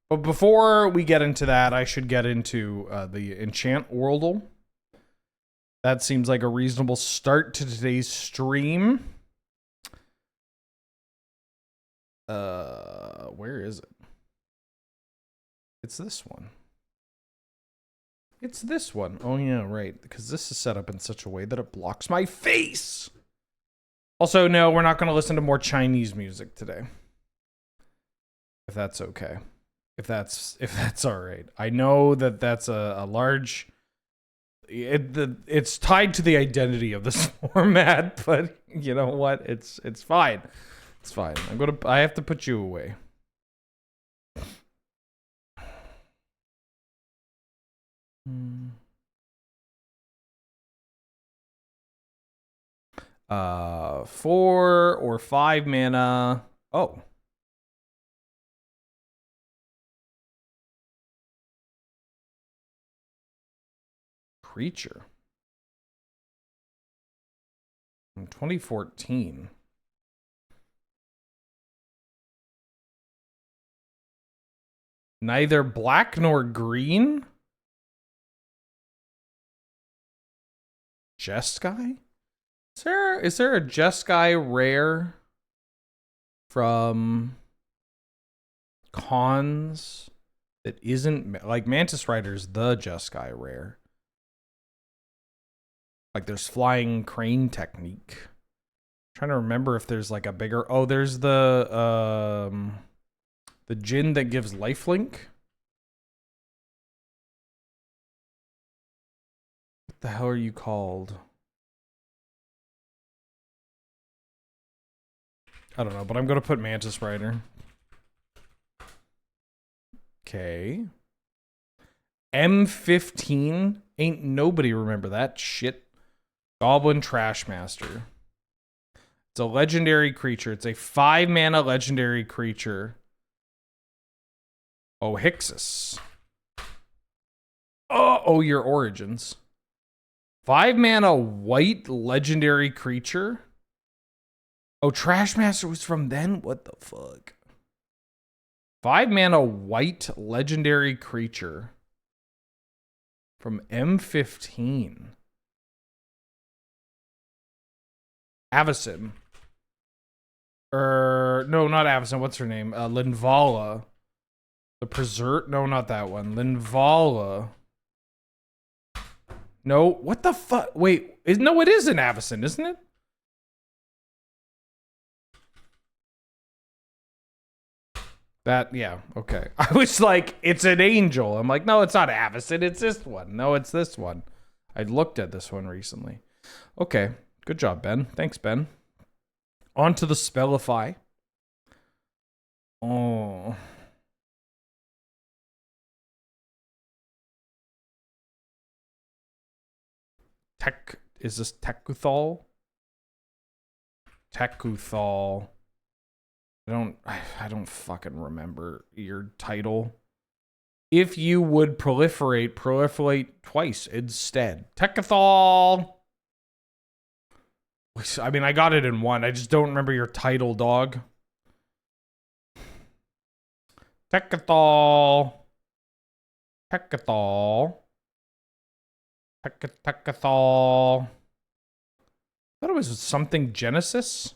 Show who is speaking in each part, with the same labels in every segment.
Speaker 1: But before we get into that, I should get into the Enchant Worldle. That seems like a reasonable start to today's stream. Where is it? It's this one. It's this one. Oh yeah, right. Because this is set up in such a way that it blocks my face. Also, no, we're not going to listen to more Chinese music today. If that's okay. If that's all right. I know that that's a large... It's tied to the identity of this format, but you know what? It's fine. It's fine. I have to put you away. Uh, 4 or 5 mana. Oh. Creature. In 2014. Neither black nor green? Jeskai? Is there a Jeskai rare from Cons that isn't like Mantis Rider's the Jeskai rare? Like there's Flying Crane Technique. I'm trying to remember if there's like a bigger. Oh, there's the Djinn that gives lifelink. What the hell are you called? I don't know, but I'm gonna put Mantis Rider. Okay. M15? Ain't nobody remember that shit. Goblin Trashmaster. It's a legendary creature. It's a 5 mana legendary creature. Oh, Hixus. Oh, your origins. 5 mana white legendary creature? Oh, Trashmaster was from then? What the fuck? 5 mana white legendary creature. From M15. Avacyn. No, not Avacyn. What's her name? Linvala. The Preserve. No, not that one. Linvala. No, what the fuck? Wait, no, it is an Avacyn, isn't it? That, yeah, okay. I was like, it's an angel. I'm like, no, it's not Avacyn, it's this one. No, it's this one. I looked at this one recently. Okay, good job, Ben. Thanks, Ben. On to the Spellify. Oh. Is this Tekuthal? Tekuthal. I don't fucking remember your title. If you would proliferate twice instead. Tekuthal. I mean, I got it in one. I just don't remember your title, dog. Tekuthal. Tekuthal. Tekuthal. I thought it was something Genesis.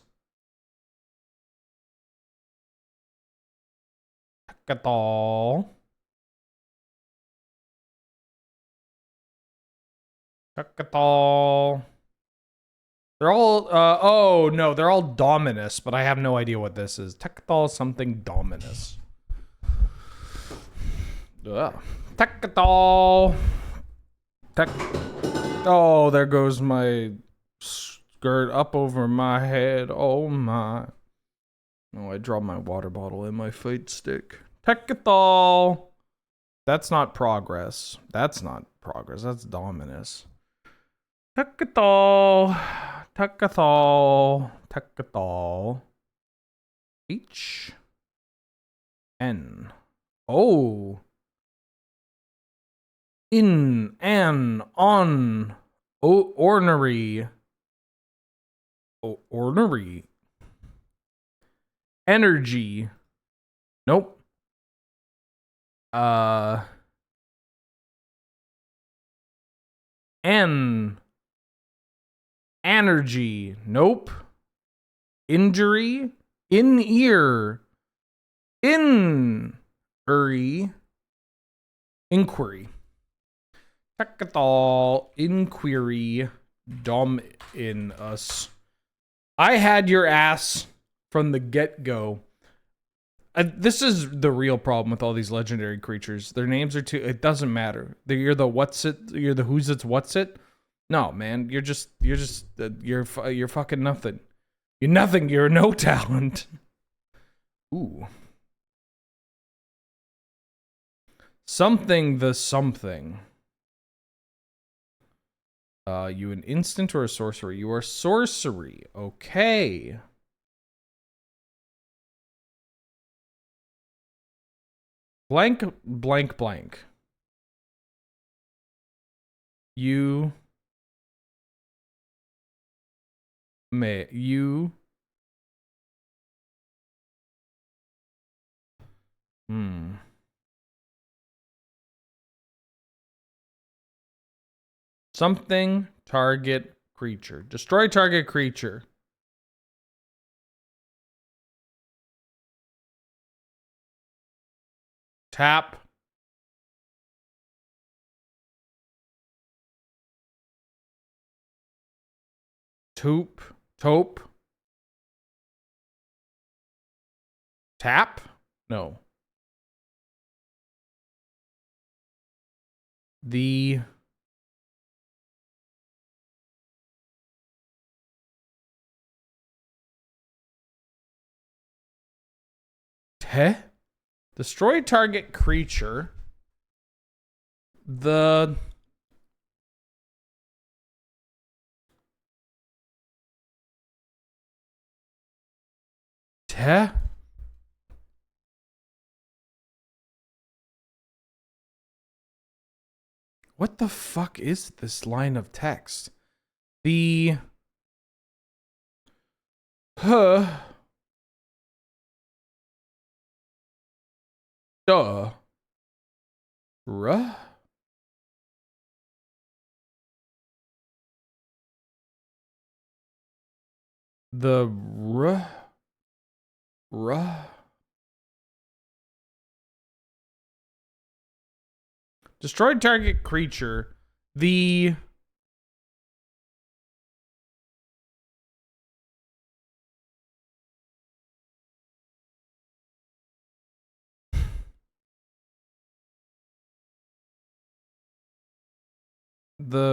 Speaker 1: Tekuthal. Tekuthal. They're all, oh no, they're all Dominus, but I have no idea what this is. Tekuthal something Dominus. Ugh. Tekuthal. Oh, there goes my skirt up over my head. Oh my. Oh, I dropped my water bottle in my fight stick. Tekuthal. That's not progress. That's not progress. That's Dominus. Tekuthal. Tekuthal. Tekuthal. H. N. Oh. In, an, on. Oh, ornery. Oh, ornery. Energy. Nope. N. Energy. Nope. Injury. In ear. In. Inquiry. Technical inquiry. Dom in us. I had your ass from the get-go. This is the real problem with all these legendary creatures. Their names are too. It doesn't matter. You're the what's it. You're the who's it's what's it. No, man. You're fucking nothing. You're nothing. You're no talent. Ooh. Something the something. You an instant or a sorcery? You are sorcery. Okay. Blank, blank, blank. You may, you. Something, target, creature. Destroy target creature. Tap. Taupe. Tap? No. The destroy target creature. The what the fuck is this line of text? The duh. Ruh. The ruh. Destroy target creature. The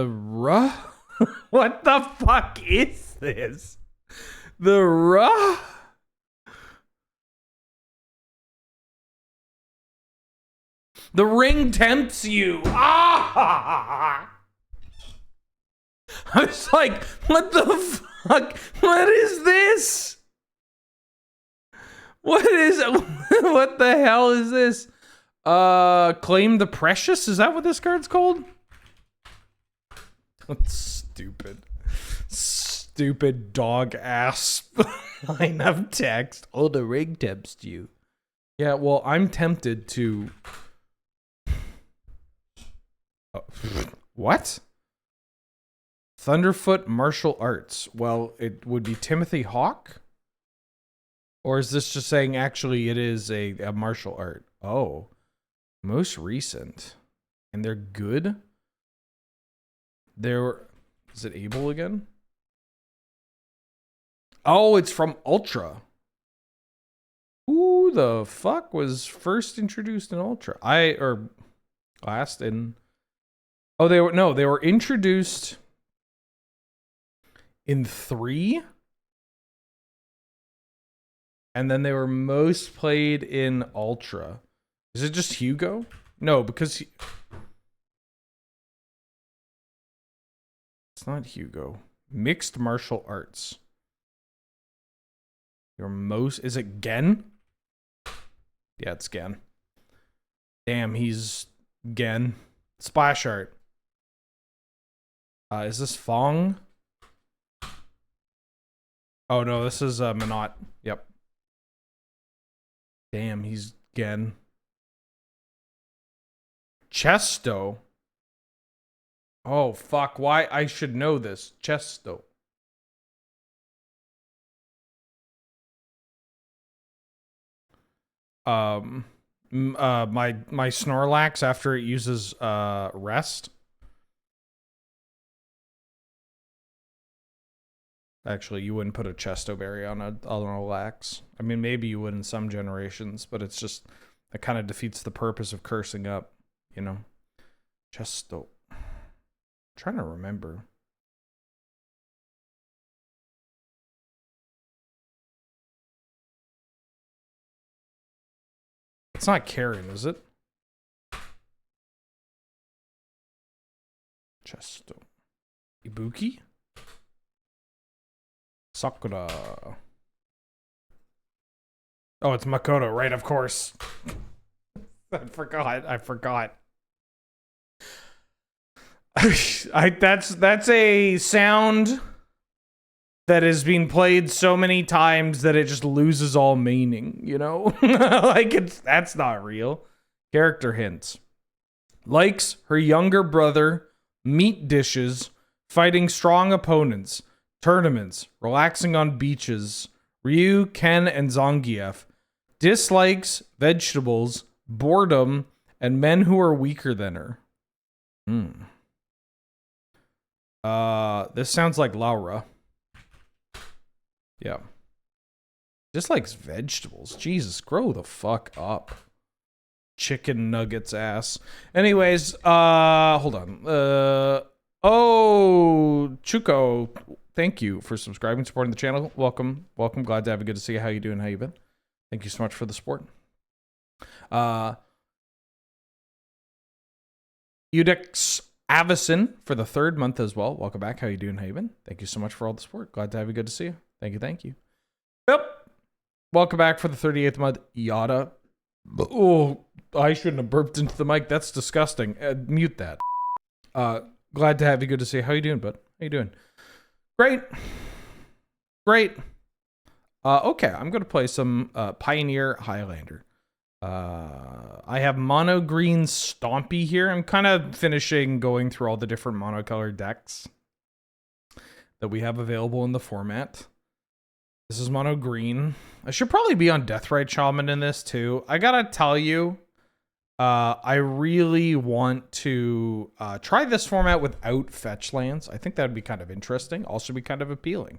Speaker 1: ruh. What the fuck is this? The ruh. The ring tempts you. Ah! I was like, what the fuck? What is this? What the hell is this? Claim the Precious? Is that what this card's called? That's stupid. Stupid dog ass line of text. Oh, the ring tempts you. Yeah, well, I'm tempted to... What? Thunderfoot Martial Arts. Well, it would be Timothy Hawk? Or is this just saying actually it is a martial art? Oh. Most recent. And they're good? Is it Able again? Oh, it's from Ultra. Who the fuck was first introduced in Ultra? Last in... Oh, they were introduced in 3. And then they were most played in Ultra. Is it just Hugo? No, because it's not Hugo. Mixed martial arts. Is it Gen? Yeah, it's Gen. Damn, he's Gen. Splash art. Is this Fong? Oh no, this is Minot. Yep. Damn, he's Gen. Chesto. Oh, fuck. Why? I should know this. Chesto. My Snorlax after it uses rest. Actually, you wouldn't put a Chesto Berry on a Lax. I mean, maybe you would in some generations, but it's just that kind of defeats the purpose of cursing up, you know. Chesto. I'm trying to remember. It's not Karen, is it? Chesto. Ibuki? Sakura. Oh, it's Makoto, right? Of course. I forgot. That's a sound that is being played so many times that it just loses all meaning, you know? Like that's not real. Character hints. Likes her younger brother, meat dishes, fighting strong opponents, tournaments, relaxing on beaches, Ryu, Ken, and Zangief. Dislikes vegetables, boredom, and men who are weaker than her. This sounds like Laura. Yeah. Dislikes vegetables. Jesus, grow the fuck up. Chicken nuggets ass. Anyways, hold on. Oh, Chuko, thank you for subscribing, supporting the channel. Welcome. Glad to have you. Good to see you. How you doing? How you been? Thank you so much for the support. Udix Avison for the 3rd month as well. Welcome back. How you doing? How you been? Thank you so much for all the support. Glad to have you. Good to see you. Thank you. Yep. Welcome back for the 38th month. Yada. Oh, I shouldn't have burped into the mic. That's disgusting. Mute that. Glad to have you. Good to see you. How you doing, bud? How you doing? Great. Okay, I'm going to play some Pioneer Highlander. I have mono green Stompy here. I'm kind of finishing going through all the different monocolored decks that we have available in the format. This is mono green. I should probably be on Deathrite Shaman in this too. I gotta tell you, I really want to try this format without fetch lands. I think that would be kind of interesting. Also be kind of appealing.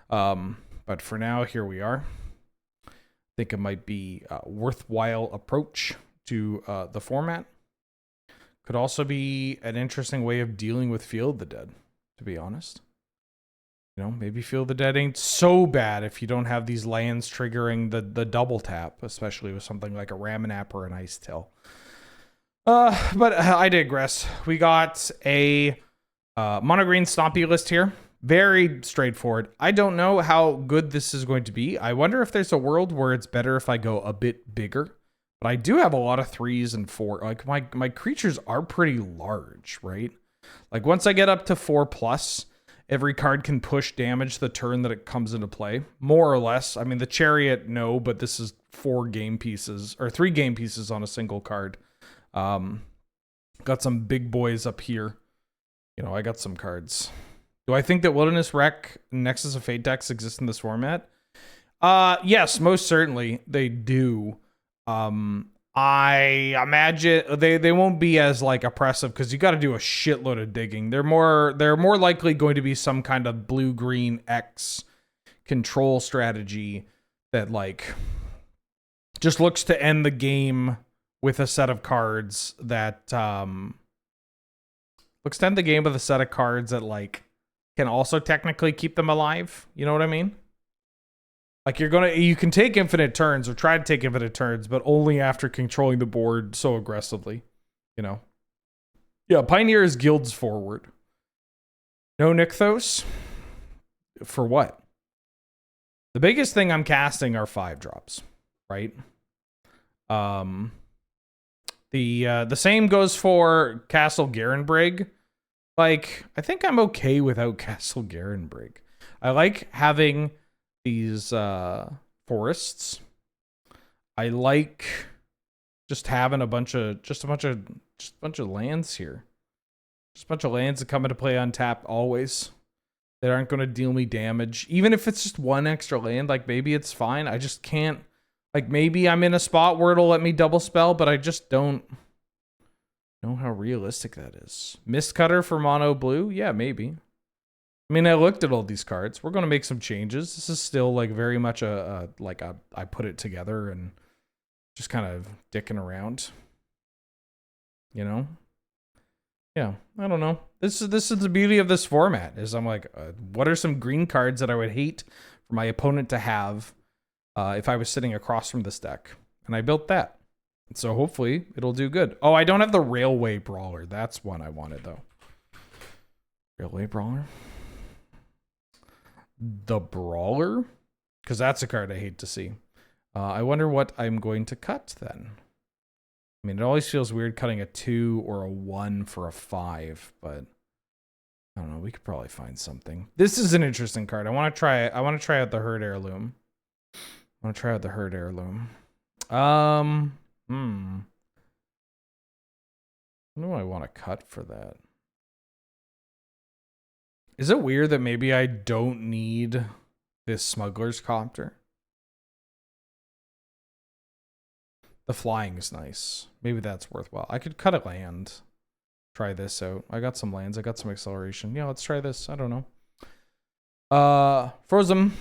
Speaker 1: But for now, here we are. I think it might be a worthwhile approach to the format. Could also be an interesting way of dealing with Field the Dead, to be honest. You know, maybe Field the Dead ain't so bad if you don't have these lands triggering the double tap, especially with something like a Ramanap or an Ice Tail. But I digress. We got a mono green Stompy list here. Very straightforward. I don't know how good this is going to be. I wonder if there's a world where it's better if I go a bit bigger. But I do have a lot of 3s and 4. Like my creatures are pretty large, right? Like once I get up to 4+, every card can push damage the turn that it comes into play, more or less. I mean, the Chariot, no, but this is 4 game pieces or 3 game pieces on a single card. Got some big boys up here. You know, I got some cards. Do I think that Wilderness Wreck Nexus of Fate decks exist in this format? Yes, most certainly they do. I imagine they won't be as like oppressive because you got to do a shitload of digging. They're more likely going to be some kind of blue-green X control strategy that like just looks to end the game with a set of cards that looks to end the game with a set of cards that like can also technically keep them alive. You know what I mean? Like you can take infinite turns or try to take infinite turns, but only after controlling the board so aggressively, you know? Yeah, Pioneer is guilds forward. No Nykthos? For what? The biggest thing I'm casting are 5-drops, right? The same goes for Castle Garenbrig. Like, I think I'm okay without Castle Garenbrig. I like having these forests. I like Just having a bunch of lands here. Just a bunch of lands that come into play untapped always. That aren't going to deal me damage. Even if it's just one extra land, like maybe it's fine. I just can't. Like maybe I'm in a spot where it'll let me double spell, but I just don't know how realistic that is. Mistcutter for mono blue? Yeah, maybe. I mean, I looked at all these cards. We're going to make some changes. This is still like very much I put it together and just kind of dicking around. You know? Yeah, I don't know. This is the beauty of this format. Is I'm like, what are some green cards that I would hate for my opponent to have if I was sitting across from this deck? And I built that. So hopefully it'll do good. Oh, I don't have the Railway Brawler. That's one I wanted though. Railway Brawler? The Brawler? Because that's a card I hate to see. I wonder what I'm going to cut then. I mean, it always feels weird cutting a 2 or a 1 for a 5, but I don't know. We could probably find something. This is an interesting card. I want to try it. I want to try out the Herd Heirloom. What do I want to cut for that? Is it weird that maybe I don't need this Smuggler's Copter? The flying is nice. Maybe that's worthwhile. I could cut a land. Try this out. I got some lands. I got some acceleration. Yeah, let's try this. I don't know. Frozen.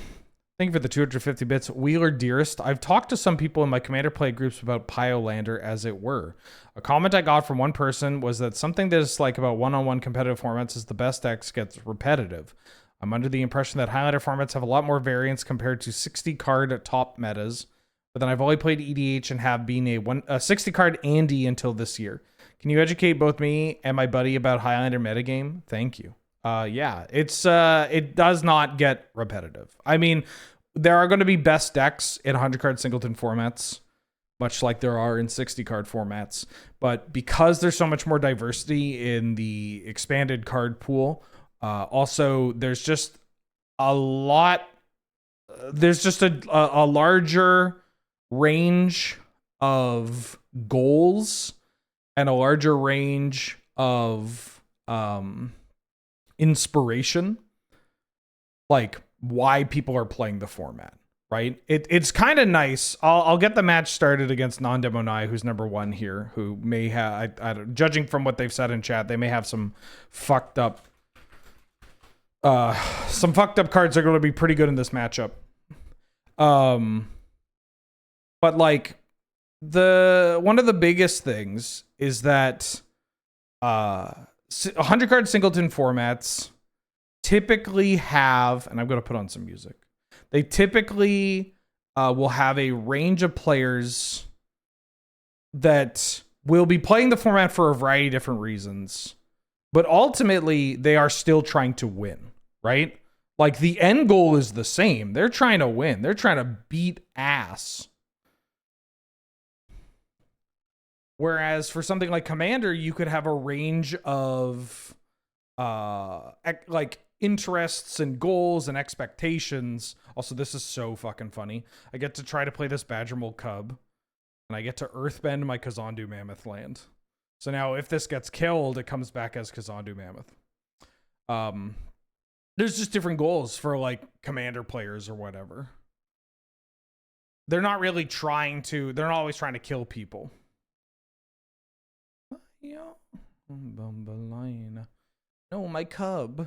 Speaker 1: Thank you for the 250 bits. Wheeler Dearest. I've talked to some people in my Commander play groups about Pioneerlander, as it were. A comment I got from one person was that something that is like about one-on-one competitive formats is the best decks gets repetitive. I'm under the impression that Highlander formats have a lot more variance compared to 60 card top metas. But then I've only played EDH and have been a 60 card Andy until this year. Can you educate both me and my buddy about Highlander metagame? Thank you. Yeah, it does not get repetitive. I mean, there are going to be best decks in 100 card singleton formats, much like there are in 60 card formats. But because there's so much more diversity in the expanded card pool, also there's just a lot. There's just a larger range of goals and a larger range of inspiration, like why people are playing the format, right? It's kind of nice. I'll get the match started against Non-Demo Naya, who's number 1 here, who may have, judging from what they've said in chat, they may have some fucked up cards that are going to be pretty good in this matchup. But like one of the biggest things is that 100 card singleton formats typically have, and I'm going to put on some music. They typically will have a range of players that will be playing the format for a variety of different reasons, but ultimately they are still trying to win, right? Like the end goal is the same. They're trying to win. They're trying to beat ass. Whereas for something like Commander, you could have a range of like interests and goals and expectations. Also, this is so fucking funny. I get to try to play this Badgermole Cub, and I get to earthbend my Kazandu Mammoth land. So now if this gets killed, it comes back as Kazandu Mammoth. There's just different goals for like Commander players or whatever. They're not always trying to kill people. Yeah. No, my cub.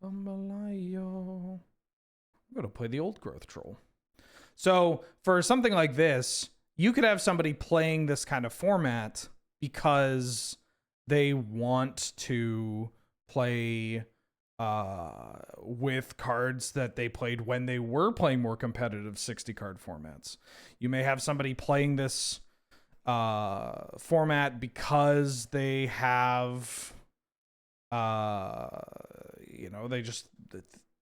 Speaker 1: Bambalayo. I'm going to play the Old Growth Troll. So for something like this, you could have somebody playing this kind of format because they want to play with cards that they played when they were playing more competitive 60 card formats. You may have somebody playing this format because they have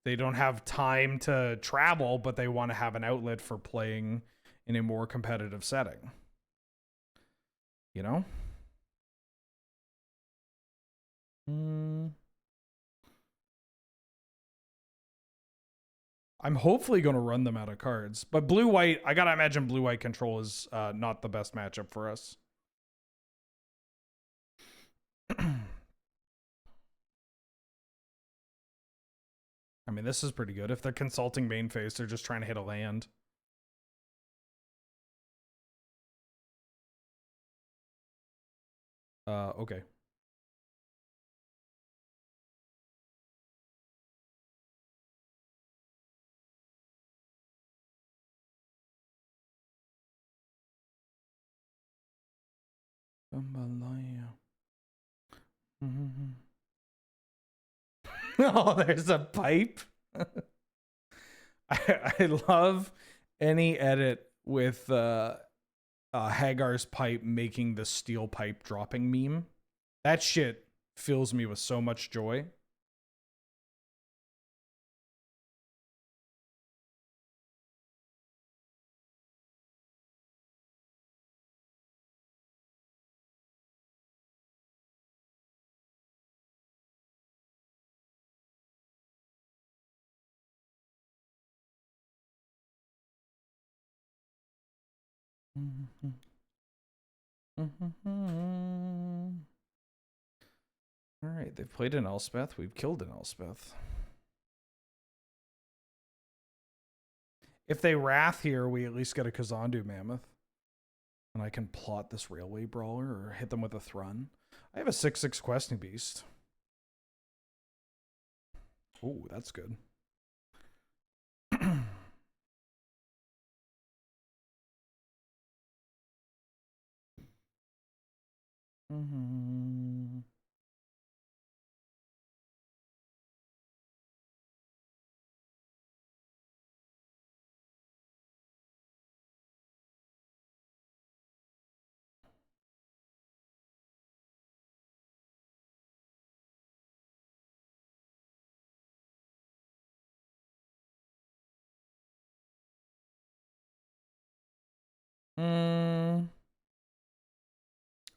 Speaker 1: they don't have time to travel, but they want to have an outlet for playing in a more competitive setting, you know. I'm hopefully going to run them out of cards. But blue-white, I got to imagine blue-white control is not the best matchup for us. I mean, this is pretty good. If they're consulting main phase, they're just trying to hit a land. Okay. Amalia. Oh, there's a pipe. I love any edit with Hagar's pipe making the steel pipe dropping meme. That shit fills me with so much joy. All right, they've played an Elspeth. We've killed an Elspeth. If they Wrath here, we at least get a Kazandu Mammoth. And I can plot this Railway Brawler or hit them with a Thrun. I have a 6/6 Questing Beast. Ooh, that's good.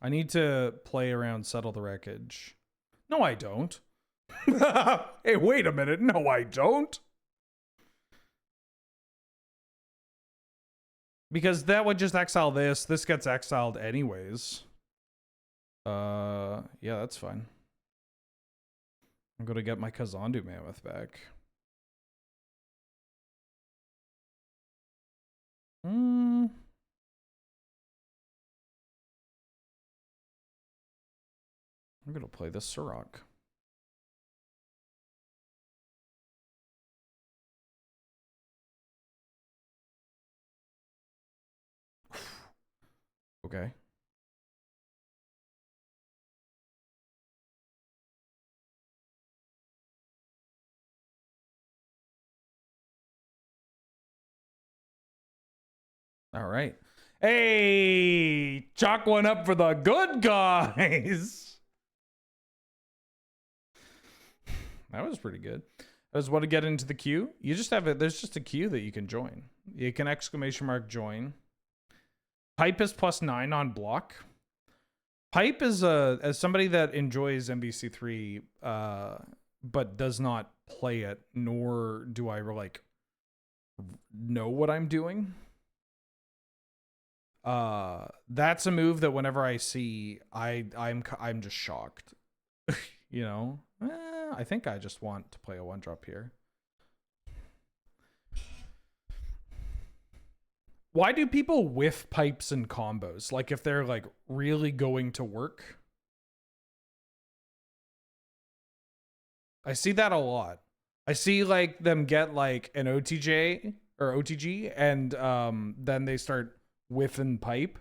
Speaker 1: I need to play around Settle the Wreckage. No, I don't. Hey, wait a minute. No, I don't. Because that would just exile this. This gets exiled anyways. Yeah, that's fine. I'm gonna get my Kazandu Mammoth back. I'm gonna play this Sirach. Okay. All right. Hey, chalk one up for the good guys. That was pretty good. As what to get into the queue? You just have it. There's just a queue that you can join. You can ! Join. Pipe is +9 on block. Pipe is as somebody that enjoys MBC3, but does not play it, nor do I like know what I'm doing. That's a move that whenever I see, I'm just shocked. You know, I think I just want to play a 1-drop here. Why do people whiff pipes and combos? Like if they're like really going to work? I see that a lot. I see like them get like an OTJ or OTG and then they start whiffing pipe.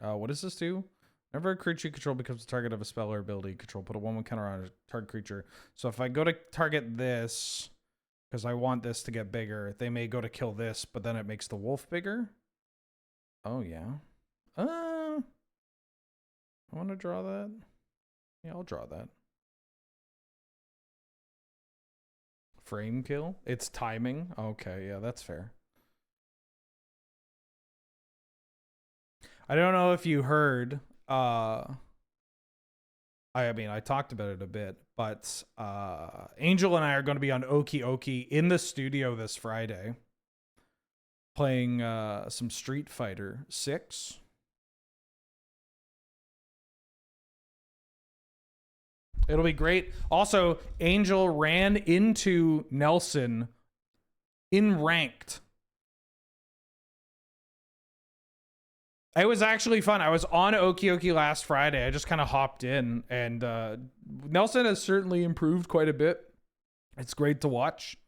Speaker 1: What does this do? Whenever a creature you control becomes the target of a spell or ability control, put a 1/1 counter on a target creature. So if I go to target this, because I want this to get bigger, they may go to kill this, but then it makes the wolf bigger. Oh, yeah. I want to draw that. Yeah, I'll draw that. Frame kill? It's timing? Okay, yeah, that's fair. I don't know if you heard. I mean, I talked about it a bit, but Angel and I are going to be on Okie Okie in the studio this Friday, playing some Street Fighter 6. It'll be great. Also, Angel ran into Nelson in ranked. It was actually fun. I was on Okie Okie last Friday. I just kind of hopped in, and Nelson has certainly improved quite a bit. It's great to watch.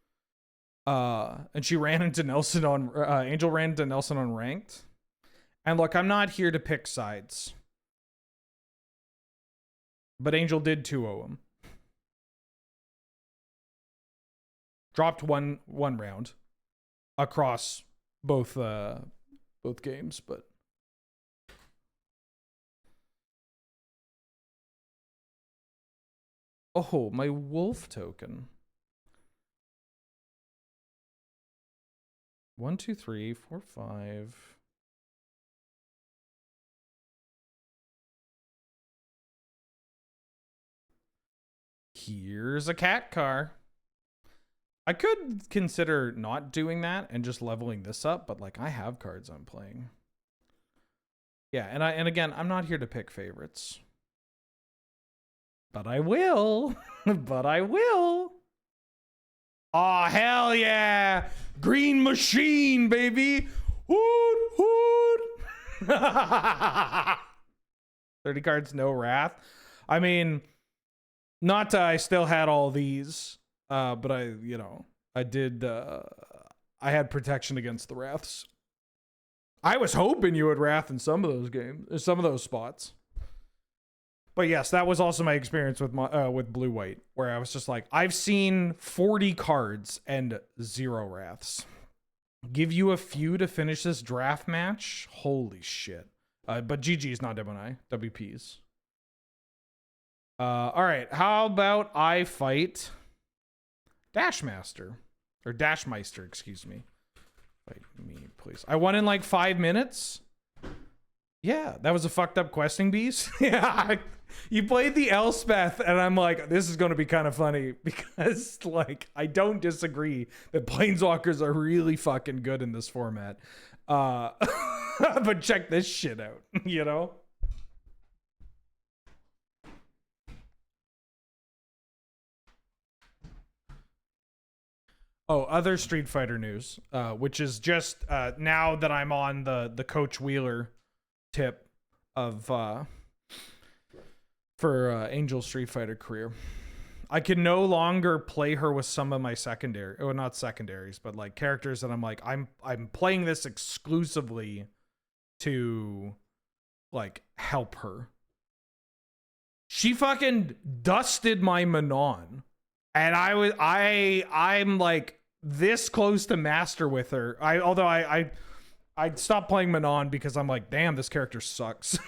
Speaker 1: And she ran into Nelson on Angel ran into Nelson on ranked. And look, I'm not here to pick sides, but Angel did 2-0 him. Dropped one round across both games, but. Oh, my wolf token. 1, 2, 3, 4, 5. Here's a cat car. I could consider not doing that and just leveling this up, but like I have cards I'm playing. Yeah, and again, I'm not here to pick favorites. But I will. But I will. Oh, hell yeah. Green machine, baby. Hood, hood. 30 cards, no wrath. I mean, not I still had all these, but I did, I had protection against the wraths. I was hoping you would wrath in some of those games, some of those spots. But yes, that was also my experience with with blue white, where I was just like, I've seen 40 cards and 0 wraths. Give you a few to finish this draft match? Holy shit. But GG's, not WNI. WP's. All right, how about I fight Dashmaster? Or Dashmeister, excuse me. Fight me, please. I won in like 5 minutes. Yeah, that was a fucked up questing beast. Yeah, you played the Elspeth, and I'm like, this is going to be kind of funny because, like, I don't disagree that Planeswalkers are really fucking good in this format. But check this shit out, you know? Oh, other Street Fighter news, which is just now that I'm on the Coach Wheeler tip of for Angel's Street Fighter career. I can no longer play her with some of my secondary, or not secondaries, but like characters that I'm like, I'm playing this exclusively to like help her. She fucking dusted my Manon, and I'm like this close to master with her. Although I stopped playing Manon because I'm like, damn, this character sucks.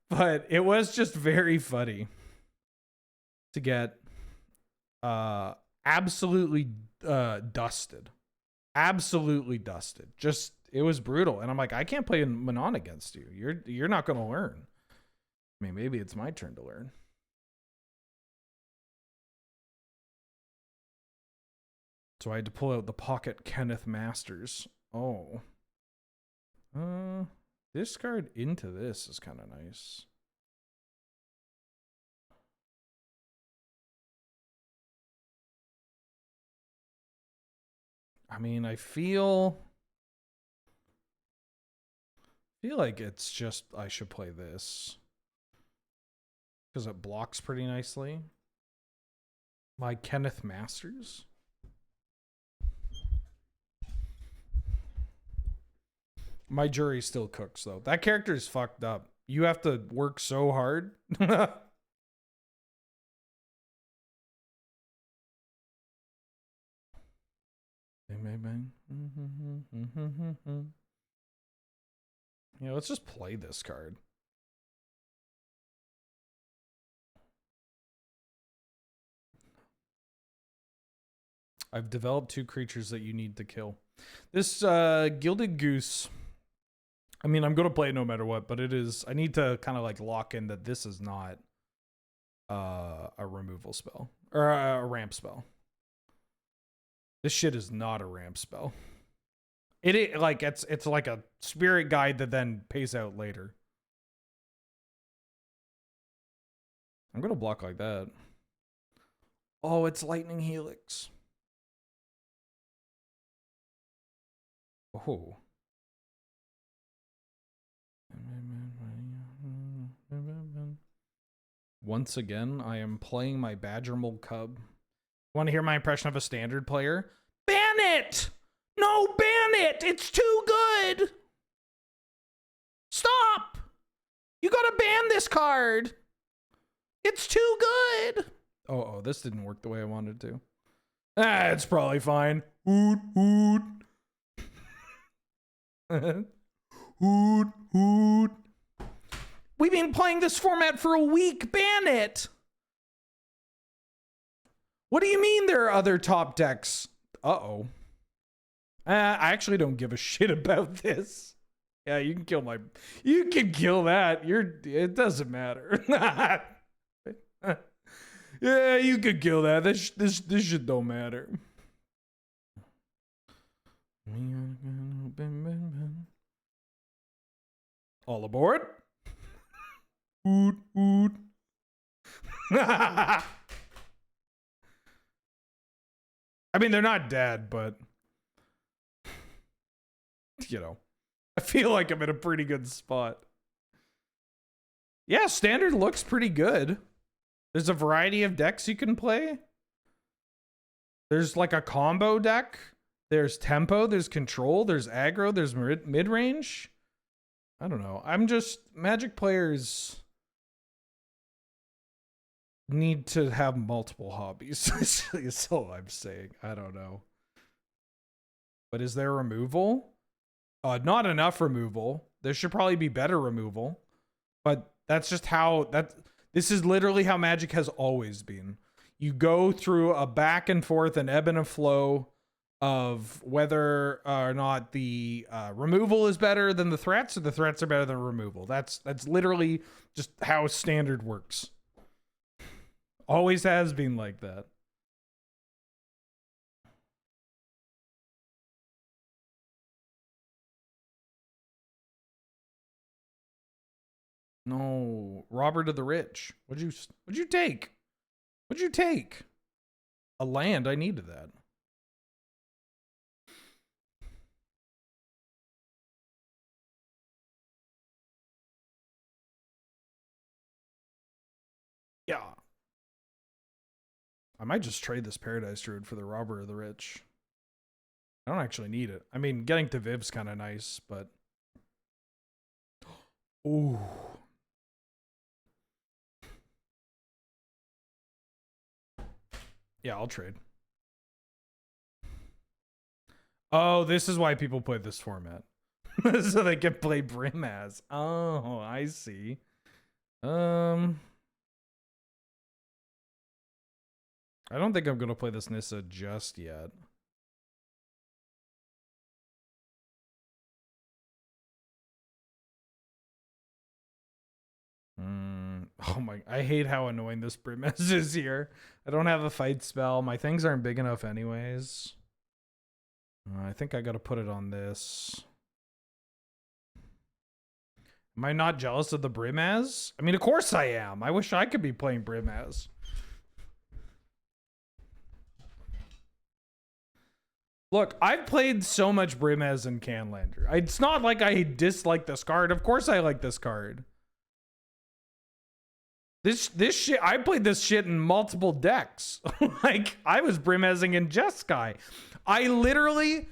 Speaker 1: But it was just very funny to get absolutely dusted. Absolutely dusted. Just, it was brutal. And I'm like, I can't play Manon against you. You're not going to learn. I mean, maybe it's my turn to learn. So I had to pull out the Pocket Kenneth Masters. Oh. Discard into this is kind of nice. I mean, I feel like it's just I should play this because it blocks pretty nicely. My Kenneth Masters. My jury still cooks, though. That character is fucked up. You have to work so hard. Yeah, let's just play this card. I've developed 2 creatures that you need to kill. This Gilded Goose. I mean, I'm gonna play it no matter what, but it is. I need to kind of like lock in that this is not a removal spell or a ramp spell. This shit is not a ramp spell. It like it's like a spirit guide that then pays out later. I'm gonna block like that. Oh, it's Lightning Helix. Oh. Once again, I am playing my Badger Mold Cub. Want to hear my impression of a standard player? Ban it! No, ban it! It's too good! Stop! You gotta ban this card! It's too good! Oh, this didn't work the way I wanted to. Ah, it's probably fine. Hoot, hoot. Hoot, hoot. We've been playing this format for a week. Ban it. What do you mean there are other top decks? Uh-oh. I actually don't give a shit about this. Yeah, you can kill my... You can kill that. It doesn't matter. Yeah, you could kill that. This shit don't matter. All aboard. Oot, oot. I mean, they're not dead, but you know, I feel like I'm in a pretty good spot. Yeah, standard looks pretty good. There's a variety of decks you can play. There's like a combo deck. There's tempo, there's control, there's aggro, there's mid-range. I don't know. I'm just... Magic players need to have multiple hobbies. That's all I'm saying. I don't know. But is there removal? Not enough removal. There should probably be better removal. But that's just how... This is literally how Magic has always been. You go through a back and forth, an ebb and a flow of whether or not the removal is better than the threats, or the threats are better than removal. That's literally just how standard works. Always has been like that. No, Robert of the Rich. What'd you take? What'd you take? A land. I needed that. Yeah. I might just trade this Paradise Druid for the Robber of the Rich. I don't actually need it. I mean, getting to Viv's kind of nice, but... Ooh. Yeah, I'll trade. Oh, this is why people play this format. So they can play Brimaz. Oh, I see. I don't think I'm going to play this Nissa just yet. Oh my, I hate how annoying this Brimaz is here. I don't have a fight spell. My things aren't big enough anyways. I think I got to put it on this. Am I not jealous of the Brimaz? I mean, of course I am. I wish I could be playing Brimaz. Look, I've played so much Brimaz and Canlander. It's not like I dislike this card. Of course I like this card. This shit, I played this shit in multiple decks. Like, I was Brimazing in Jeskai. I literally...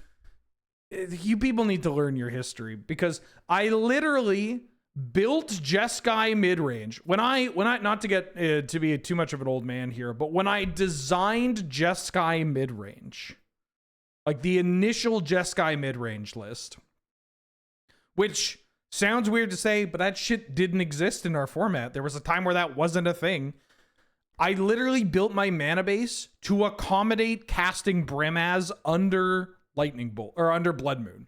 Speaker 1: You people need to learn your history, because I literally built Jeskai midrange. When I not to get to be too much of an old man here, but when I designed Jeskai midrange, like the initial Jeskai midrange list, which sounds weird to say, but that shit didn't exist in our format. There was a time where that wasn't a thing. I literally built my mana base to accommodate casting Brimaz under Lightning Bolt or under Blood Moon.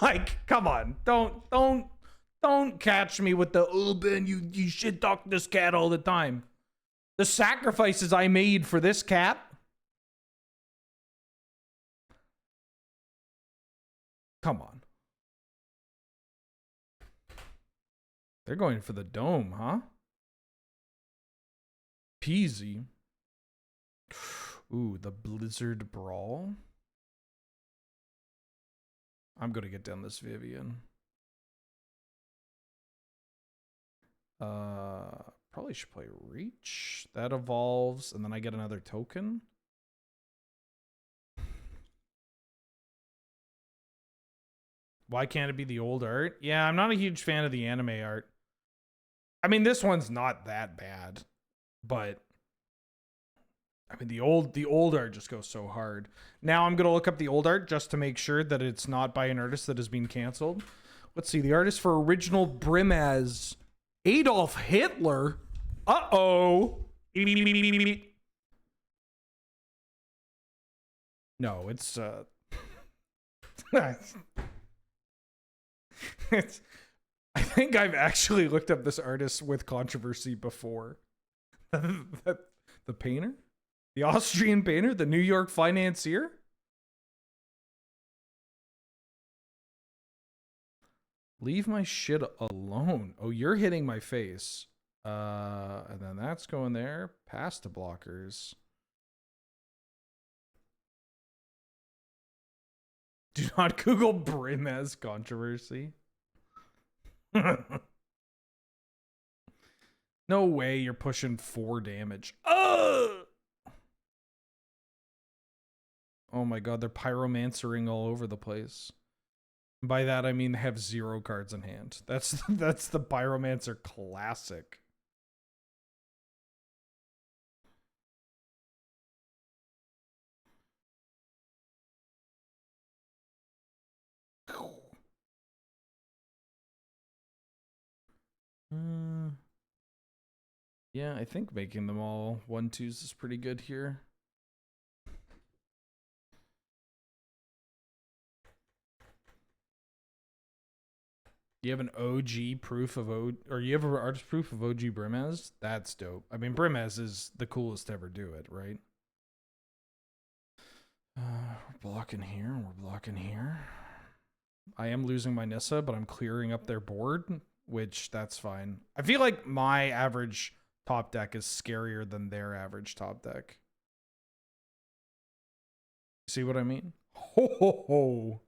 Speaker 1: Like, come on. Don't catch me with the, oh, Ben, you shit talk this cat all the time. The sacrifices I made for this cat. Come on. They're going for the dome, huh? Peasy. Ooh, the Blizzard Brawl. I'm gonna get down this Vivian. Probably should play Reach. That evolves, and then I get another token. Why can't it be the old art? Yeah, I'm not a huge fan of the anime art. I mean, this one's not that bad, but I mean, the old art just goes so hard. Now I'm gonna look up the old art just to make sure that it's not by an artist that has been canceled. Let's see, the artist for original Brimaz, Adolf Hitler. Uh-oh. No, it's it's, I think I've actually looked up this artist with controversy before. The painter? The Austrian painter? The New York financier? Leave my shit alone. Oh, you're hitting my face. And then that's going there. Past the blockers. Do not Google Brimaz controversy. No way you're pushing 4 damage. Oh my god, they're pyromancering all over the place. By that I mean they have 0 cards in hand. That's the Pyromancer classic. Yeah, I think making them all 1/2s is pretty good here. You have an OG proof of or you have an artist proof of OG Brimaz? That's dope. I mean, Brimaz is the coolest to ever do it, right? We're blocking here, we're blocking here. I am losing my Nissa, but I'm clearing up their board, which that's fine. I feel like my average top deck is scarier than their average top deck. See what I mean? Ho ho ho.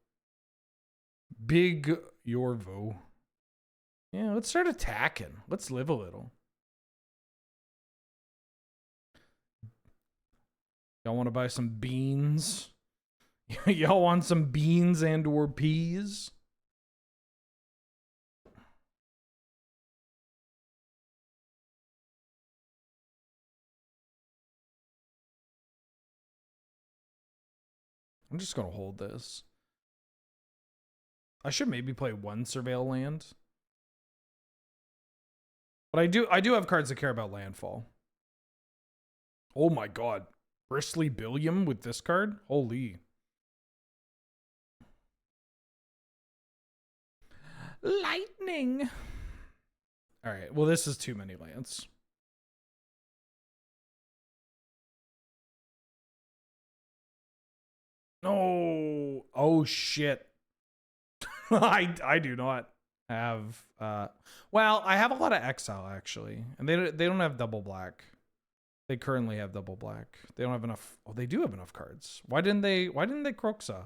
Speaker 1: Big Yorvo. Yeah, let's start attacking. Let's live a little. Y'all want to buy some beans? Y'all want some beans and or peas? I'm just gonna hold this. I should maybe play 1 Surveil land. But I do have cards that care about landfall. Oh my god. Bristly Billiam with this card? Holy. Lightning. Alright, well this is too many lands. No. Oh shit. I do not have well, I have a lot of exile actually. And they don't have double black. They currently have double black. They don't have enough. Oh, they do have enough cards. Why didn't they Croxa?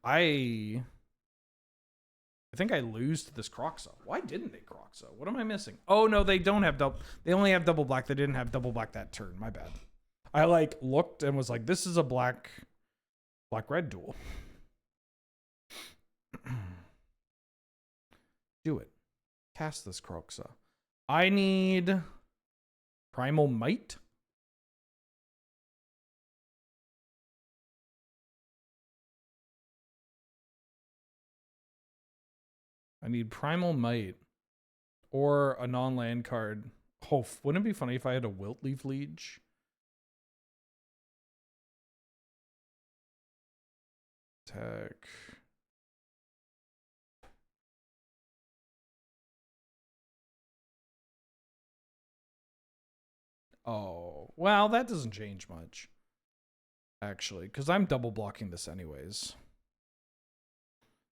Speaker 1: I think I lose to this Croxa. Why didn't they Croxa? What am I missing? Oh no, they don't have double. They only have double black. They didn't have double black that turn. My bad. I like looked and was like, this is a black red duel. Do it. Cast this Croxa. I need Primal Might. I need Primal Might or a non-land card Oh, wouldn't it be funny if I had a Wilt Leaf Liege? Attack. Oh, well, that doesn't change much. Actually, because I'm double blocking this anyways.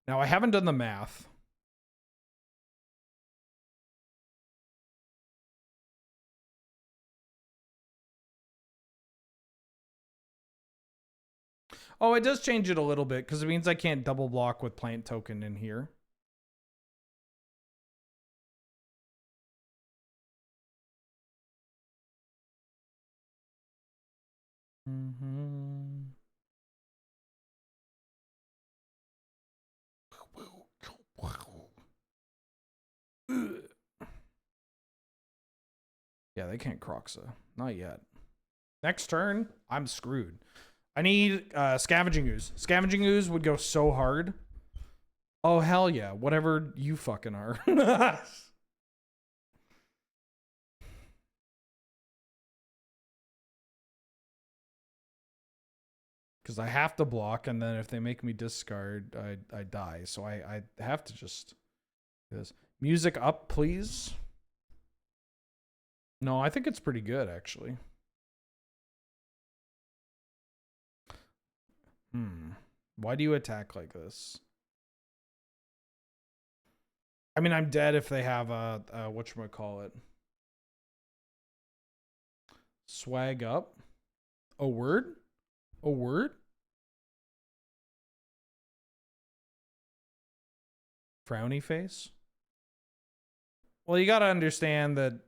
Speaker 1: Now, I haven't done the math. Oh, it does change it a little bit because it means I can't double block with plant token in here. Mm-hmm. Yeah, they can't Croxa. Not yet. Next turn, I'm screwed. I need Scavenging Ooze. Scavenging Ooze would go so hard. Oh, hell yeah. Whatever you fucking are. Because I have to block, and then if they make me discard, I die. So I have to just do this. Music up, please. No, I think it's pretty good, actually. Why do you attack like this? I mean, I'm dead if they have a whatchamacallit. Swag up. A word? A word? Frowny face? Well, you gotta understand that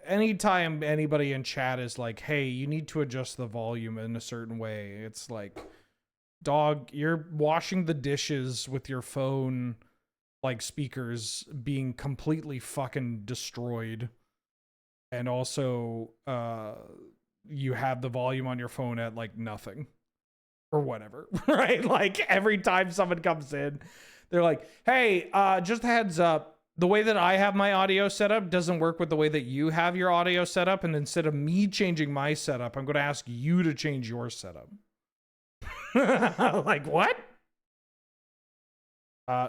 Speaker 1: anytime anybody in chat is like, hey, you need to adjust the volume in a certain way, it's like, dog, you're washing the dishes with your phone, like, speakers being completely fucking destroyed. And also, you have the volume on your phone at, like, nothing. Or whatever, right? Like, every time someone comes in, they're like, hey, just a heads up, the way that I have my audio set up doesn't work with the way that you have your audio set up, and instead of me changing my setup, I'm going to ask you to change your setup. Like, what?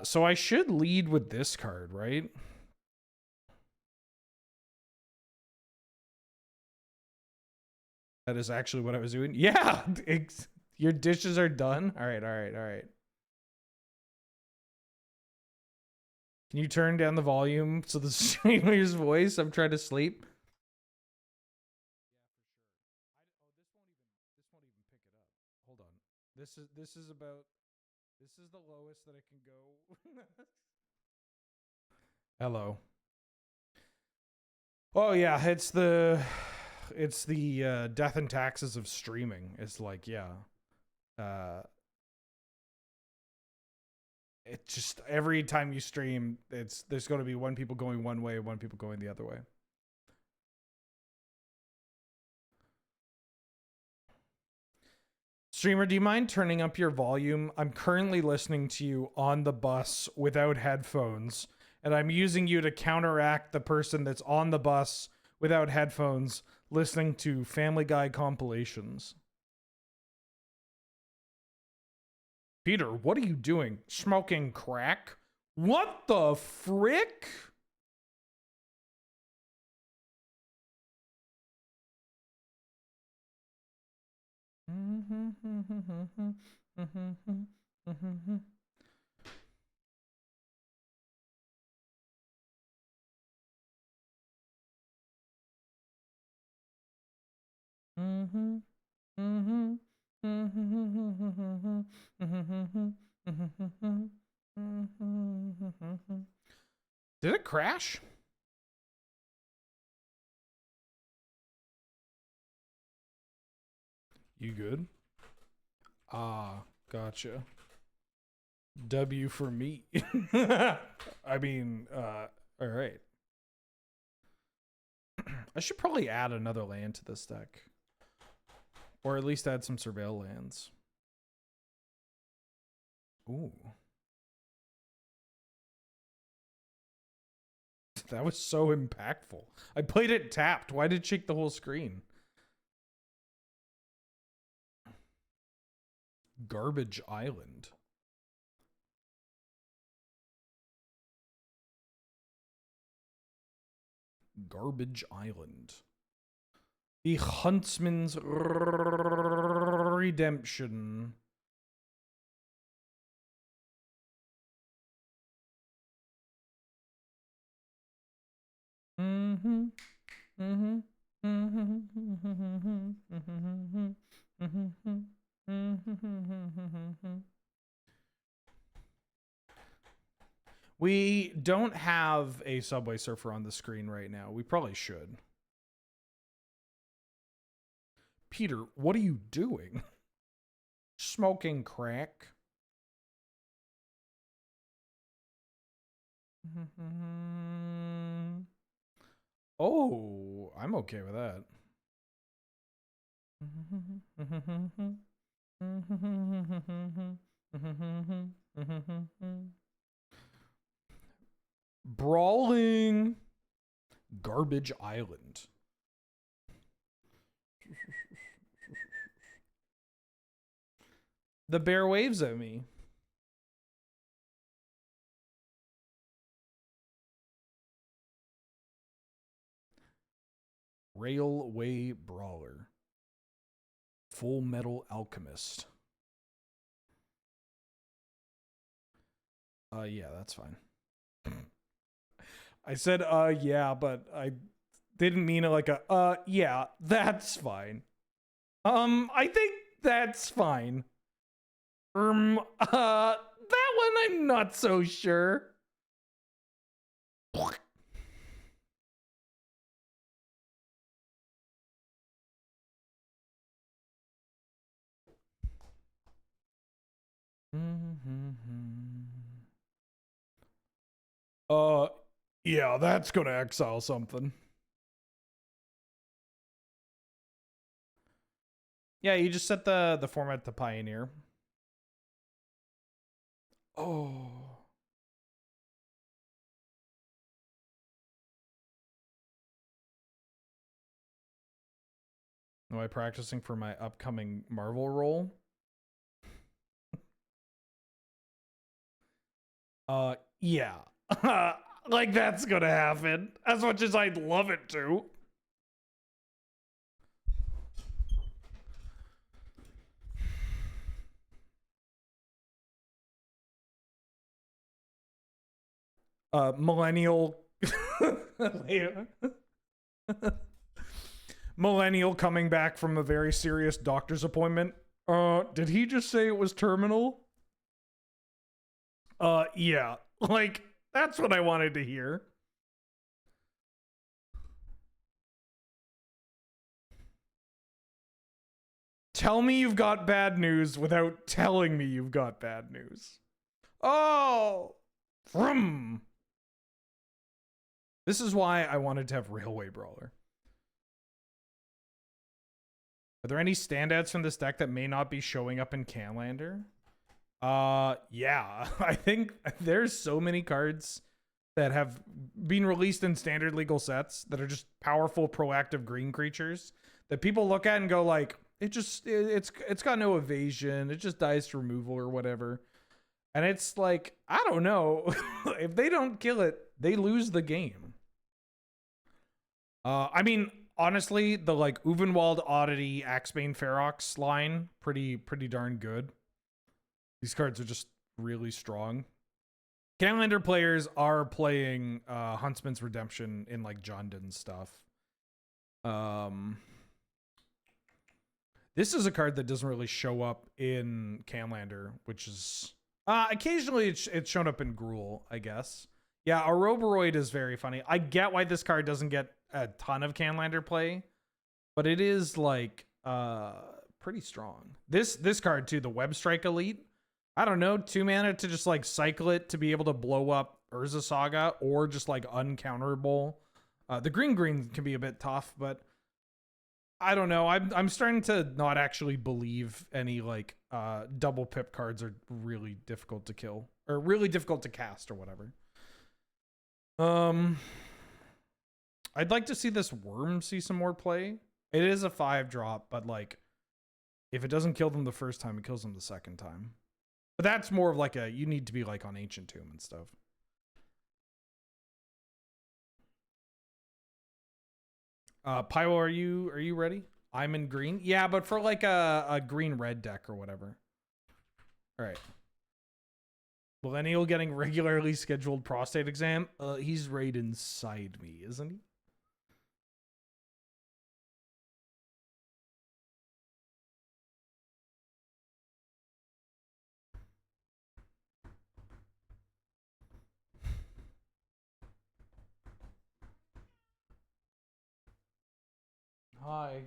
Speaker 1: So I should lead with this card, right? That is actually what I was doing. Yeah, your dishes are done. All right, all right, all right. Can you turn down the volume so the streamer's voice? I'm trying to sleep. Hold on. This is the lowest that it can go. Hello. Oh yeah, it's the death and taxes of streaming. It's like, yeah. It just, every time you stream, there's going to be one people going one way, one people going the other way. Streamer, do you mind turning up your volume? I'm currently listening to you on the bus without headphones, and I'm using you to counteract the person that's on the bus without headphones listening to Family Guy compilations. Peter, what are you doing? Smoking crack? What the frick? Did it crash? You good? Ah, gotcha. W for me. I mean, all right. I should probably add another land to this deck. Or at least add some surveil lands. Ooh. That was so impactful. I played it tapped. Why did it shake the whole screen? Garbage Island. Garbage Island. The Huntsman's Redemption. We don't have a Subway Surfer on the screen right now. We probably should. Peter, what are you doing? Smoking crack. Oh, I'm okay with that. Brawling. Garbage Island. The bear waves at me. Railway Brawler. Full Metal Alchemist. Yeah, that's fine. I said, yeah, but I didn't mean it like a, yeah, that's fine. I think that's fine. That one I'm not so sure. Yeah, that's gonna exile something. Yeah, you just set the format to Pioneer. Oh. Am I practicing for my upcoming Marvel role? Yeah. Like, that's gonna happen. As much as I'd love it to. Millennial. Millennial coming back from a very serious doctor's appointment. Did he just say it was terminal? Yeah. Like, that's what I wanted to hear. Tell me you've got bad news without telling me you've got bad news. Oh! Vroom! This is why I wanted to have Railway Brawler. Are there any standouts from this deck that may not be showing up in Canlander? Yeah. I think there's so many cards that have been released in standard legal sets that are just powerful, proactive green creatures that people look at and go like, it's got no evasion, it just dies to removal or whatever. And it's like, I don't know. If they don't kill it, they lose the game. I mean, honestly, the like Uvenwald Oddity, Axebane Ferox line, pretty darn good. These cards are just really strong. Canlander players are playing Huntsman's Redemption in like Jondon stuff. This is a card that doesn't really show up in Canlander, which is occasionally it's shown up in Gruul, I guess. Yeah, Ouroboros is very funny. I get why this card doesn't get a ton of Canlander play, but it is like pretty strong. This card too, the Web Strike Elite. I don't know, 2 mana to just like cycle it to be able to blow up Urza Saga or just like uncounterable. The green can be a bit tough, but I don't know. I'm starting to not actually believe any like double pip cards are really difficult to kill or really difficult to cast or whatever. I'd like to see this worm see some more play. It is a 5-drop, but like, if it doesn't kill them the first time, it kills them the second time. But that's more of like a, you need to be like on Ancient Tomb and stuff. Pyro, are you ready? I'm in green. Yeah, but for like a green-red deck or whatever. All right. Millennial getting regularly scheduled prostate exam. He's right inside me, isn't he? Hi.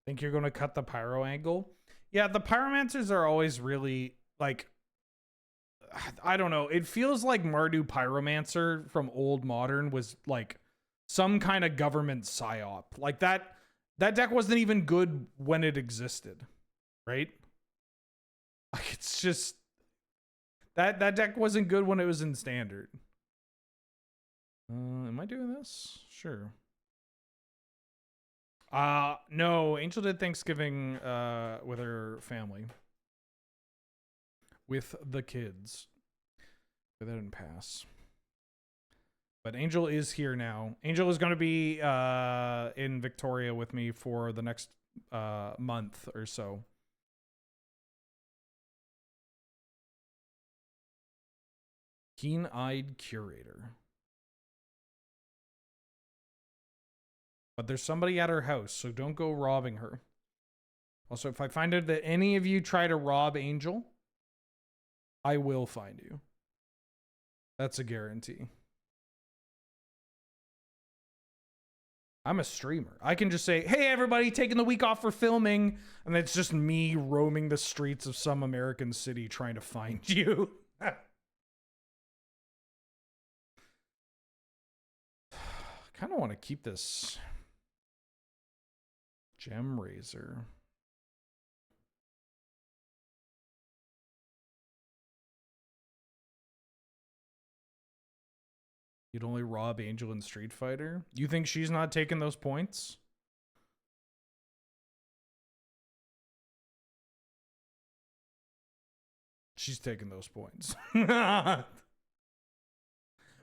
Speaker 1: Think you're going to cut the pyro angle? Yeah, the pyromancers are always really, like, I don't know. It feels like Mardu Pyromancer from Old Modern was, like, some kind of government psyop. Like, that deck wasn't even good when it existed, right? Like, it's just... That deck wasn't good when it was in Standard. Am I doing this? Sure. No, Angel did Thanksgiving with her family. With the kids. But that didn't pass. But Angel is here now. Angel is going to be in Victoria with me for the next month or so. Keen-eyed curator. But there's somebody at her house, so don't go robbing her. Also, if I find out that any of you try to rob Angel, I will find you. That's a guarantee. I'm a streamer. I can just say, hey, everybody, taking the week off for filming. And it's just me roaming the streets of some American city trying to find you. Kind of want to keep this Gem Razor. You'd only rob Angel in Street Fighter? You think she's not taking those points? She's taking those points.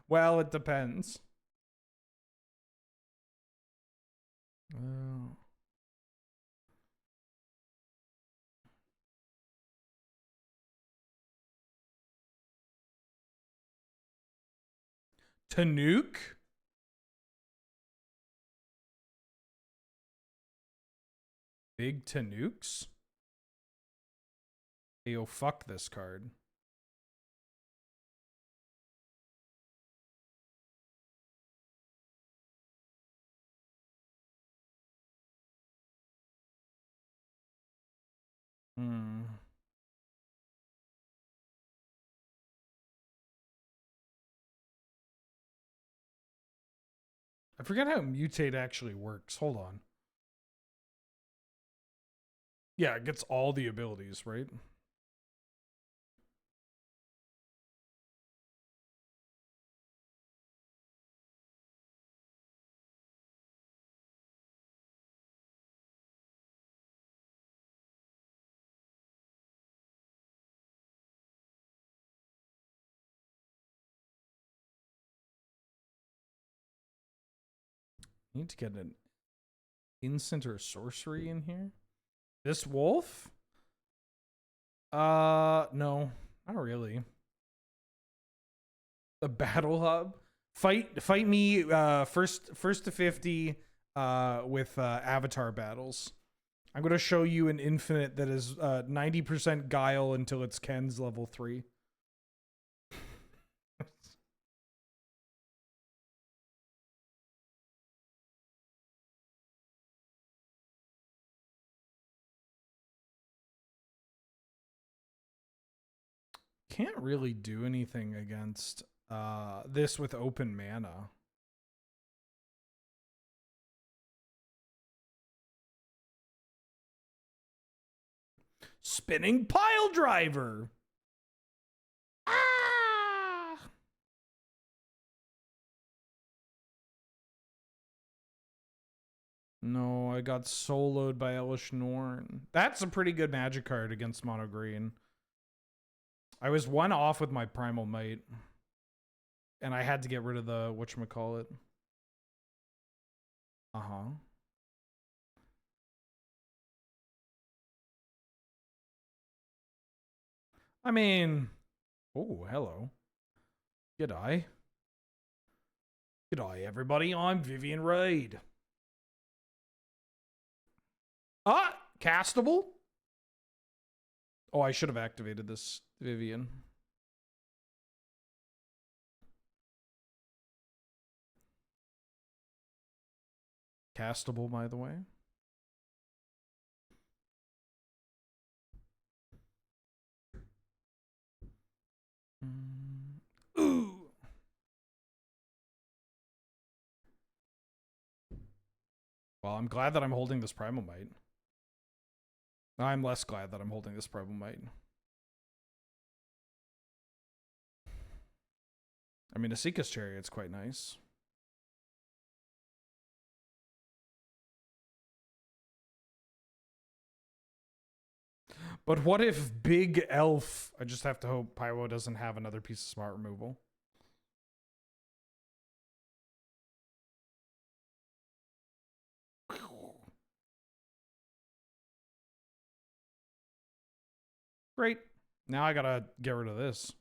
Speaker 1: Well, it depends. Tanuke? Big Tanukes? Hey, yo, fuck this card. I forget how mutate actually works. Hold on. Yeah, it gets all the abilities, right? Need to get an instant or sorcery in here. This wolf? No, not really. The battle hub. Fight me first to 50 with avatar battles. I'm gonna show you an infinite that is 90% guile until it's Ken's level 3. Can't really do anything against this with open mana. Spinning Pile Driver. Ah! No, I got soloed by Elish Norn. That's a pretty good magic card against mono green. I was one off with my Primal Might. And I had to get rid of the whatchamacallit. Uh-huh. I mean, oh, hello. G'day. G'day, everybody. I'm Vivian Reid. Ah, castable? Oh, I should have activated this, Vivian. Castable, by the way. Ooh. Well, I'm glad that I'm holding this Primal Might. I'm less glad that I'm holding this Primal Might. I mean, Asika's Chariot's quite nice. But what if Big Elf... I just have to hope Pyro doesn't have another piece of smart removal. Great. Now I gotta get rid of this.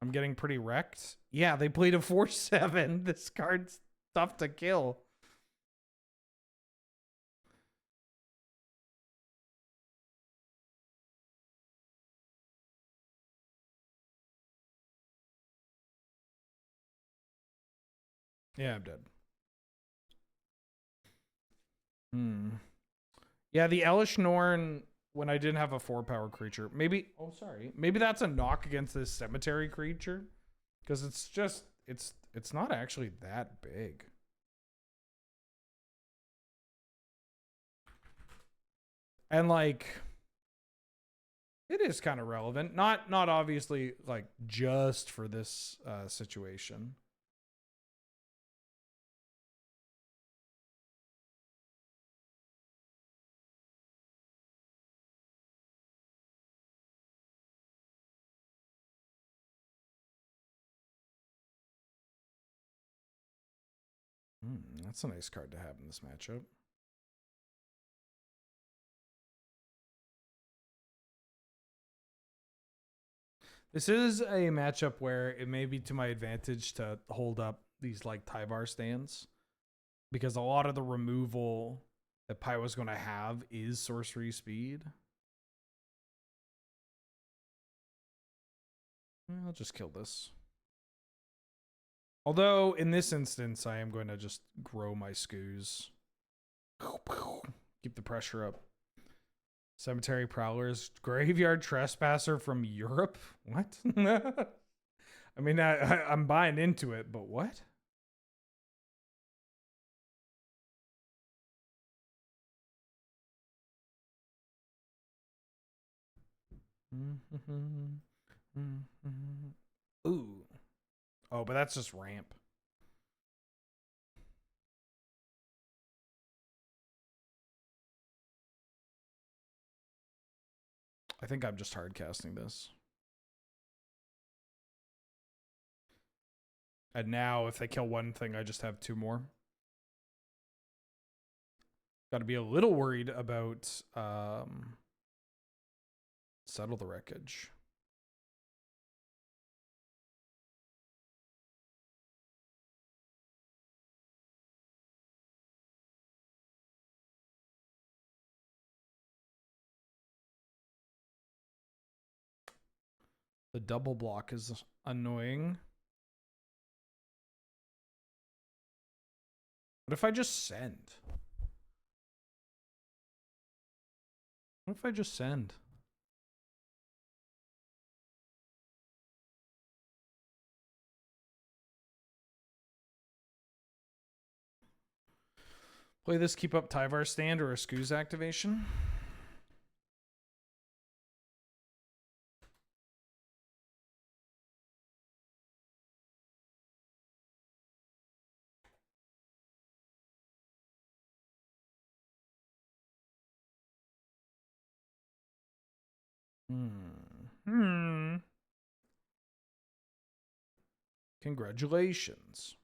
Speaker 1: I'm getting pretty wrecked. Yeah, they played a 4/7. This card's tough to kill. Yeah, I'm dead. Yeah, the Elish Norn, when I didn't have a 4-power creature, maybe... Oh, sorry. Maybe that's a knock against this cemetery creature. Because it's just... It's not actually that big. And, like... It is kind of relevant. Not obviously, like, just for this situation. That's a nice card to have in this matchup. This is a matchup where it may be to my advantage to hold up these like Tyvar stands, because a lot of the removal that Pyro's going to have is sorcery speed. I'll just kill this. Although in this instance, I am going to just grow my scoos. Keep the pressure up. Cemetery Prowlers, Graveyard Trespasser from Europe? What? I mean, I'm buying into it, but what? Ooh. Oh, but that's just ramp. I think I'm just hard casting this. And now, if they kill one thing, I just have 2 more. Got to be a little worried about Settle the Wreckage. The double block is annoying. What if I just send? What if I just send? Play this, keep up Tyvar stand or a Skooz activation. Congratulations.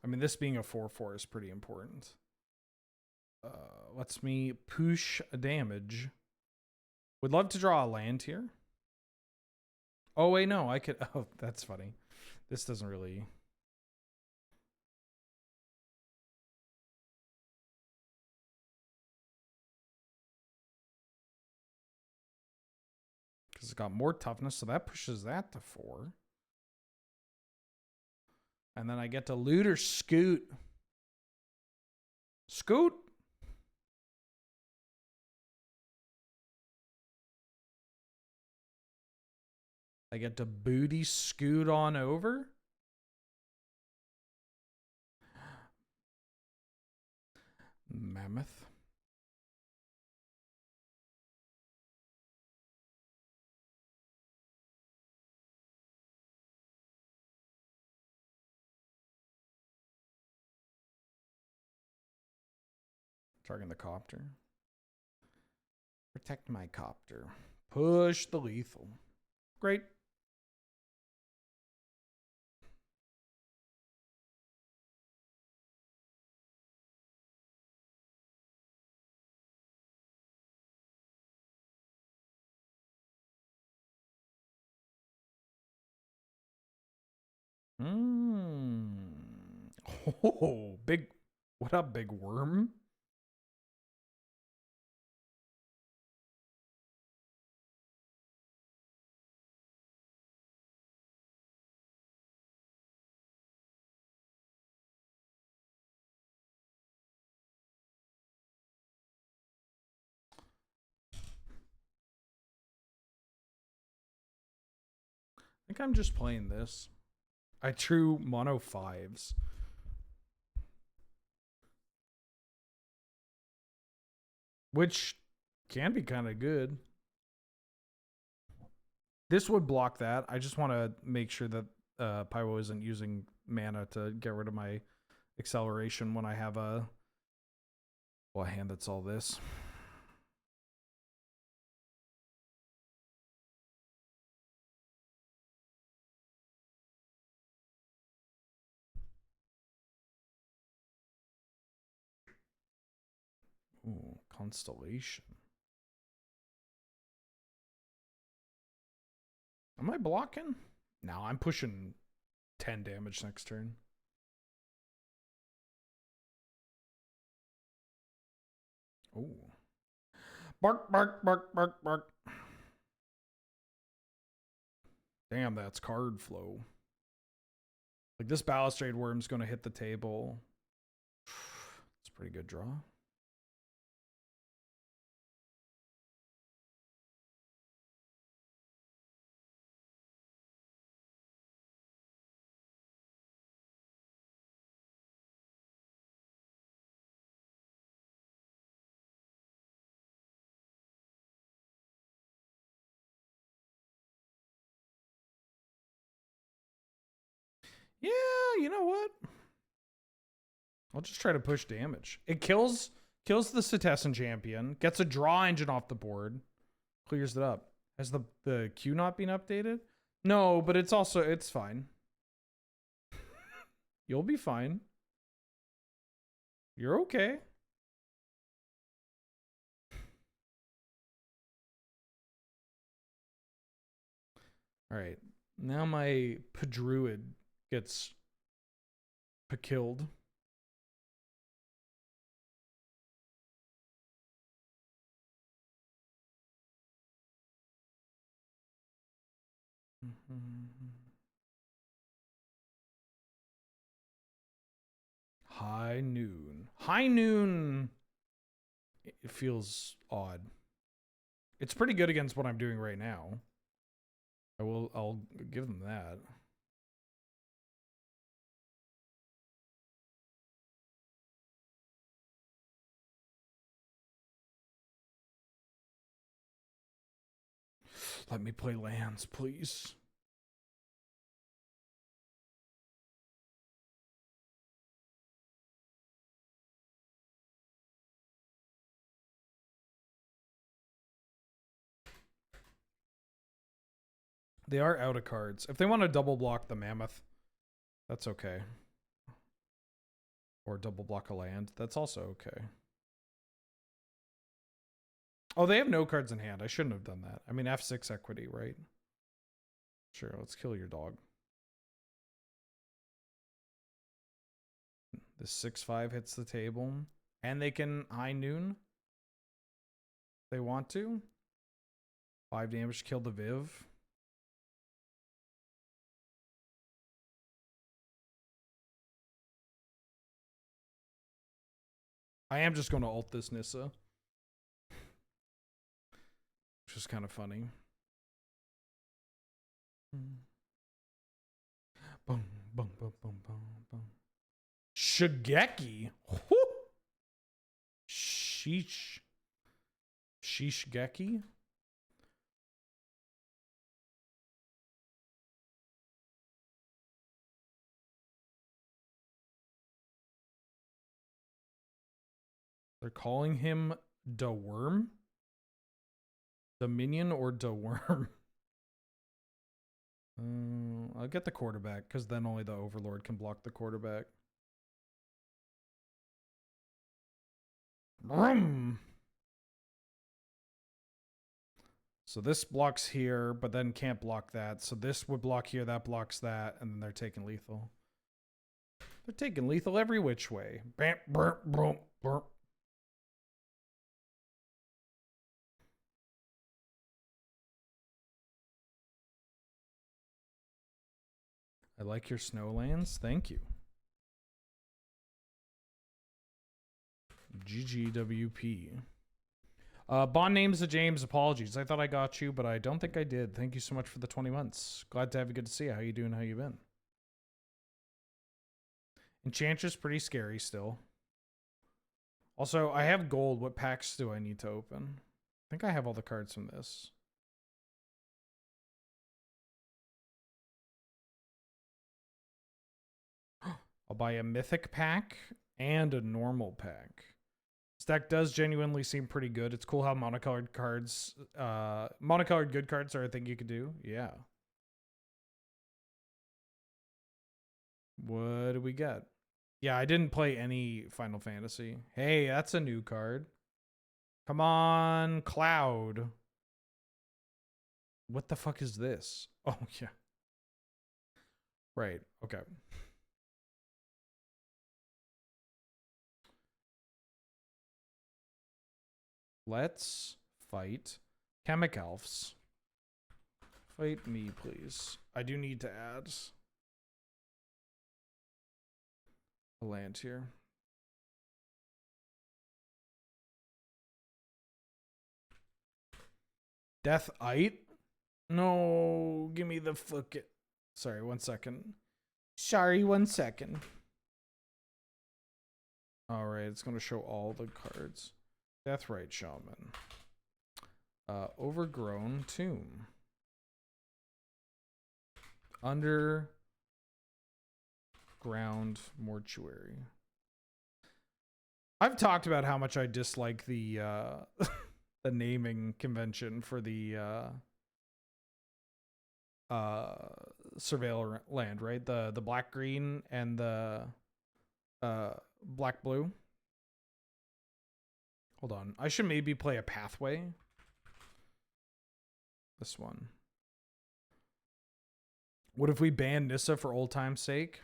Speaker 1: I mean, this being a 4/4 is pretty important. Lets me push a damage. Would love to draw a land here. Oh, wait, no, I could... Oh, that's funny. This doesn't really... Because it's got more toughness, so that pushes that to 4. And then I get to loot or scoot. Scoot! I get to booty scoot on over. Mammoth. Targeting the copter. Protect my copter. Push the lethal. Great. Oh, big. What up, big worm? I think I'm just playing this. I drew mono 5s. Which can be kind of good. This would block that. I just want to make sure that Pyro isn't using mana to get rid of my acceleration when I have a hand that's all this. Ooh, Constellation. Am I blocking? No, I'm pushing 10 damage next turn. Ooh. Bark, bark, bark, bark, bark. Damn, that's card flow. Like, this Balustrade Worm's going to hit the table. It's a pretty good draw. Yeah, you know what? I'll just try to push damage. It kills the Cetessan champion, gets a draw engine off the board, clears it up. Has the queue not been updated? No, but it's fine. You'll be fine. You're okay. All right. Now my Padruid gets killed. High noon. High noon. It feels odd. It's pretty good against what I'm doing right now. I'll give them that. Let me play lands, please. They are out of cards. If they want to double block the Mammoth, that's okay. Or double block a land, that's also okay. Oh, they have no cards in hand. I shouldn't have done that. I mean, F6 equity, right? Sure, let's kill your dog. The 6/5 hits the table. And they can High Noon. If they want to. 5 damage to kill the Viv. I am just going to ult this Nissa. Which is kind of funny. Boom, boom, boom, boom, boom, boom. Shigeki. Whoo! Sheesh. Sheeshgeki. They're calling him Da Worm? Dominion or Da Worm? I'll get the quarterback, because then only the Overlord can block the quarterback. Vroom! So this blocks here, but then can't block that. So this would block here, that blocks that, and then they're taking lethal. They're taking lethal every which way. Bam, burp, burp, burp. I like your snowlands. Thank you. GGWP. Bond names of James. Apologies. I thought I got you, but I don't think I did. Thank you so much for the 20 months. Glad to have you. Good to see you. How you doing? How you been? Enchantress pretty scary still. Also, I have gold. What packs do I need to open? I think I have all the cards from this. I'll buy a mythic pack and a normal pack. This deck does genuinely seem pretty good. It's cool how monocolored cards, monocolored good cards are a thing you could do. Yeah. What do we get? Yeah, I didn't play any Final Fantasy. Hey, that's a new card. Come on, Cloud. What the fuck is this? Oh, yeah. Right, okay. Let's fight Chemic-Elves. Fight me, please. I do need to add a land here. Death-ite? No, give me the fuck it. Sorry, 1 second. Sorry, 1 second. Alright, it's going to show all the cards. Deathrite Shaman. Overgrown Tomb. Underground Mortuary. I've talked about how much I dislike the the naming convention for the Surveil land, right? The black green and the black blue. Hold on. I should maybe play a pathway. This one. What if we ban Nissa for old time's sake?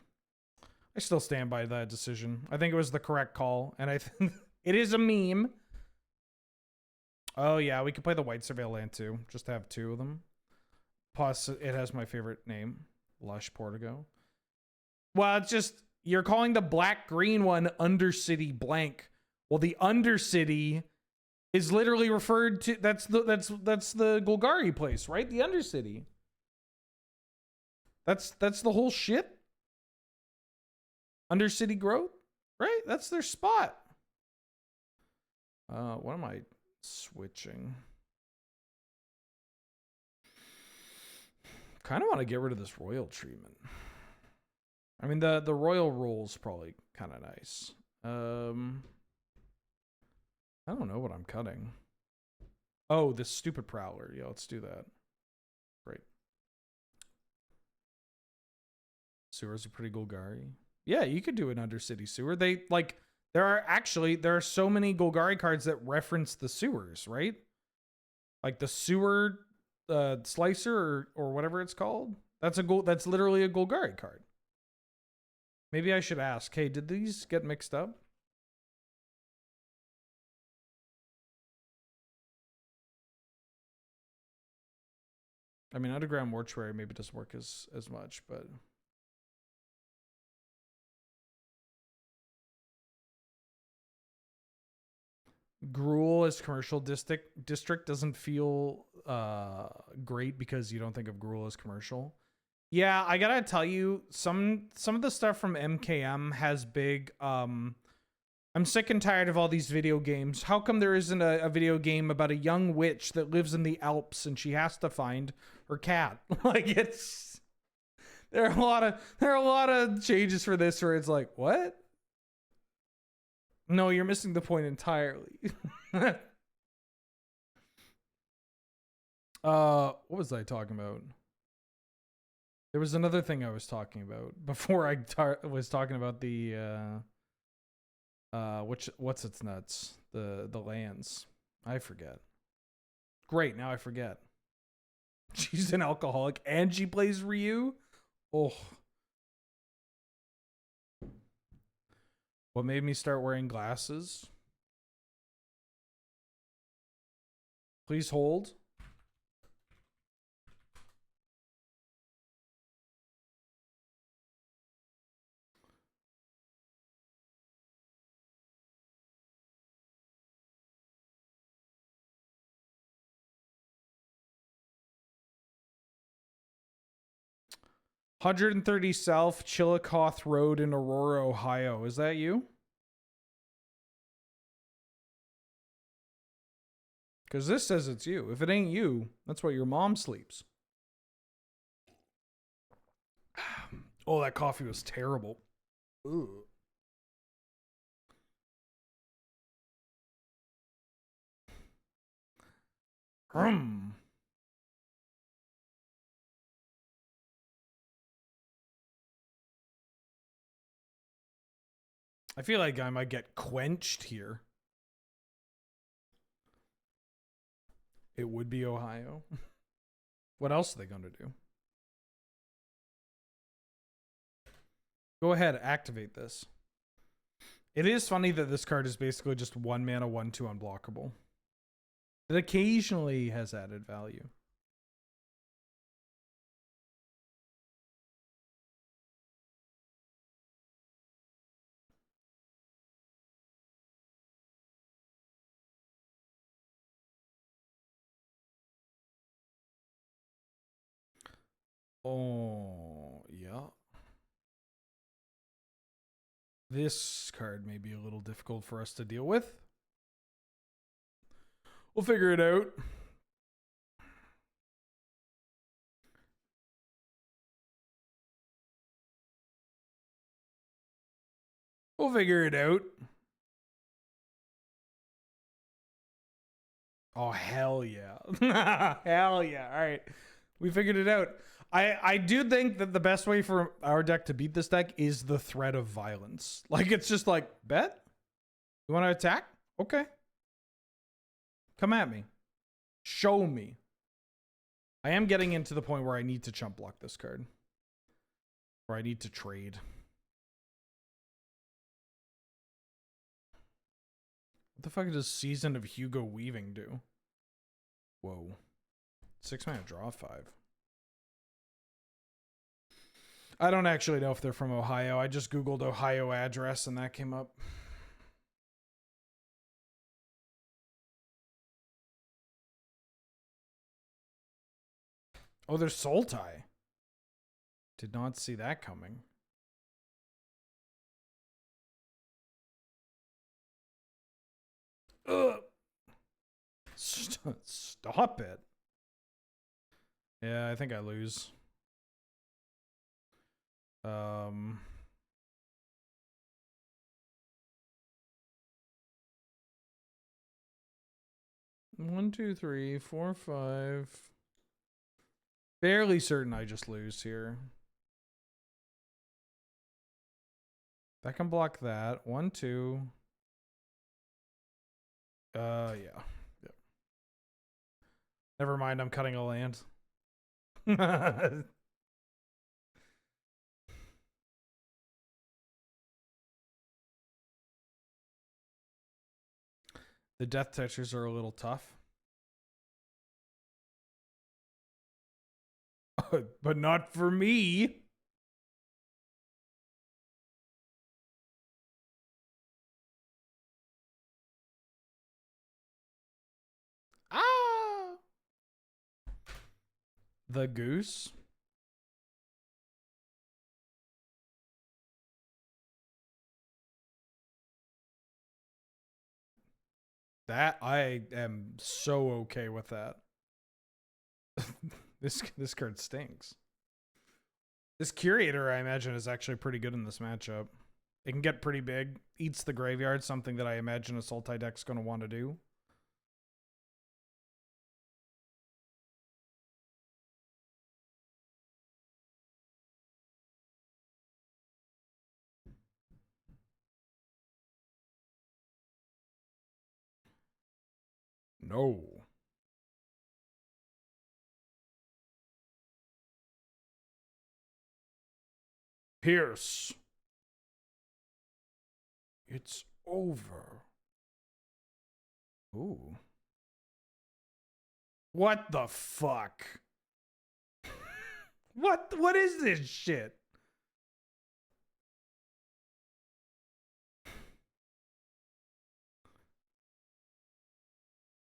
Speaker 1: I still stand by that decision. I think it was the correct call, and I think it is a meme. Oh yeah, we could play the white Surveil land too, just to have 2 of them. Plus, it has my favorite name, Lush Portigo. Well, it's just you're calling the black-green one Undercity blank. Well, the Undercity is literally referred to. That's the Golgari place, right? The Undercity. That's the whole shit. Undercity growth, right? That's their spot. What am I switching? Kind of want to get rid of this royal treatment. I mean, the royal roll's probably kind of nice. I don't know what I'm cutting. Oh, this stupid prowler. Yeah, let's do that. Great. Sewers are pretty Golgari. Yeah, you could do an Undercity sewer. They like there are so many Golgari cards that reference the sewers, right? Like the sewer slicer or whatever it's called. That's literally a Golgari card. Maybe I should ask, hey, did these get mixed up? I mean, Underground Mortuary maybe doesn't work as much, but Gruul as commercial district doesn't feel great because you don't think of Gruul as commercial. Yeah, I gotta tell you, some of the stuff from MKM has big. I'm sick and tired of all these video games. How come there isn't a video game about a young witch that lives in the Alps and she has to find her cat? Like it's there are a lot of changes for this where it's like, what? No, you're missing the point entirely. What was I talking about? There was another thing I was talking about before I was talking about the what's its nuts? The lands. I forget. Great, now I forget. She's an alcoholic and she plays Ryu? Oh. What made me start wearing glasses? Please hold. $130 South Chillicothe Road in Aurora, Ohio. Is that you? Because this says it's you. If it ain't you, that's why your mom sleeps. Oh, that coffee was terrible. Ooh. I feel like I might get quenched here. It would be Ohio. What else are they going to do? Go ahead, activate this. It is funny that this card is basically just 1 mana, 1/2 unblockable. It occasionally has added value. Oh, yeah. This card may be a little difficult for us to deal with. We'll figure it out. We'll figure it out. Oh, hell yeah. Hell yeah. All right. We figured it out. I do think that the best way for our deck to beat this deck is the threat of violence. Like, it's just like, bet? You want to attack? Okay. Come at me. Show me. I am getting into the point where I need to chump block this card. Or I need to trade. What the fuck does Season of Hugo Weaving do? Whoa. 6 mana, draw 5. I don't actually know if they're from Ohio. I just Googled Ohio address and that came up. Oh, there's Sultai. Did not see that coming. Ugh. Stop it. Yeah, I think I lose. 1, 2, 3, 4, 5. Fairly certain I just lose here. That can block that. 1, 2. Yeah. Yep. Never mind, I'm cutting a land. The Death Touchers are a little tough. But not for me. Ah! The goose. That I am so okay with that. This card stinks. This Curator, I imagine, is actually pretty good in this matchup. It can get pretty big. Eats the graveyard, something that I imagine a Sultai deck's going to want to do. No. Pierce. It's over. Ooh. What the fuck? What is this shit?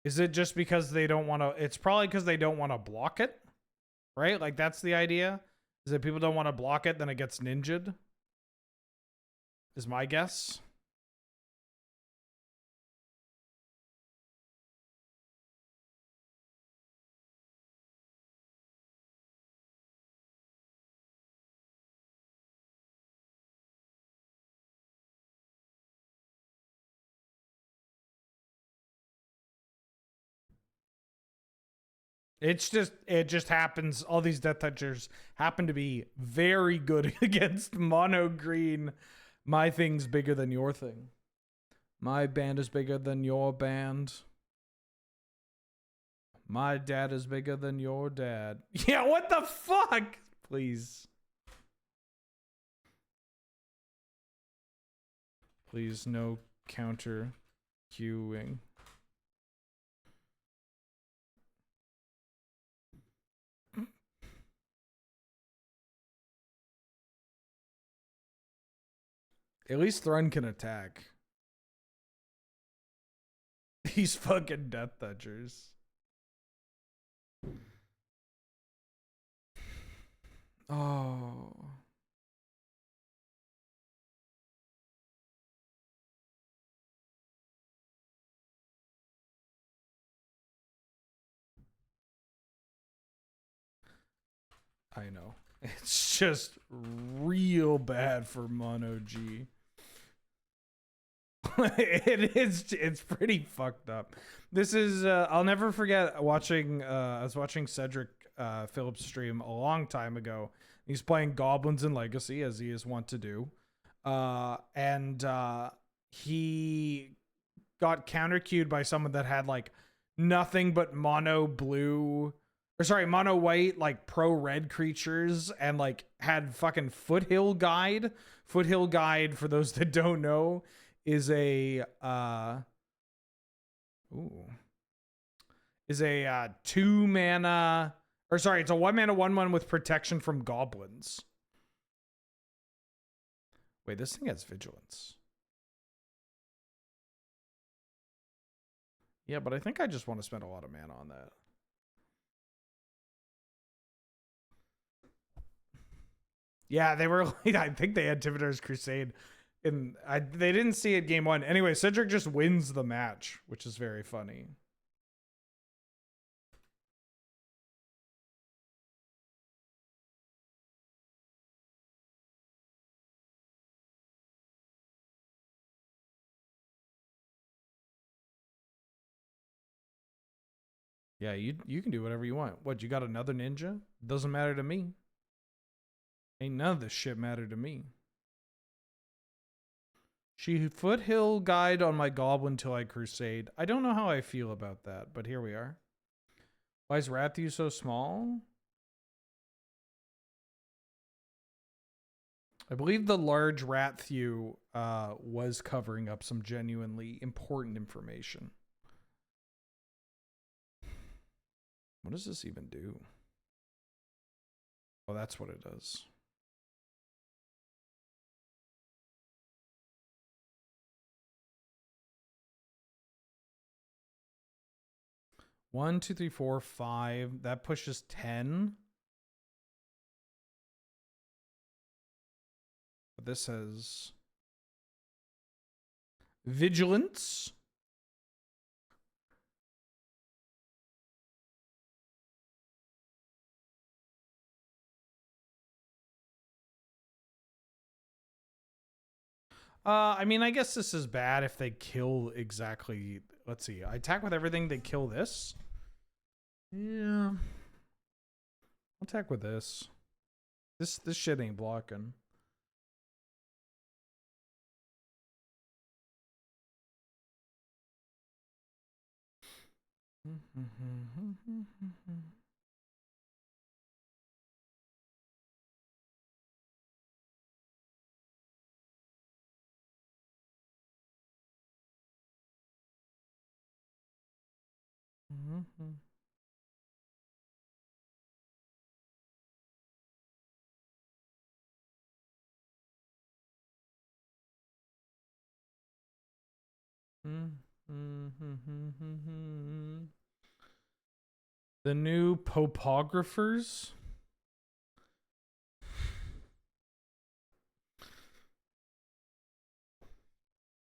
Speaker 1: Is it just because they don't want to? It's probably because they don't want to block it, right? Like that's the idea. Is that people don't want to block it, then it gets ninja'd? Is my guess. It just happens. All these Death Touchers happen to be very good against mono green. My thing's bigger than your thing. My band is bigger than your band. My dad is bigger than your dad. Yeah, what the fuck? Please. Please, no counter queuing. At least Thrun can attack. These fucking Death Touchers. Oh. I know. It's just real bad for Mono G. It's pretty fucked up. This is I'll never forget watching I was watching Cedric Phillips stream a long time ago. He's playing Goblins in Legacy as he is wont to do. And he got counter queued by someone that had like nothing but mono blue or sorry, mono white, like pro red creatures, and like had fucking Foothill Guide. Foothill Guide, for those that don't know, is a 2 mana, or sorry, it's a 1 mana 1/1 with protection from goblins. Wait, this thing has vigilance. Yeah, but I think I just want to spend a lot of mana on that. Yeah, they were like, I think they had Tividar's Crusade. They didn't see it game 1. Anyway, Cedric just wins the match, which is very funny. Yeah, you can do whatever you want. What, you got another ninja? Doesn't matter to me. Ain't none of this shit matter to me. She foothill guide on my goblin till I crusade. I don't know how I feel about that, but here we are. Why is Rathu so small? I believe the large Rathu was covering up some genuinely important information. What does this even do? Oh, that's what it does. One, two, three, four, 5. That pushes 10. But this has vigilance. I mean, I guess this is bad if they kill exactly. Let's see. I attack with everything. They kill this. Yeah. I'll attack with this. This shit ain't blocking. The new popographers.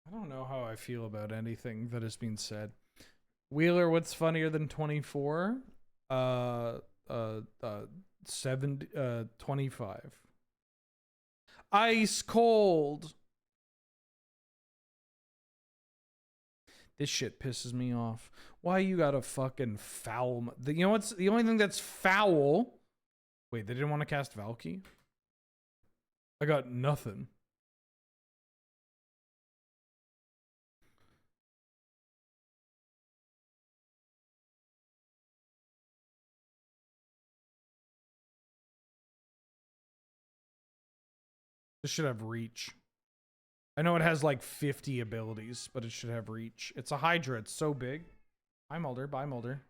Speaker 1: I don't know how I feel about anything that has been said. Wheeler, what's funnier than 24? 25. Ice cold. This shit pisses me off. Why you gotta fucking foul? You know what's the only thing that's foul? Wait, they didn't want to cast Valky? I got nothing. This should have reach. I know it has like 50 abilities, but it should have reach. It's a Hydra. It's so big. Bye, Mulder. Bye, Mulder.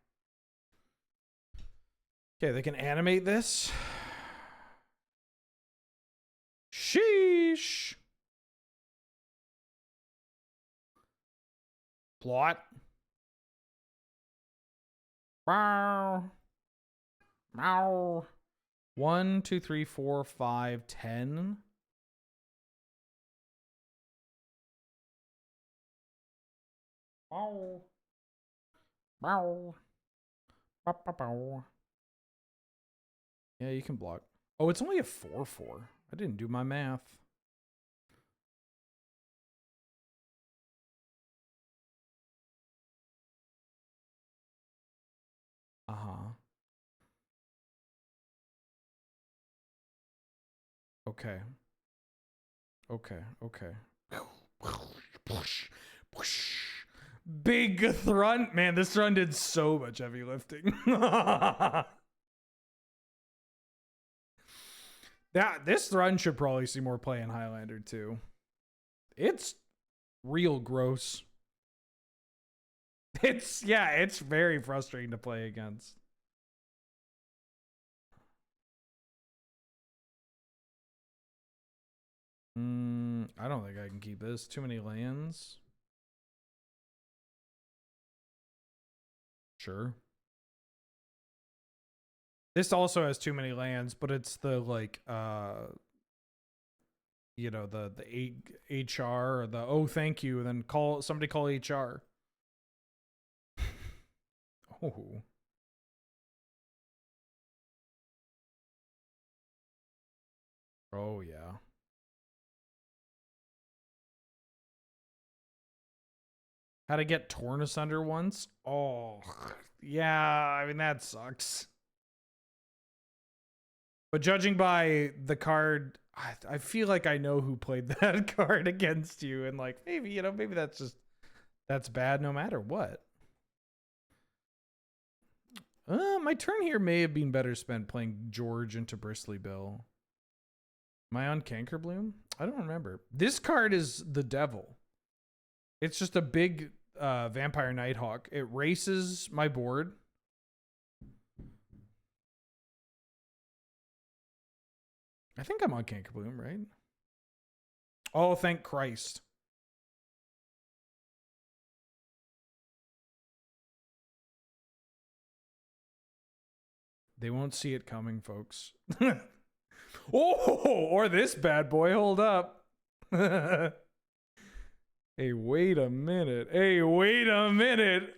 Speaker 1: Okay, they can animate this. Sheesh. Plot. Meow. Meow. 1, 2, 3, 4, 5, 10. Bow. Bow. Bow, bow, bow. Yeah, you can block. Oh, it's only a 4/4. I didn't do my math. Uh-huh. Okay. Okay, okay. Big Thrun. Man, this Thrun did so much heavy lifting. This Thrun should probably see more play in Highlander too. It's real gross. It's very frustrating to play against. I don't think I can keep this. Too many lands. Sure. This also has too many lands, but it's the like you know, the HR or the oh thank you, and then somebody call HR. Oh. Oh yeah. How to get torn asunder once? Oh, yeah, I mean, that sucks. But judging by the card I feel like I know who played that card against you, and like maybe, you know, maybe that's bad no matter what. My turn here may have been better spent playing George into Bristly Bill. Am I on Cankerbloom? I don't remember. This card is the devil. It's just a big Vampire Nighthawk. It races my board. I think I'm on Cankerbloom, right? Oh, thank Christ. They won't see it coming, folks. Oh, or this bad boy. Hold up. Hey, wait a minute. Hey, wait a minute.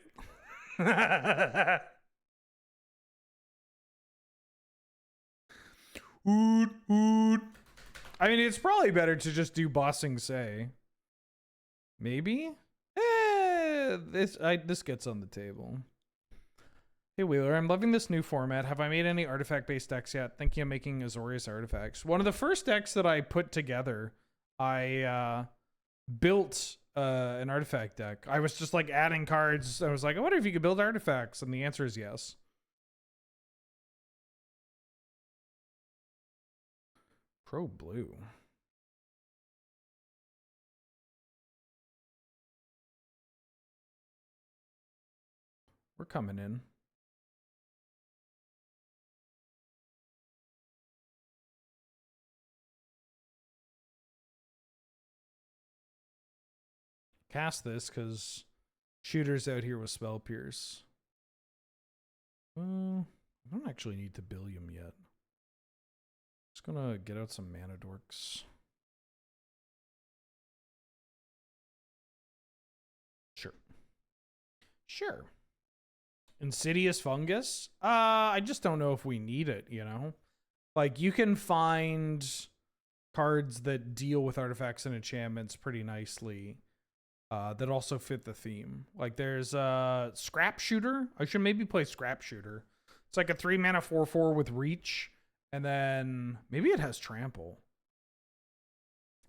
Speaker 1: Oot, oot. I mean, it's probably better to just do Bossing Say. Maybe? This gets on the table. Hey Wheeler, I'm loving this new format. Have I made any artifact-based decks yet? Thinking of making Azorius artifacts. One of the first decks that I put together, I built an artifact deck. I was just like adding cards. I was like, I wonder if you could build artifacts, and the answer is yes. Pro blue. We're coming in. Cast this because Shooter's out here with Spell Pierce. I don't actually need to Billiam yet. Just gonna get out some Mana Dorks. Sure. Sure. Insidious Fungus? I just don't know if we need it, you know? Like, you can find cards that deal with artifacts and enchantments pretty nicely. That also fit the theme. Like there's Scrap Shooter. I should maybe play Scrap Shooter. It's like a 3-mana 4/4 with reach, and then maybe it has trample.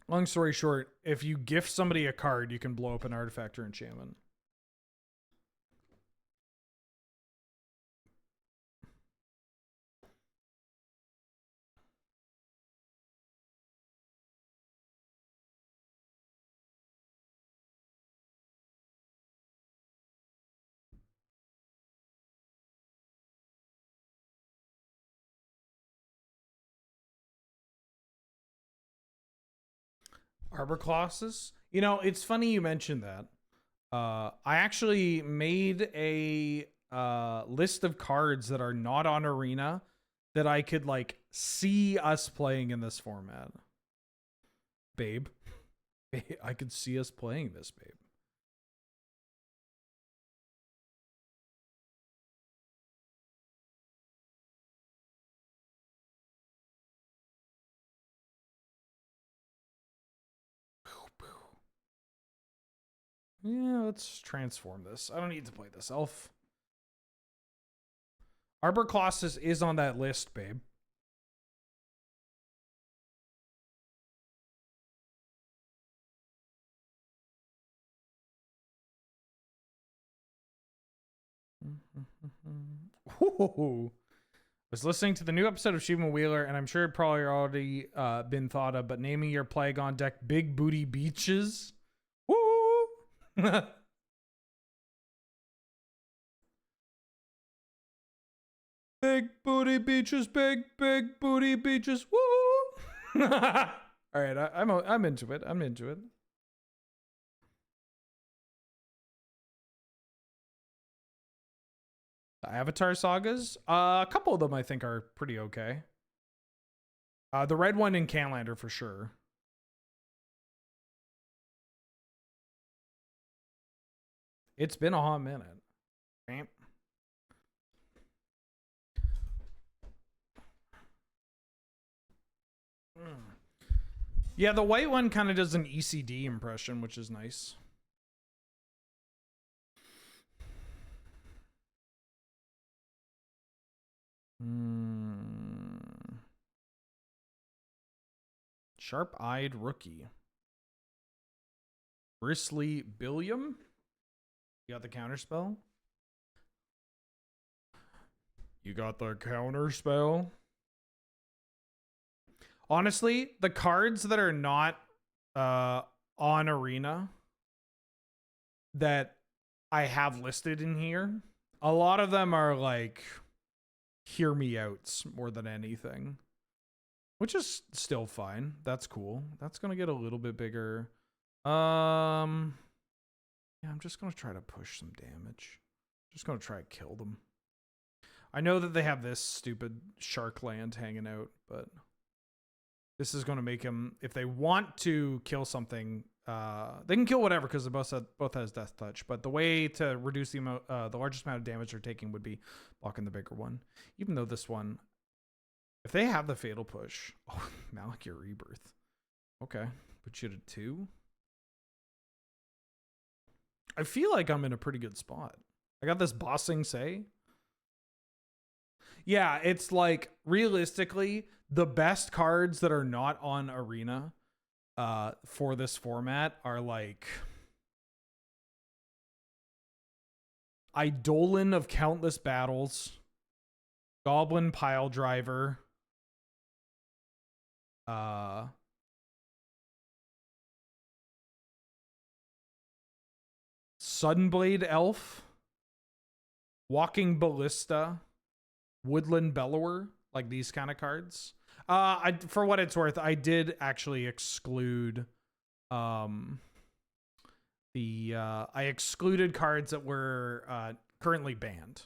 Speaker 1: Long story short, if you gift somebody a card, you can blow up an artifact or enchantment. Arbor Colossus? You know, it's funny you mentioned that. I actually made a list of cards that are not on Arena that I could like see us playing in this format. Babe. I could see us playing this, babe. Yeah, let's transform this. I don't need to play this elf. Arbor Colossus is on that list, babe. Ooh. I was listening to the new episode of Shiva Wheeler, and I'm sure it probably already been thought of, but naming your Plagon deck Big Booty Beaches. Woo! Big booty beaches, big booty beaches. Woo! All right, I'm into it. I'm into it. Avatar sagas. A couple of them I think are pretty okay. The red one in Canlander for sure. It's been a hot minute. Yeah, the white one kind of does an ECD impression, which is nice. Sharp-eyed rookie. Bristly Billiam. You got the counterspell? You got the counterspell? Honestly, the cards that are not on Arena that I have listed in here, a lot of them are like hear me outs more than anything, which is still fine. That's cool. That's gonna get a little bit bigger. Yeah, I'm just gonna try to push some damage. Just gonna try to kill them. I know that they have this stupid shark land hanging out, but this is gonna make them, if they want to kill something, they can kill whatever because they both has death touch. But the way to reduce the amount, the largest amount of damage they're taking would be blocking the bigger one. Even though this one, if they have the fatal push, oh, Malakir Rebirth. Okay, put you to 2. I feel like I'm in a pretty good spot. I got this Bossing Say. Yeah, it's like realistically the best cards that are not on Arena for this format are like Eidolon of Countless Battles, Goblin Pile Driver, Sunblade Elf, Walking Ballista, Woodland Bellower, like these kind of cards. For what it's worth, I did actually exclude I excluded cards that were currently banned.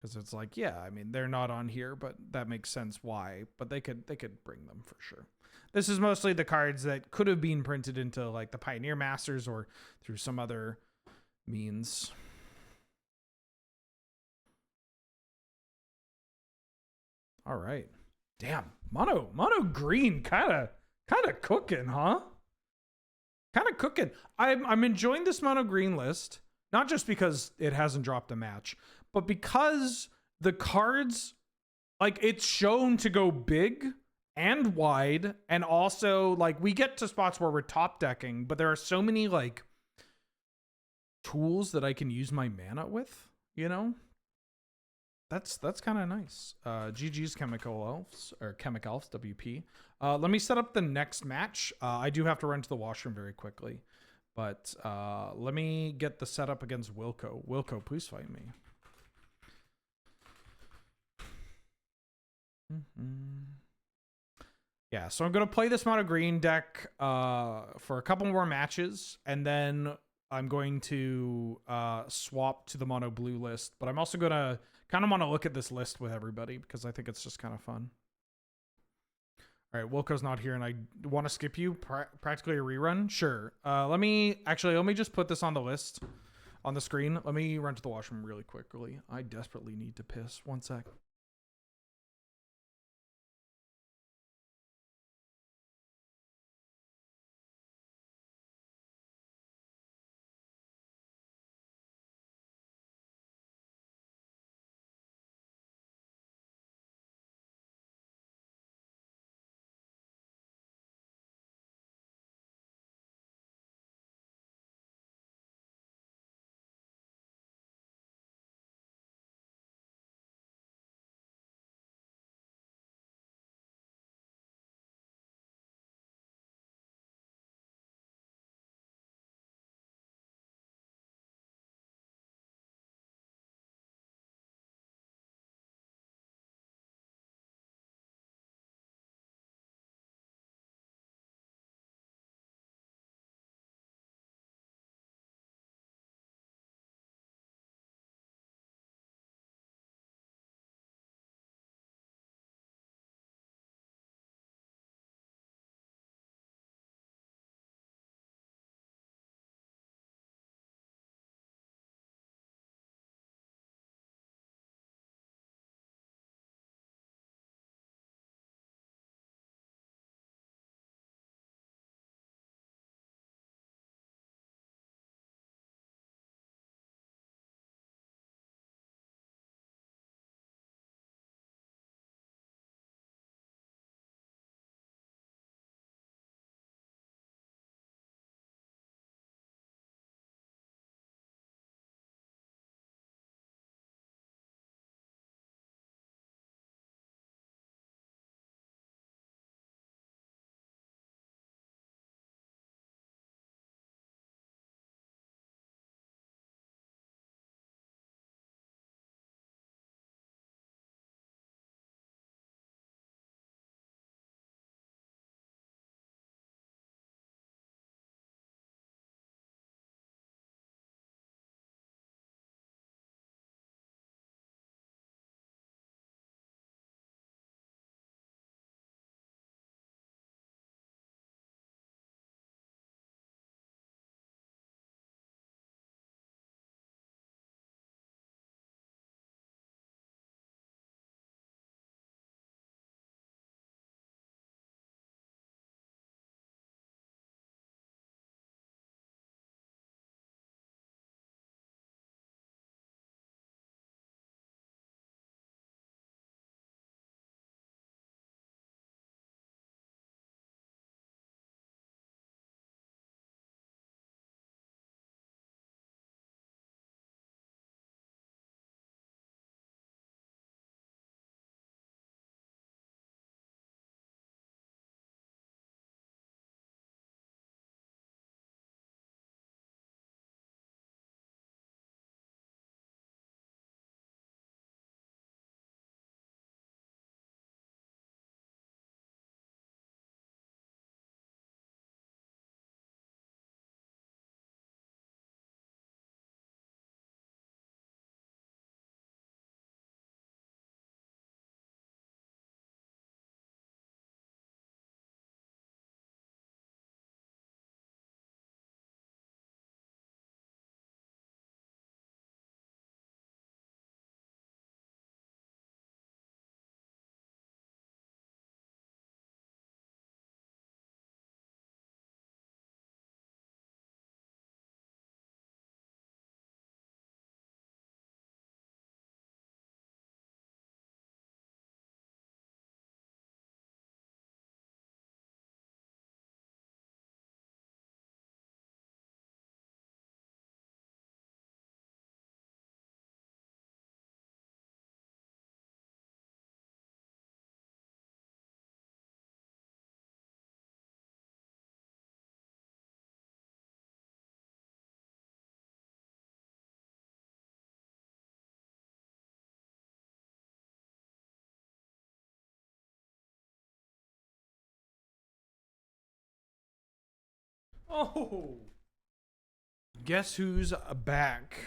Speaker 1: Because it's like, yeah, I mean, they're not on here, but that makes sense why. But they could bring them for sure. This is mostly the cards that could have been printed into like the Pioneer Masters or through some other means. All right. Damn. Mono green kind of cooking, huh? Kind of cooking. I'm enjoying this mono green list, not just because it hasn't dropped a match, but because the cards, like, it's shown to go big and wide, and also like we get to spots where we're top decking, but there are so many like tools that I can use my mana with, you know? That's kind of nice. GG's Chemical Elves, or Chemic Elves, WP. Let me set up the next match. I do have to run to the washroom very quickly, but let me get the setup against Wilco. Wilco, please fight me. Yeah, so I'm going to play this mono green deck for a couple more matches, and then I'm going to swap to the mono blue list, but I'm also going to kind of want to look at this list with everybody because I think it's just kind of fun. All right, Wilco's not here, and I want to skip you. Practically a rerun? Sure. Let me just put this on the list on the screen. Let me run to the washroom really quickly. I desperately need to piss. 1 sec. Oh, guess who's back?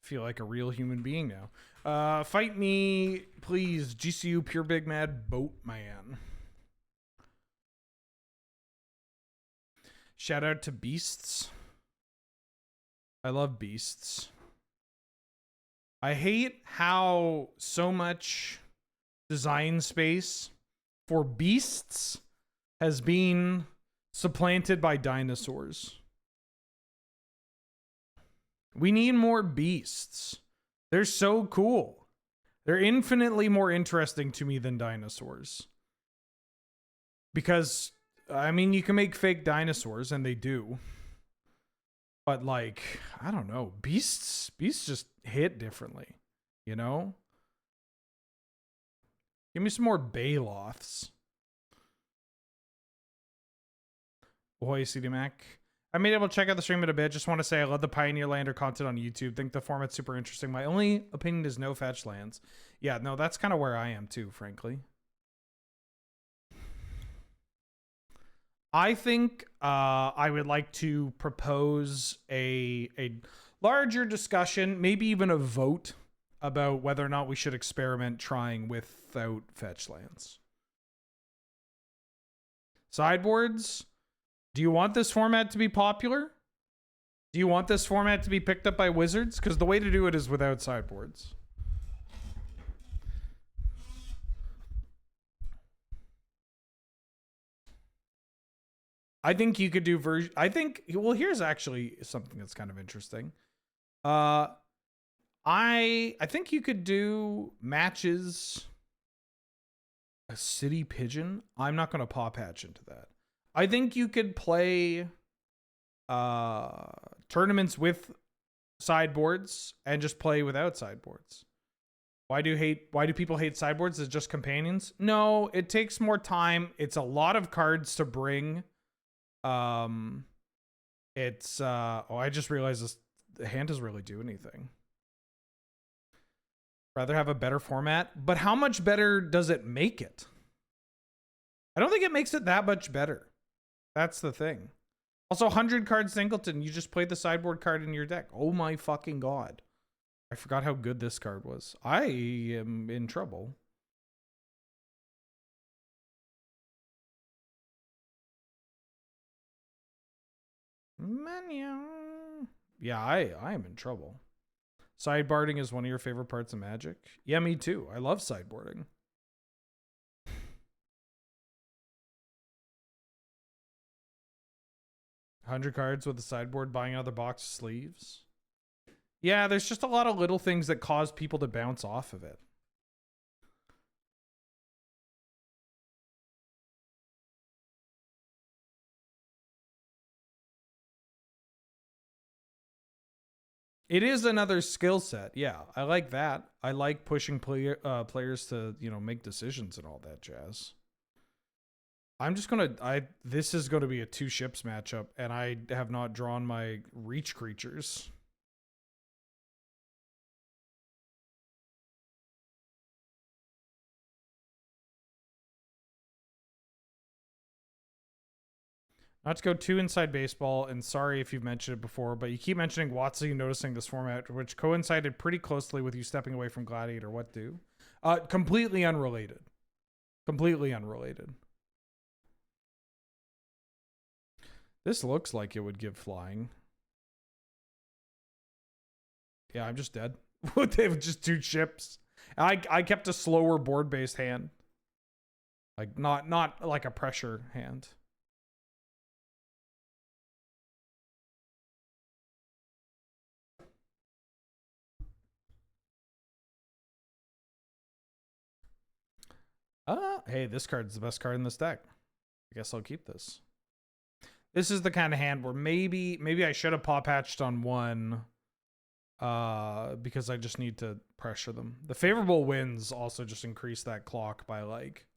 Speaker 1: Feel like a real human being now. Fight me, please. GCU Pure Big Mad Boatman. Shout out to Beasts. I love Beasts. I hate how so much design space for Beasts has been supplanted by dinosaurs. We need more Beasts. They're so cool. They're infinitely more interesting to me than dinosaurs. Because, I mean, you can make fake dinosaurs, and they do. But, like, I don't know. Beasts just hit differently, you know? Give me some more Baloths. Ahoy, CD Mac. I've been able to check out the stream in a bit. Just want to say I love the Pioneerlander content on YouTube. Think the format's super interesting. My only opinion is no fetch lands. Yeah, no, that's kind of where I am too, frankly. I think I would like to propose a larger discussion, maybe even a vote about whether or not we should experiment trying without fetch lands. Sideboards. Do you want this format to be popular? Do you want this format to be picked up by wizards? Because the way to do it is without sideboards. I think you could do well, here's actually something that's kind of interesting. I think you could do matches a city pigeon. I'm not going to pop hatch into that. I think you could play tournaments with sideboards and just play without sideboards. Why do people hate sideboards as just companions? No, it takes more time. It's a lot of cards to bring. I just realized the hand doesn't really do anything. Rather have a better format, but how much better does it make it? I don't think it makes it that much better. That's the thing. Also, 100 Card Singleton, you just played the sideboard card in your deck. Oh my fucking god. I forgot how good this card was. I am in trouble. Menu. Yeah, I am in trouble. Sideboarding is one of your favorite parts of Magic? Yeah, me too. I love sideboarding. $100 cards with a sideboard, buying another box of sleeves. Yeah, there's just a lot of little things that cause people to bounce off of it. It is another skill set. Yeah, I like that. I like pushing players to, make decisions and all that jazz. I'm just going to... This is going to be a 2 ships matchup, and I have not drawn my reach creatures. Not to go too inside baseball, and sorry if you've mentioned it before, but you keep mentioning Watsy noticing this format, which coincided pretty closely with you stepping away from Gladiator. What do? Completely unrelated. Completely unrelated. This looks like it would give flying. Yeah, I'm just dead. They have just 2 ships. I kept a slower board-based hand. Like, not like a pressure hand. Hey, this card's the best card in this deck. I guess I'll keep this. This is the kind of hand where maybe I should have pop hatched on one because I just need to pressure them. The favorable wins also just increase that clock by like,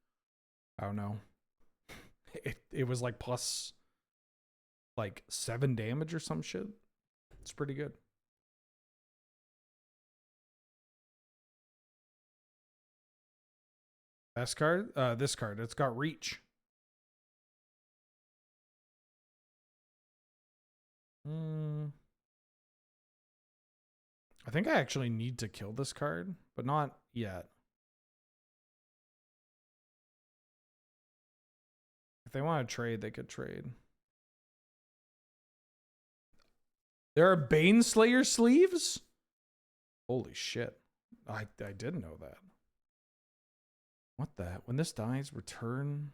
Speaker 1: I don't know. It was like plus like 7 damage or some shit. It's pretty good. Best card? This card. It's got reach. I think I actually need to kill this card, but not yet. If they want to trade, they could trade. There are Baneslayer sleeves? Holy shit. I didn't know that. What the? When this dies, return.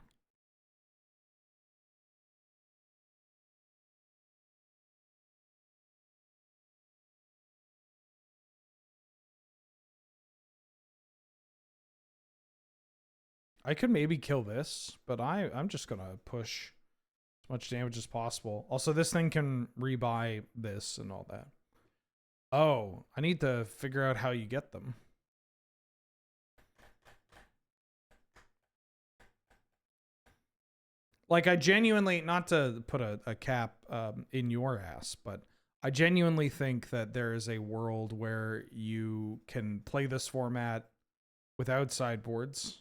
Speaker 1: I could maybe kill this, but I'm just gonna push as much damage as possible. Also, this thing can rebuy this and all that. Oh, I need to figure out how you get them. Like, I genuinely, not to put a cap in your ass, but I genuinely think that there is a world where you can play this format without sideboards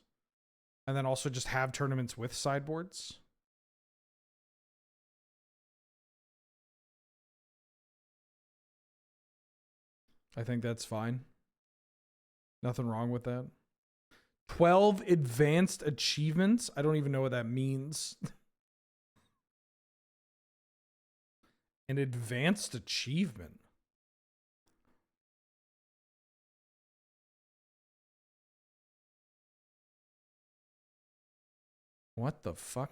Speaker 1: and then also just have tournaments with sideboards. I think that's fine. Nothing wrong with that. 12 advanced achievements? I don't even know what that means. An advanced achievement? What the fuck?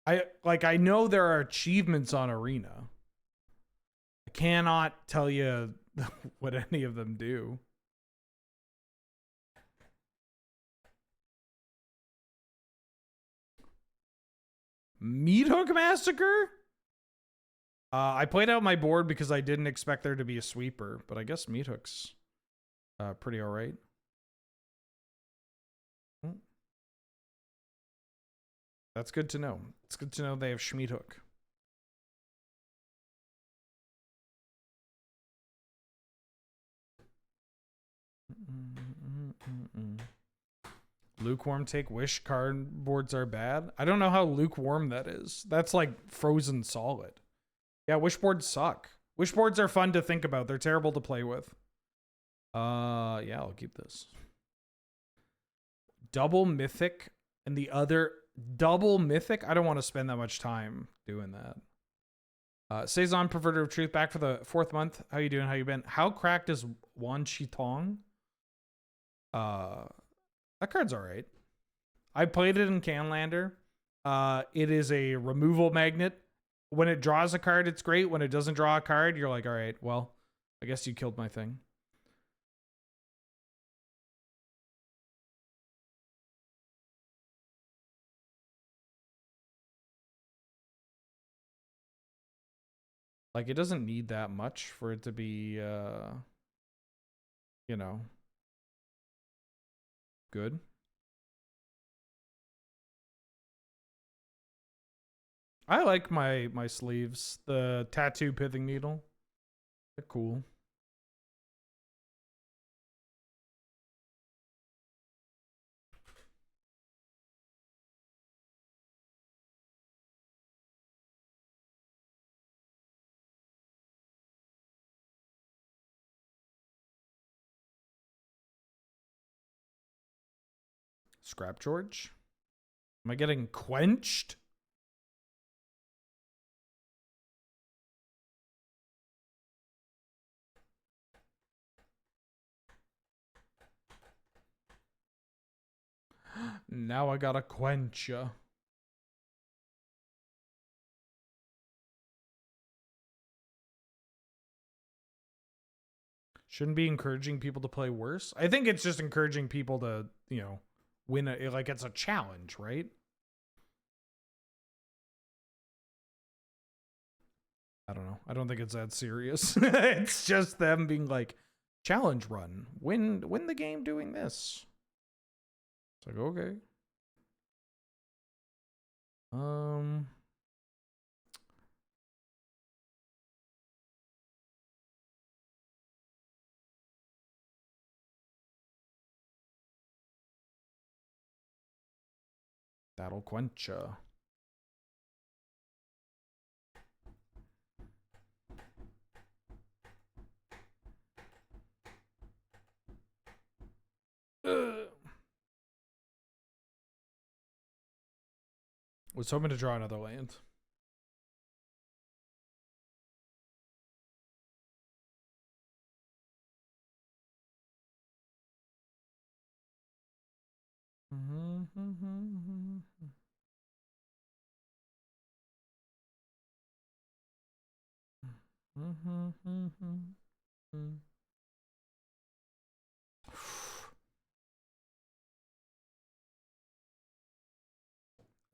Speaker 1: I know there are achievements on Arena. I cannot tell you what any of them do. Meat Hook Massacre? I played out my board because I didn't expect there to be a sweeper, but I guess Meat Hook's pretty alright. That's good to know. It's good to know they have Schmeat Hook. Lukewarm take wish cardboards are bad. I don't know how lukewarm that is. That's like frozen solid. Yeah, wish boards suck. Wish boards are fun to think about. They're terrible to play with. Yeah, I'll keep this. Double mythic and the other double mythic. I don't want to spend that much time doing that. Saison, Perverter of Truth, back for the 4th month. How you doing? How you been? How cracked is Wan Chi Tong? That card's alright. I played it in Canlander. It is a removal magnet. When it draws a card, it's great. When it doesn't draw a card, you're like, alright, well, I guess you killed my thing. Like, it doesn't need that much for it to be, you know, good. I like my sleeves. The tattoo pithing needle. They're cool. Scrap George? Am I getting quenched? Now I gotta quench ya. Shouldn't be encouraging people to play worse. I think it's just encouraging people to, you know, win a, like, it's a challenge, right? I don't know. I don't think it's that serious. It's just them being like, challenge run. Win the game doing this. It's like, okay. That'll quench ya. Was hoping to draw another land.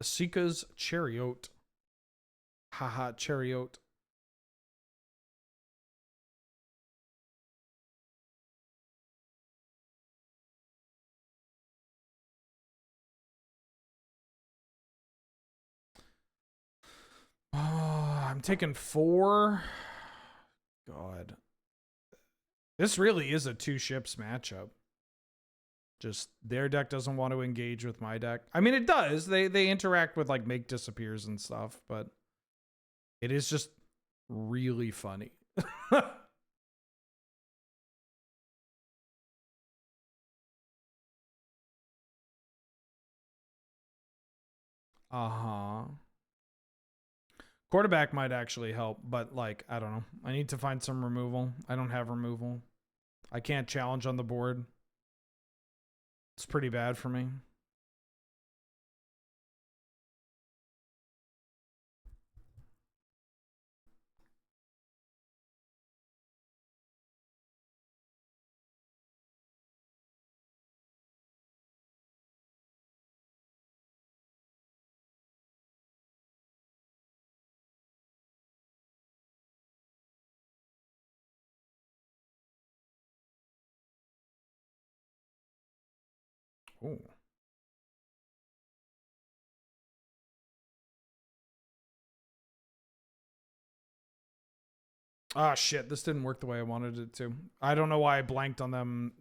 Speaker 1: Asika's Chariot. Haha, Chariot. Oh, I'm taking 4. God. This really is a 2 ships matchup. Just their deck doesn't want to engage with my deck. I mean, it does. They interact with like make disappears and stuff, but it is just really funny. Uh-huh. Quarterback might actually help, but like, I don't know. I need to find some removal. I don't have removal. I can't challenge on the board. It's pretty bad for me. Oh. Ah, shit. This didn't work the way I wanted it to. I don't know why I blanked on them.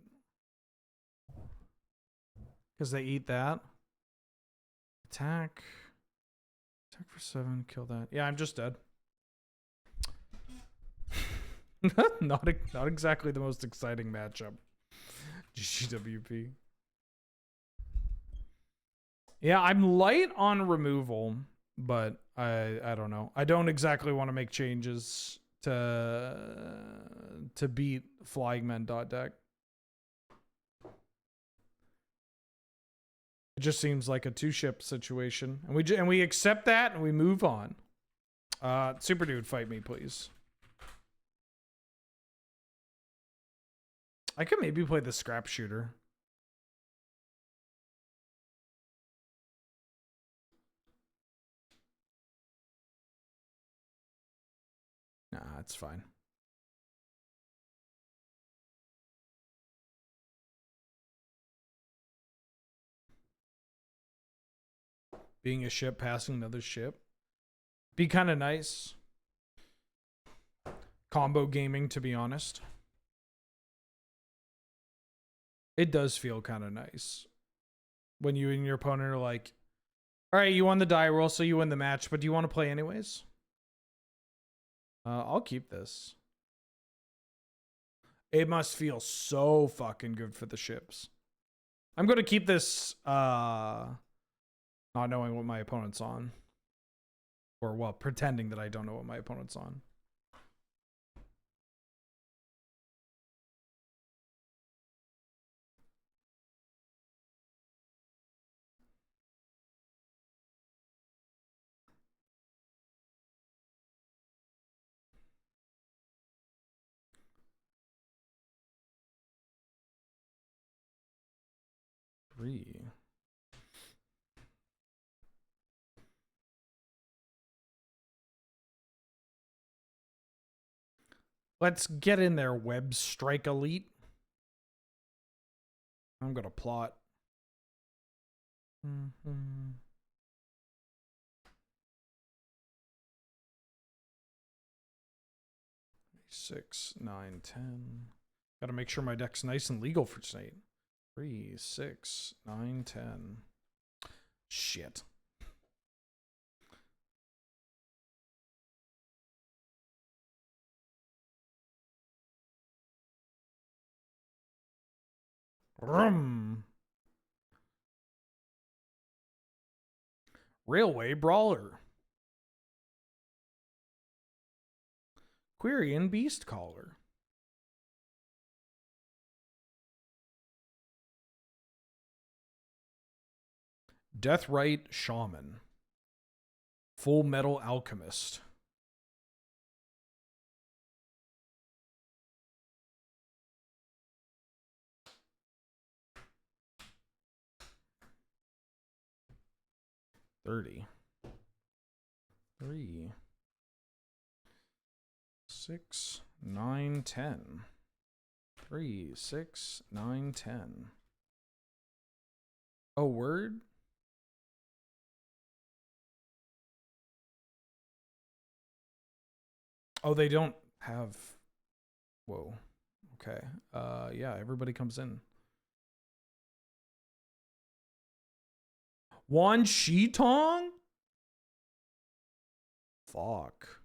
Speaker 1: Because they eat that. Attack. Attack for 7. Kill that. Yeah, I'm just dead. not exactly the most exciting matchup. GWP. Yeah, I'm light on removal, but I don't know. I don't exactly want to make changes to beat Flying Men deck. It just seems like a 2-ship situation, and we accept that and we move on. Super Dude, fight me, please. I could maybe play the Scrap Shooter. Nah, it's fine. Being a ship passing another ship. Be kind of nice. Combo gaming, to be honest. It does feel kind of nice. When you and your opponent are like, all right, you won the die roll, so you win the match, but do you want to play anyways? I'll keep this. It must feel so fucking good for the ships. I'm going to keep this, not knowing what my opponent's on. Or, well, pretending that I don't know what my opponent's on. Three. Let's get in there, Web Strike Elite. I'm gonna plot. Mm-hmm. 6, 9, 10. Gotta make sure my deck's nice and legal for tonight. 3, 6, 9, 10. Shit. Rum. Railway Brawler. Quirion Beast Caller. Deathrite Shaman. Full Metal Alchemist. $30. 3, 6, 9, 10. 3, 6, 9, 10. Oh, word? Oh, they don't have... Whoa. Okay. Yeah, everybody comes in. Wan Shitong? Fuck.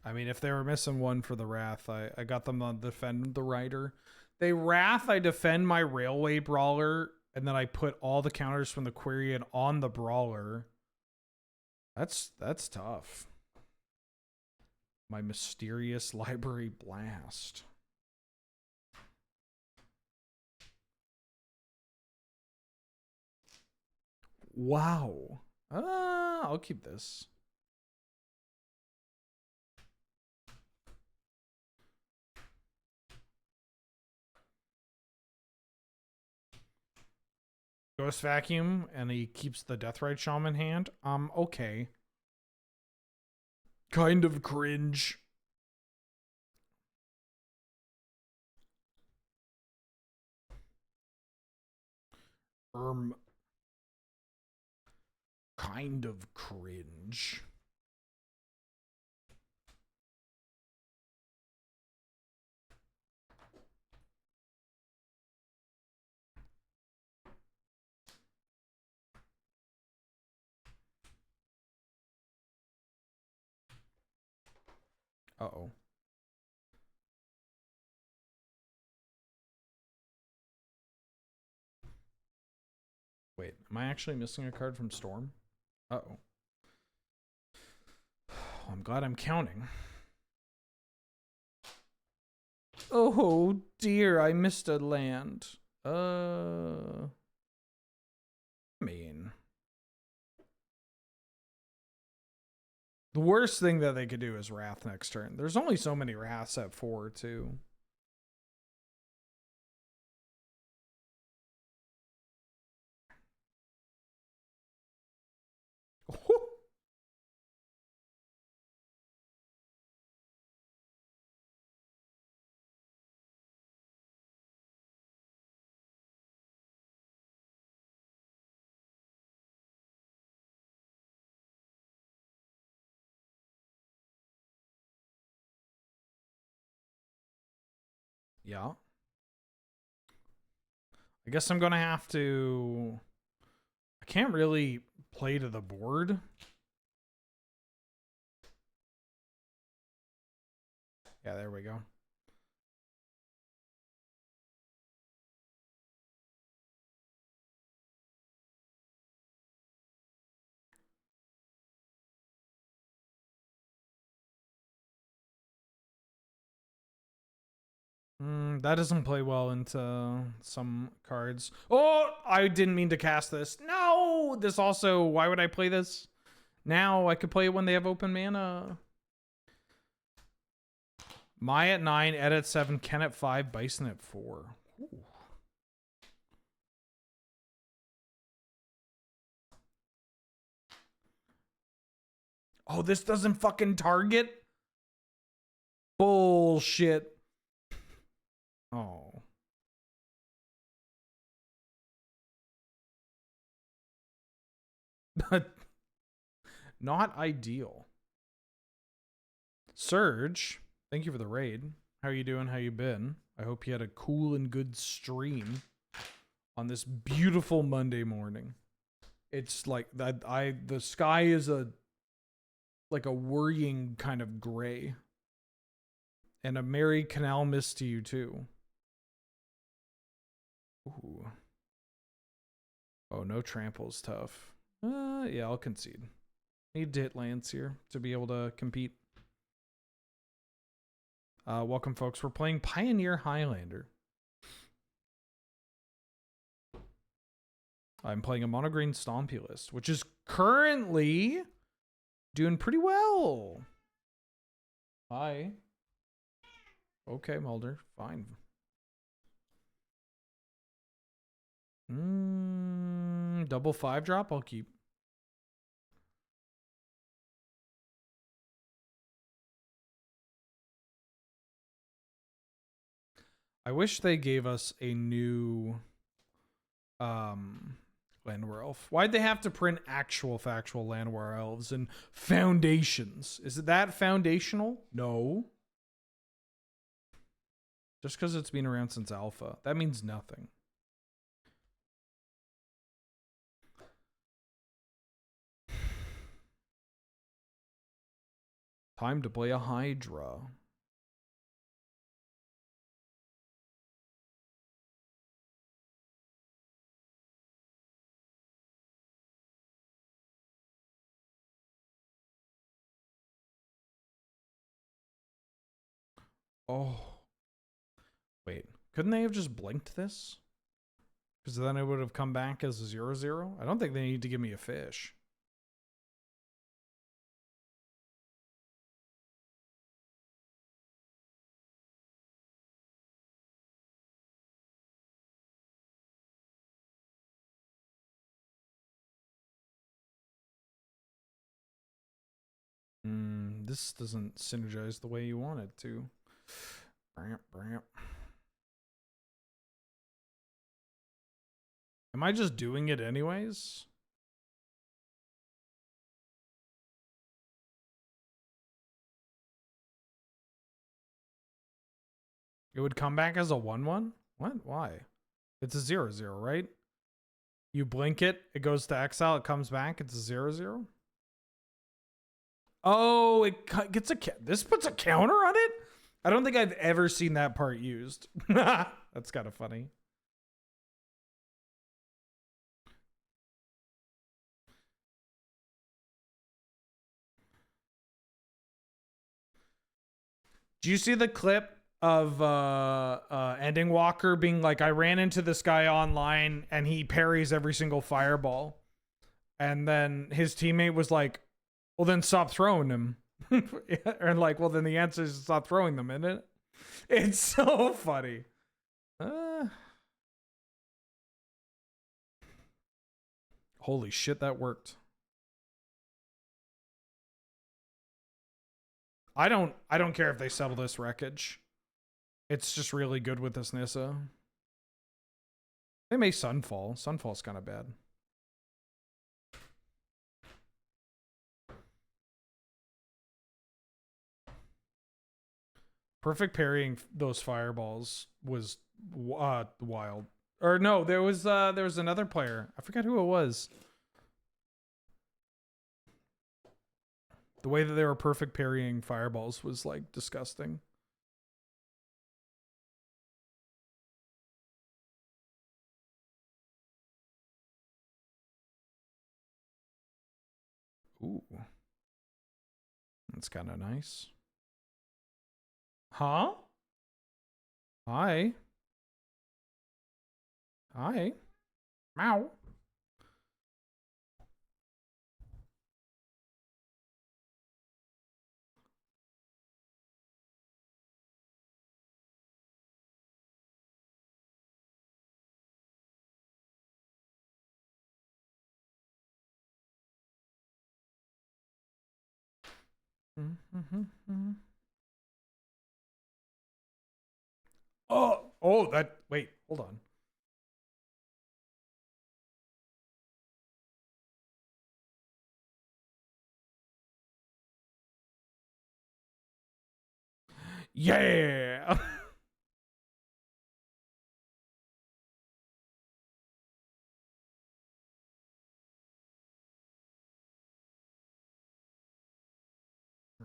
Speaker 1: I mean, if they were missing one for the Wrath, I got them on Defend the Rider. They Wrath, I defend my Railway Brawler, and then I put all the counters from the Quirion on the Brawler. That's tough. My Mysterious Library Blast. Wow. I'll keep this. Ghost Vacuum, and he keeps the Deathrite Shaman hand. Okay. Kind of cringe. Kind of cringe. Uh-oh. Wait, am I actually missing a card from Storm? Uh-oh. I'm glad I'm counting. Oh dear, I missed a land. I mean, the worst thing that they could do is Wrath next turn. There's only so many Wraths at 4, too. Yeah. I guess I'm going to have to... I can't really play to the board. Yeah, there we go. That doesn't play well into some cards. Oh, I didn't mean to cast this. No, this also, why would I play this? Now I could play it when they have open mana. Maya at 9, Ed at 7, Ken at 5, Bison at 4. Ooh. Oh, this doesn't fucking target? Bullshit. Oh. Not ideal. Surge, thank you for the raid. How you doing? How you been? I hope you had a cool and good stream on this beautiful Monday morning. It's like that the sky is a like a worrying kind of gray. And a Merry Canal Miss to you too. Ooh. Oh, no trample's tough. Yeah, I'll concede. Need to hit lands here to be able to compete. Welcome, folks. We're playing Pioneer Highlander. I'm playing a mono green Stompy list, which is currently doing pretty well. Hi. Okay, Mulder. Fine. Double 5-drop, I'll keep. I wish they gave us a new Landware Elf. Why'd they have to print actual factual Landware Elves and foundations? Is it that foundational? No. Just because it's been around since alpha. That means nothing. Time to play a Hydra. Oh. Wait. Couldn't they have just blinked this? Because then it would have come back as a 0/0? I don't think they need to give me a fish. This doesn't synergize the way you want it to. Am I just doing it anyways? It would come back as a 1/1? What? Why? It's a 0/0, right? You blink it, it goes to exile, it comes back, it's a 0/0? Oh, it gets a... This puts a counter on it? I don't think I've ever seen that part used. That's kind of funny. Do you see the clip of Ending Walker being like, I ran into this guy online and he parries every single fireball? And then his teammate was like, well, then stop throwing them. And like, well, then the answer is stop throwing them, isn't it? It's so funny. Holy shit, that worked. I don't care if they settle this wreckage. It's just really good with this Nissa. They may Sunfall. Sunfall's kind of bad. Perfect parrying those fireballs was wild. Or no, there was another player. I forgot who it was. The way that they were perfect parrying fireballs was like disgusting. Ooh. That's kind of nice. Huh? Hi. Hi. Meow. Oh, wait, hold on. Yeah.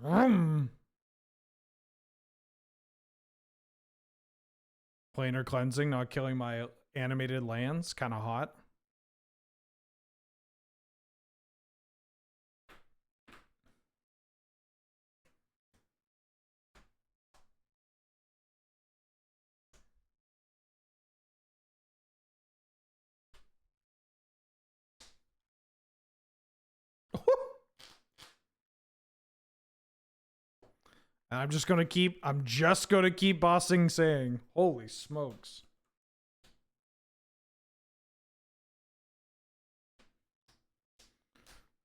Speaker 1: Planar cleansing, not killing my animated lands. Kind of hot. And I'm just gonna keep bossing saying, holy smokes.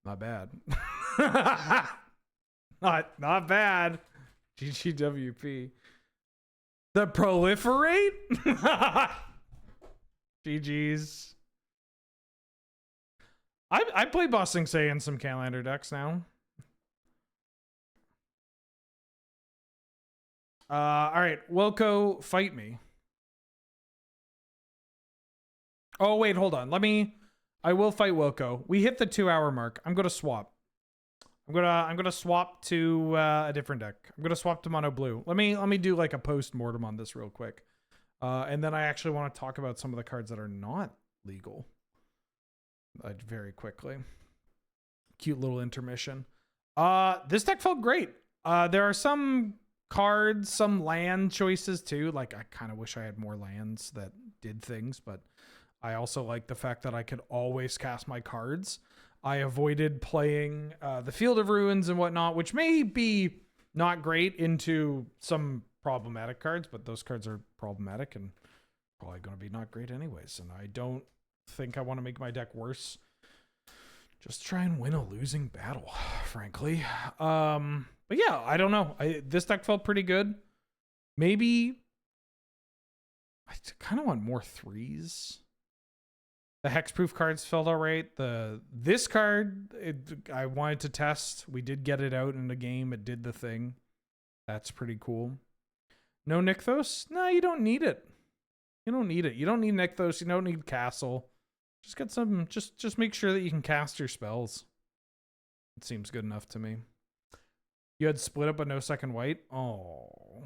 Speaker 1: Not bad. not bad. GGWP. The proliferate? GG's. I play Bossing Say in some Calendar decks now. All right, Wilco, fight me. Oh wait, hold on. I will fight Wilco. We hit the 2-hour mark. I'm gonna swap. I'm gonna swap to a different deck. I'm gonna swap to mono blue. Let me do like a post-mortem on this real quick. And then I actually want to talk about some of the cards that are not legal. Very quickly. Cute little intermission. This deck felt great. There are some cards, some land choices too. Like I kind of wish I had more lands that did things, but I also like the fact that I could always cast my cards. I avoided playing the Field of Ruins and whatnot, which may be not great into some problematic cards, but those cards are problematic and probably going to be not great anyways. And I don't think I want to make my deck worse. Just try and win a losing battle, frankly. But yeah, I don't know. This deck felt pretty good. Maybe I kind of want more 3s. The hexproof cards felt all right. This card, I wanted to test. We did get it out in the game. It did the thing. That's pretty cool. No Nykthos? No, you don't need it. You don't need it. You don't need Nykthos. You don't need Castle. Just get some. Just make sure that you can cast your spells. It seems good enough to me. You had split up but no second white. Oh,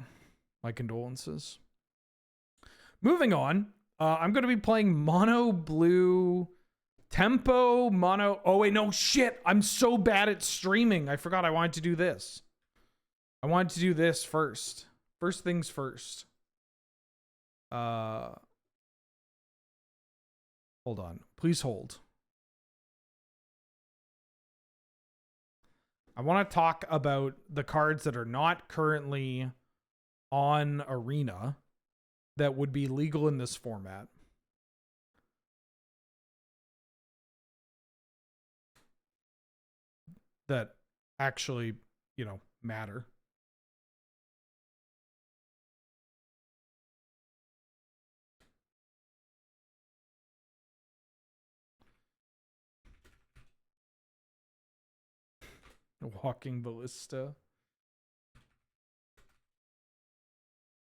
Speaker 1: my condolences. Moving on. I'm going to be playing mono blue tempo mono. Oh wait, no shit. I'm so bad at streaming. I forgot I wanted to do this. I wanted to do this first. First things first. Hold on. Please hold. I want to talk about the cards that are not currently on Arena that would be legal in this format. That actually, you know, matter. Walking Ballista.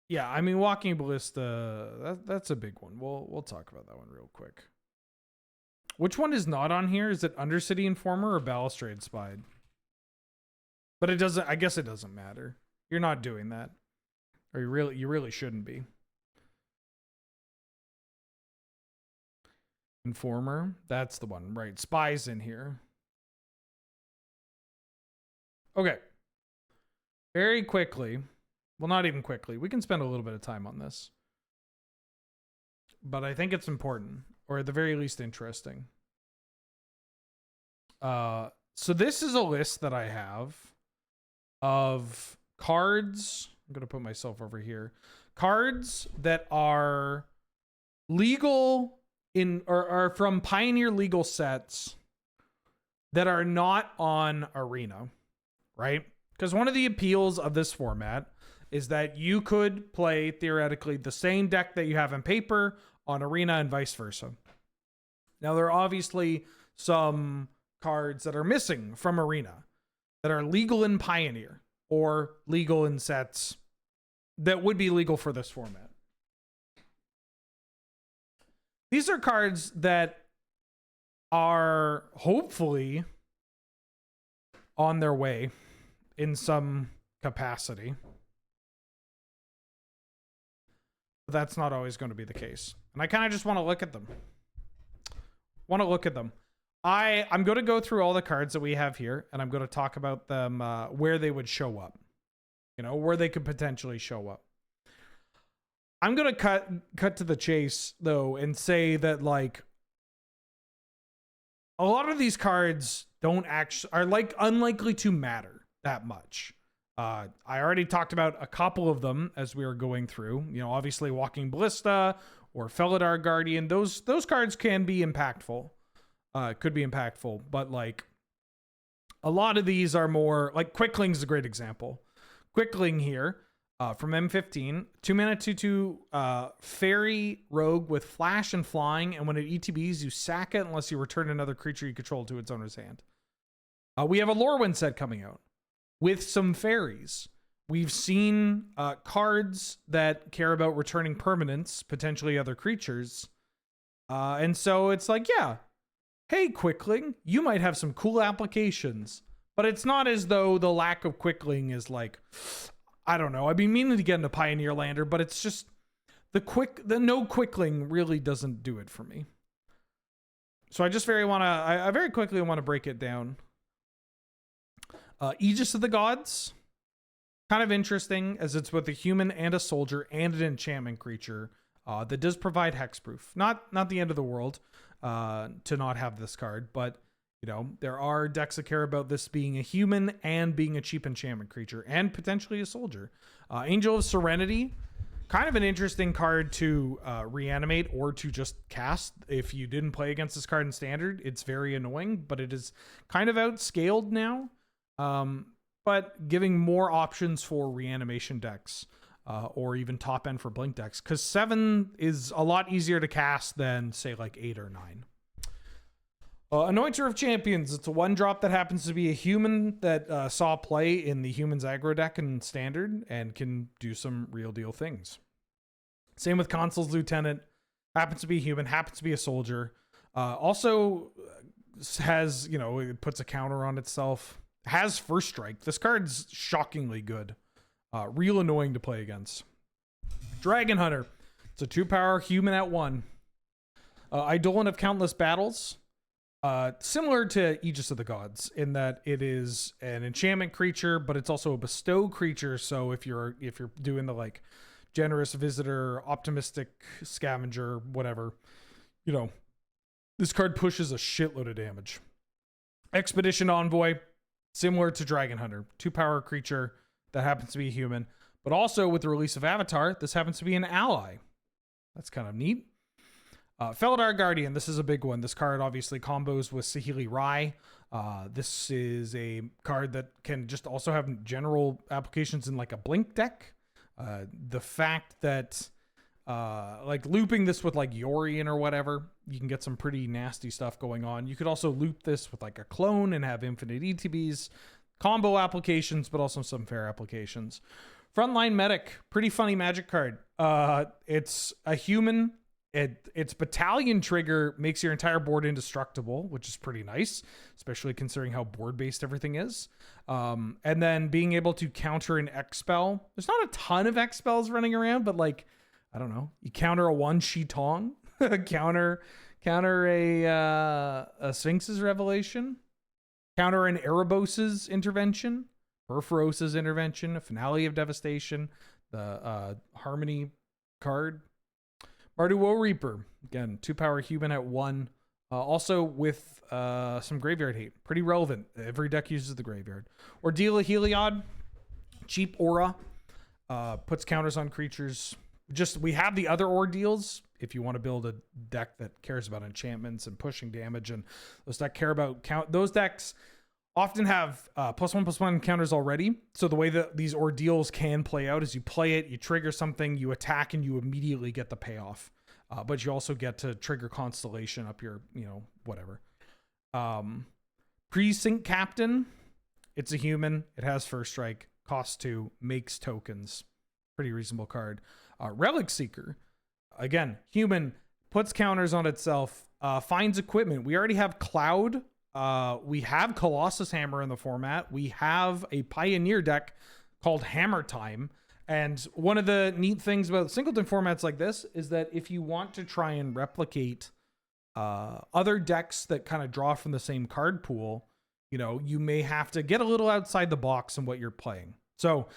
Speaker 1: Yeah, I mean, Walking Ballista, that's a big one. We'll talk about that one real quick. Which one is not on here? Is it Undercity Informer or Balustrade Spied? But it doesn't, I guess it doesn't matter. You're not doing that. Or you really shouldn't be. Informer, that's the one, right? Spy's in here. Okay. Very quickly. Well, not even quickly. We can spend a little bit of time on this. But I think it's important, or at the very least interesting. So this is a list that I have of cards. I'm going to put myself over here. Cards that are legal in, or are from Pioneer legal sets that are not on Arena. Right? Because one of the appeals of this format is that you could play, theoretically, the same deck that you have in paper on Arena and vice versa. Now, there are obviously some cards that are missing from Arena that are legal in Pioneer or legal in sets that would be legal for this format. These are cards that are hopefully on their way in some capacity. But that's not always going to be the case. And I kind of just want to look at them. I'm going to go through all the cards that we have here, and I'm going to talk about them, where they would show up. You know, where they could potentially show up. I'm going to cut to the chase, though, and say that, like, a lot of these cards are like unlikely to matter that much. I already talked about a couple of them as we were going through. You know, obviously Walking Ballista or Felidar Guardian. Those cards can be impactful. Could be impactful, but like a lot of these are more like Quickling is a great example. Quickling here from M15, 2-mana 2/2 fairy rogue with flash and flying, and when it ETBs, you sack it unless you return another creature you control to its owner's hand. We have a Lorwyn set coming out with some fairies. We've seen cards that care about returning permanents, potentially other creatures. And so it's like, yeah, hey, Quickling, you might have some cool applications. But it's not as though the lack of Quickling is like, I don't know. I've been meaning to get into Pioneerlander, but it's just the no Quickling really doesn't do it for me. So I very quickly want to break it down. Aegis of the Gods, kind of interesting as it's with a human and a soldier and an enchantment creature that does provide hexproof. Not the end of the world to not have this card, but you know, there are decks that care about this being a human and being a cheap enchantment creature and potentially a soldier. Angel of Serenity, kind of an interesting card to reanimate or to just cast. If you didn't play against this card in Standard, it's very annoying, but it is kind of outscaled now. But giving more options for reanimation decks or even top end for blink decks, because 7 is a lot easier to cast than say like 8 or 9. Anointer of Champions. It's a 1-drop that happens to be a human that saw play in the humans aggro deck in Standard and can do some real deal things. Same with Consul's Lieutenant. Happens to be a human, happens to be a soldier. Also has, you know, it puts a counter on itself. Has First Strike. This card's shockingly good. Real annoying to play against. Dragon Hunter. It's a 2-power human at 1. Eidolon of Countless Battles. Similar to Aegis of the Gods in that it is an enchantment creature, but it's also a bestow creature. So if you're doing the like generous visitor, optimistic scavenger, whatever, you know, this card pushes a shitload of damage. Expedition Envoy, similar to Dragon Hunter, 2-power creature that happens to be a human, but also with the release of Avatar, this happens to be an ally. That's kind of neat. Felidar Guardian, this is a big one. This card obviously combos with Saheeli Rai. This is a card that can just also have general applications in like a blink deck. The fact that like looping this with like Yorion or whatever, you can get some pretty nasty stuff going on. You could also loop this with like a clone and have infinite ETBs, combo applications, but also some fair applications. Frontline Medic, pretty funny magic card. It's a human. Its battalion trigger makes your entire board indestructible, which is pretty nice, especially considering how board-based everything is. And then being able to counter an X spell. There's not a ton of X spells running around, but like, I don't know. You counter a One Shi Tong, counter a Sphinx's Revelation, counter an Erebos's Intervention, Perforos's Intervention, a Finale of Devastation, the Harmony card. Mardu Woe Reaper, again, 2-power human at 1. Also with some graveyard hate. Pretty relevant. Every deck uses the graveyard. Ordeal Heliod, cheap aura. Puts counters on creatures. We have the other Ordeals if you want to build a deck that cares about enchantments and pushing damage, and those decks care about those decks often have +1/+1 counters already. So the way that these Ordeals can play out is you play it, you trigger something, you attack, and you immediately get the payoff. But you also get to trigger Constellation up your, you know, whatever. Precinct Captain. It's a human. It has First Strike. Costs 2. Makes tokens. Pretty reasonable card. Relic Seeker. Again, human. Puts counters on itself. Finds equipment. We already have Cloud We have Colossus Hammer in the format. We have a Pioneer deck called Hammer Time. And one of the neat things about Singleton formats like this is that if you want to try and replicate other decks that kind of draw from the same card pool, you know, you may have to get a little outside the box in what you're playing. So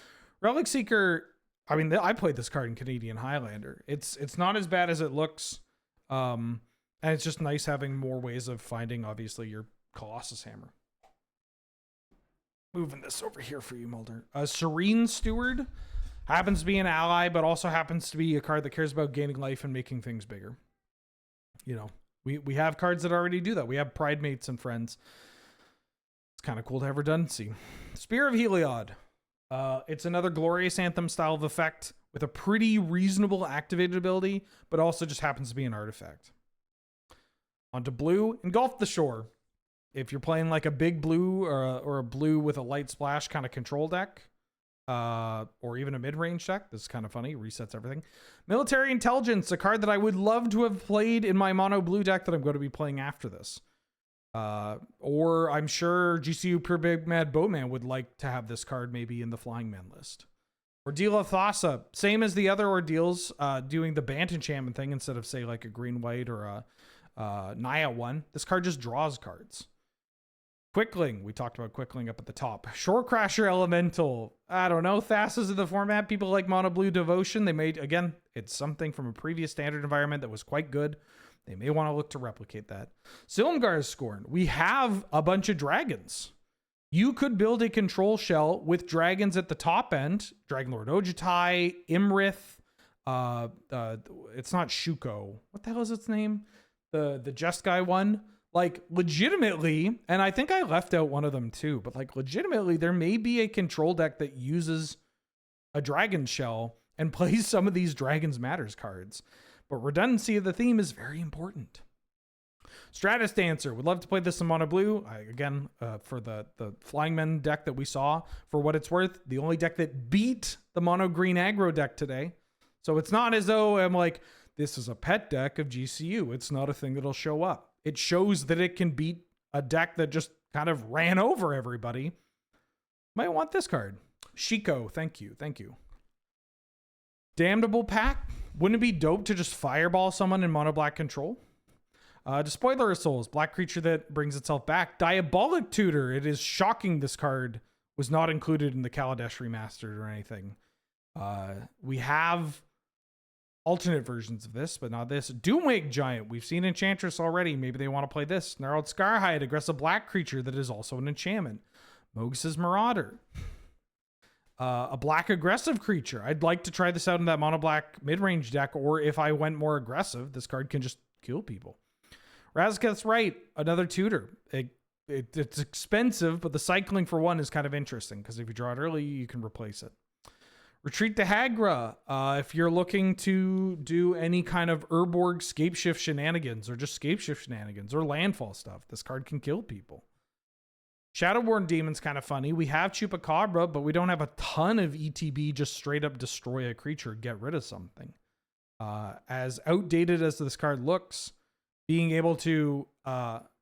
Speaker 1: Relic Seeker, I mean, I played this card in Canadian Highlander. It's not as bad as it looks. And it's just nice having more ways of finding, obviously, your Colossus Hammer. Moving this over here for you, Mulder. Serene Steward happens to be an ally, but also happens to be a card that cares about gaining life and making things bigger. You know, we have cards that already do that. We have Pride Mates and Friends. It's kind of cool to have redundancy. Spear of Heliod. It's another Glorious Anthem style of effect with a pretty reasonable activated ability, but also just happens to be an artifact. Onto blue, Engulf the Shore. If you're playing like a big blue or a blue with a light splash kind of control deck, or even a mid-range deck, this is kind of funny, resets everything. Military Intelligence, a card that I would love to have played in my mono blue deck that I'm going to be playing after this. Or I'm sure GCU Pure Big Mad Boatman would like to have this card maybe in the Flying Man list. Ordeal of Thassa, same as the other Ordeals, doing the Bant enchantment thing instead of say like a green-white or a Naya one. This card just draws cards. Quickling, we talked about Quickling up at the top. Shore Crasher Elemental, I don't know, Thassa's in the format. People like Mono Blue Devotion. They made, again, it's something from a previous standard environment that was quite good. They may want to look to replicate that. Silumgar's Scorn, we have a bunch of dragons. You could build a control shell with dragons at the top end. Dragonlord Ojutai, Imrith, it's not Shuko. What the hell is its name? The Just Guy one. Like, legitimately, and I think I left out one of them too, but like, legitimately, there may be a control deck that uses a dragon shell and plays some of these Dragons Matters cards. But redundancy of the theme is very important. Stratus Dancer, would love to play this in mono blue. Again, for the Flying Men deck that we saw, for what it's worth, the only deck that beat the mono green aggro deck today. So it's not as though I'm like, this is a pet deck of GCU. It's not a thing that'll show up. It shows that it can beat a deck that just kind of ran over everybody. Might want this card. Shiko, thank you. Thank you. Damnable Pack. Wouldn't it be dope to just fireball someone in mono black control? Despoiler of Souls. Black creature that brings itself back. Diabolic Tutor. It is shocking this card was not included in the Kaladesh Remastered or anything. We have alternate versions of this, but not this. Doomwake Giant. We've seen Enchantress already. Maybe they want to play this. Gnarled Scarhide, aggressive black creature that is also an enchantment. Mogus' Marauder. A black aggressive creature. I'd like to try this out in that mono black mid-range deck, or if I went more aggressive, this card can just kill people. Razketh's Right, another tutor. It's expensive, but the cycling for one is kind of interesting, because if you draw it early, you can replace it. Retreat to Hagra. If you're looking to do any kind of Urborg Scapeshift shenanigans, or just Scapeshift shenanigans, or landfall stuff, this card can kill people. Shadowborn Demon's kind of funny. We have Chupacabra, but we don't have a ton of ETB just straight up destroy a creature, get rid of something. As outdated as this card looks, being able to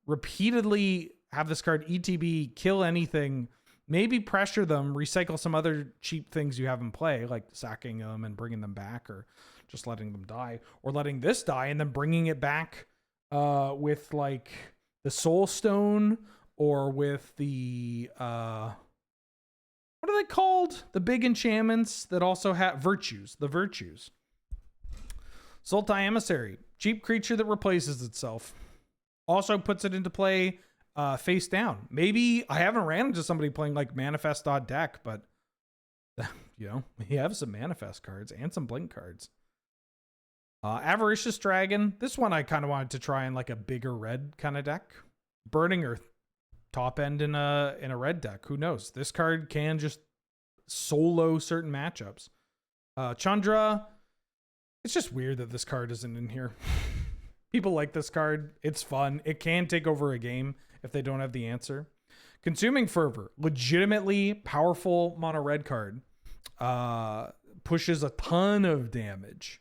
Speaker 1: repeatedly have this card ETB, kill anything, maybe pressure them, recycle some other cheap things you have in play, like sacking them and bringing them back, or just letting them die, or letting this die and then bringing it back with like the Soul Stone, or with the what are they called? The big enchantments that also have virtues. The virtues. Sultai Emissary, cheap creature that replaces itself. Also puts it into play face down. Maybe I haven't ran into somebody playing like Manifest.deck, but you know, we have some Manifest cards and some Blink cards. Avaricious Dragon. This one I kind of wanted to try in like a bigger red kind of deck. Burning Earth. Top end in a red deck. Who knows? This card can just solo certain matchups. Chandra. It's just weird that this card isn't in here. People like this card. It's fun. It can take over a game if they don't have the answer. Consuming Fervor. Legitimately powerful mono red card. Pushes a ton of damage.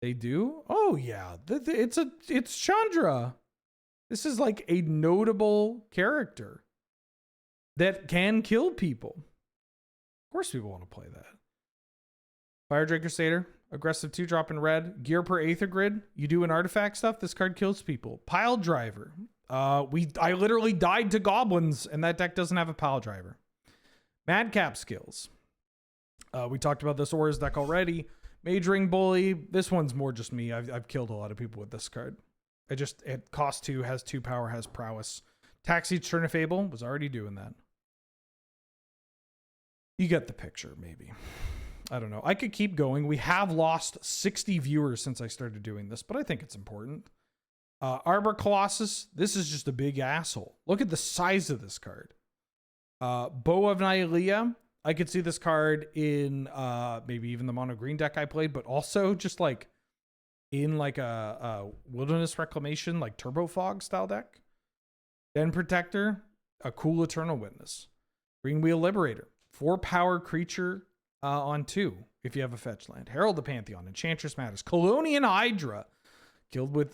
Speaker 1: They do? Oh yeah. It's Chandra. This is like a notable character that can kill people. Of course people want to play that. Fire Drake Crusader, aggressive 2-drop in red, gear per Aether Grid. You do an artifact stuff, this card kills people. Pile Driver. I literally died to goblins, and that deck doesn't have a Pile Driver. Madcap skills. We talked about this Aura's deck already. Mage Ring Bully. This one's more just me. I've killed a lot of people with this card. It costs 2, has 2 power, has prowess. Taxi Turn of Fable was already doing that. You get the picture, maybe. I don't know. I could keep going. We have lost 60 viewers since I started doing this, but I think it's important. Arbor Colossus. This is just a big asshole. Look at the size of this card. Bow of Naya. I could see this card in maybe even the mono green deck I played, but also just like in like a Wilderness Reclamation, like Turbo Fog style deck. Den Protector, a cool Eternal Witness. Green Wheel Liberator, 4 power creature on 2 if you have a fetch land. Herald the Pantheon, Enchantress Matters, Colonian Hydra.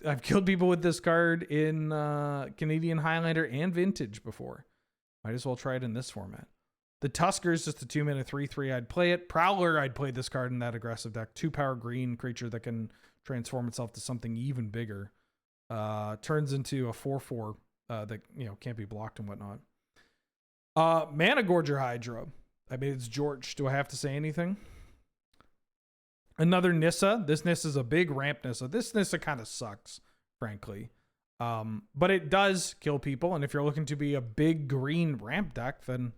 Speaker 1: I've killed people with this card in Canadian Highlander and Vintage before. Might as well try it in this format. The Tusker is just a 2-mana 3/3. I'd play it. Prowler, I'd play this card in that aggressive deck. 2 power green creature that can transform itself to something even bigger. Turns into a 4/4 that can't be blocked and whatnot. Mana Gorger Hydra. I mean, it's George. Do I have to say anything? Another Nissa. This Nissa is a big ramp Nissa. This Nissa kind of sucks, frankly. But it does kill people. And if you're looking to be a big green ramp deck, then,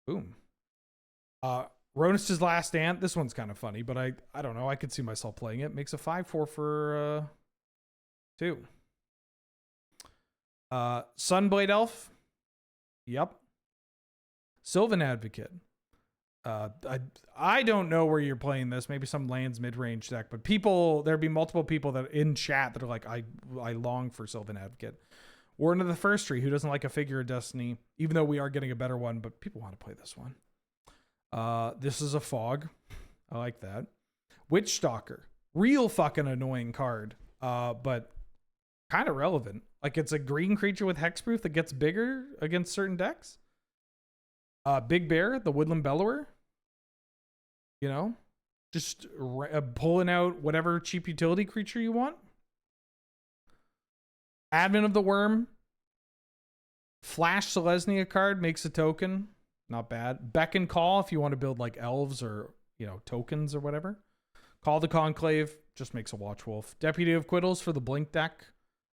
Speaker 1: boom. Ronus' Last Ant. This one's kind of funny, but I don't know. I could see myself playing it. Makes a 5/4 for 2. Sunblade Elf. Yep. Sylvan Advocate. I don't know where you're playing this. Maybe some lands mid-range deck, but there'd be multiple people that in chat that are like, I long for Sylvan Advocate. Warden of the First Tree, who doesn't like a Figure of Destiny, even though we are getting a better one, but people want to play this one. This is a Fog. I like that. Witch Stalker. Real fucking annoying card, but kind of relevant. Like, it's a green creature with hexproof that gets bigger against certain decks. Big Bear, the Woodland Bellower. Just pulling out whatever cheap utility creature you want. Advent of the Worm. Flash Selesnya card, makes a token. Not bad. Beck and Call if you want to build like elves or, tokens or whatever. Call the Conclave, just makes a Watch Wolf. Deputy of Quiddles for the Blink deck.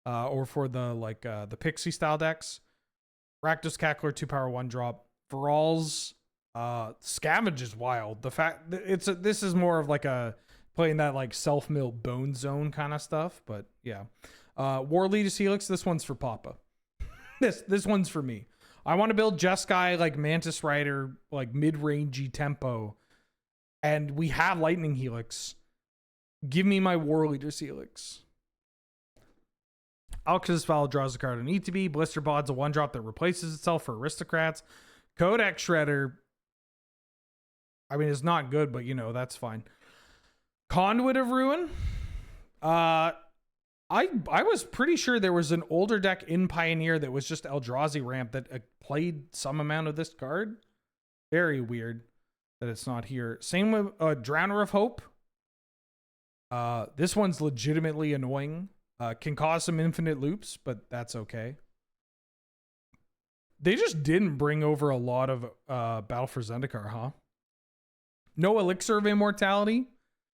Speaker 1: Or for the Pixie style decks. Rakdos Cackler, 2 power 1-drop. Thralls, Scavenge is wild. The fact that this is more of like playing that like self-milled Bone Zone kind of stuff, but yeah. War Leaders Helix, this one's for Papa. This one's for me. I want to build Jeskai like Mantis Rider, like mid-rangey tempo, and we have Lightning Helix. Give me my War Leaders Helix. Alchemist's Vow draws a card on ETB. Blister Bod's a 1-drop that replaces itself for Aristocrats. Codex Shredder, I mean, it's not good, but that's fine. Conduit of Ruin. I was pretty sure there was an older deck in Pioneer that was just Eldrazi ramp that played some amount of this card. Very weird that it's not here. Same with Drowner of Hope. This one's legitimately annoying. Can cause some infinite loops, but that's okay. They just didn't bring over a lot of Battle for Zendikar, huh? No Elixir of Immortality?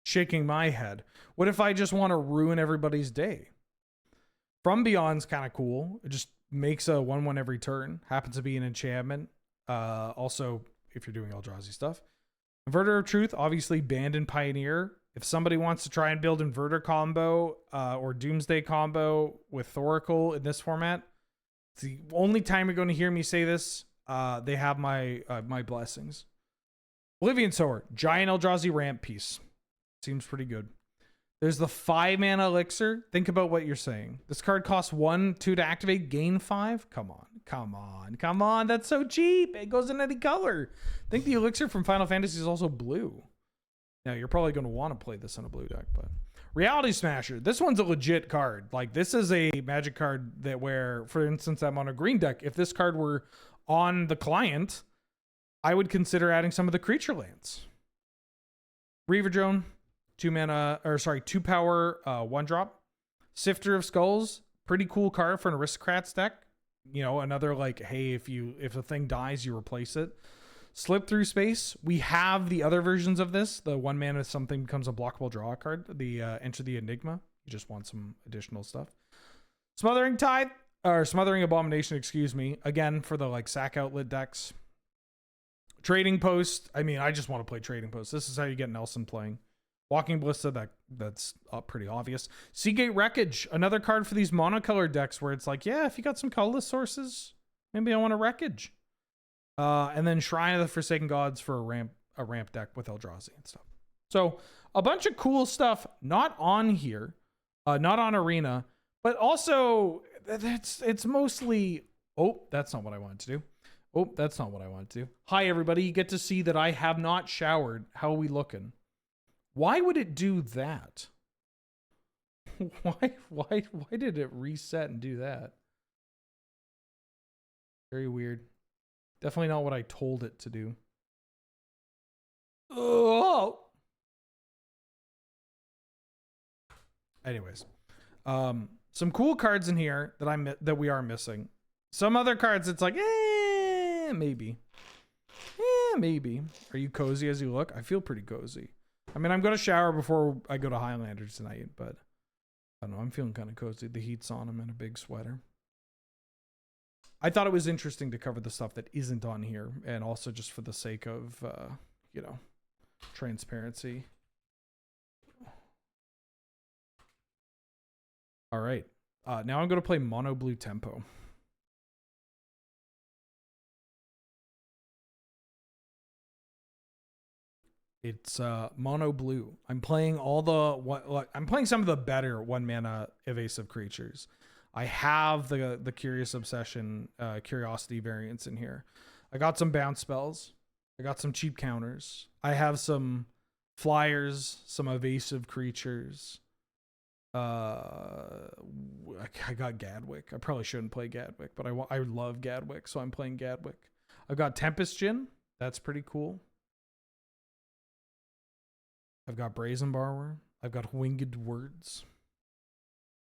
Speaker 1: Shaking my head. What if I just want to ruin everybody's day? From Beyond's kind of cool. It just makes a 1/1 every turn. Happens to be an enchantment. Also, if you're doing Eldrazi stuff. Inverter of Truth, obviously banned in Pioneer. If somebody wants to try and build Inverter combo or Doomsday combo with Thoracle in this format, it's the only time you're going to hear me say this. They have my blessings. Oblivion Sower, giant Eldrazi ramp piece. Seems pretty good. There's the 5-mana Elixir. Think about what you're saying. This card costs 1/2 to activate, gain 5. Come on. That's so cheap. It goes in any color. I think the Elixir from Final Fantasy is also blue. Now, you're probably going to want to play this in a blue deck, but Reality Smasher. This one's a legit card. Like, this is a Magic card that where, for instance, I'm on a green deck. If this card were on the client, I would consider adding some of the creature lands. Reaver Drone, 2 power, 1-drop. Sifter of Skulls, pretty cool card for an Aristocrats deck. You know, another like, hey, if a thing dies, you replace it. Slip Through Space. We have the other versions of this. The 1 mana something becomes a blockable draw card. The Enter the Enigma. You just want some additional stuff. Smothering Tithe, or Smothering Abomination, excuse me. Again, for the like sack outlet decks. Trading Post. I mean, I just want to play Trading Post. This is how you get Nelson playing. Walking Ballista, that's pretty obvious. Seagate Wreckage, another card for these monocolored decks where it's like, yeah, if you got some colorless sources, maybe I want a Wreckage. And then Shrine of the Forsaken Gods for a ramp deck with Eldrazi and stuff. So a bunch of cool stuff not on here, not on Arena, but also it's mostly. Oh, that's not what I wanted to do. Oh, that's not what I wanted to do. Hi everybody, you get to see that I have not showered. How are we looking? Why would it do that? Why did it reset and do that? Very weird. Definitely not what I told it to do. Oh. Anyways, some cool cards in here that we are missing. Some other cards, it's like, maybe. Maybe. Are you cozy as you look? I feel pretty cozy. I mean, I'm going to shower before I go to Highlander tonight, but I don't know. I'm feeling kind of cozy. The heat's on. I'm in a big sweater. I thought it was interesting to cover the stuff that isn't on here, and also just for the sake of, you know, transparency. All right. Now I'm going to play Mono Blue Tempo. It's mono blue. I'm playing I'm playing some of the better 1 mana evasive creatures. I have the Curious Obsession, Curiosity variants in here. I got some bounce spells. I got some cheap counters. I have some flyers, some evasive creatures. I got Gadwick. I probably shouldn't play Gadwick, but I love Gadwick, so I'm playing Gadwick. I've got Tempest Djinn. That's pretty cool. I've got Brazen Borrower. I've got Winged Words.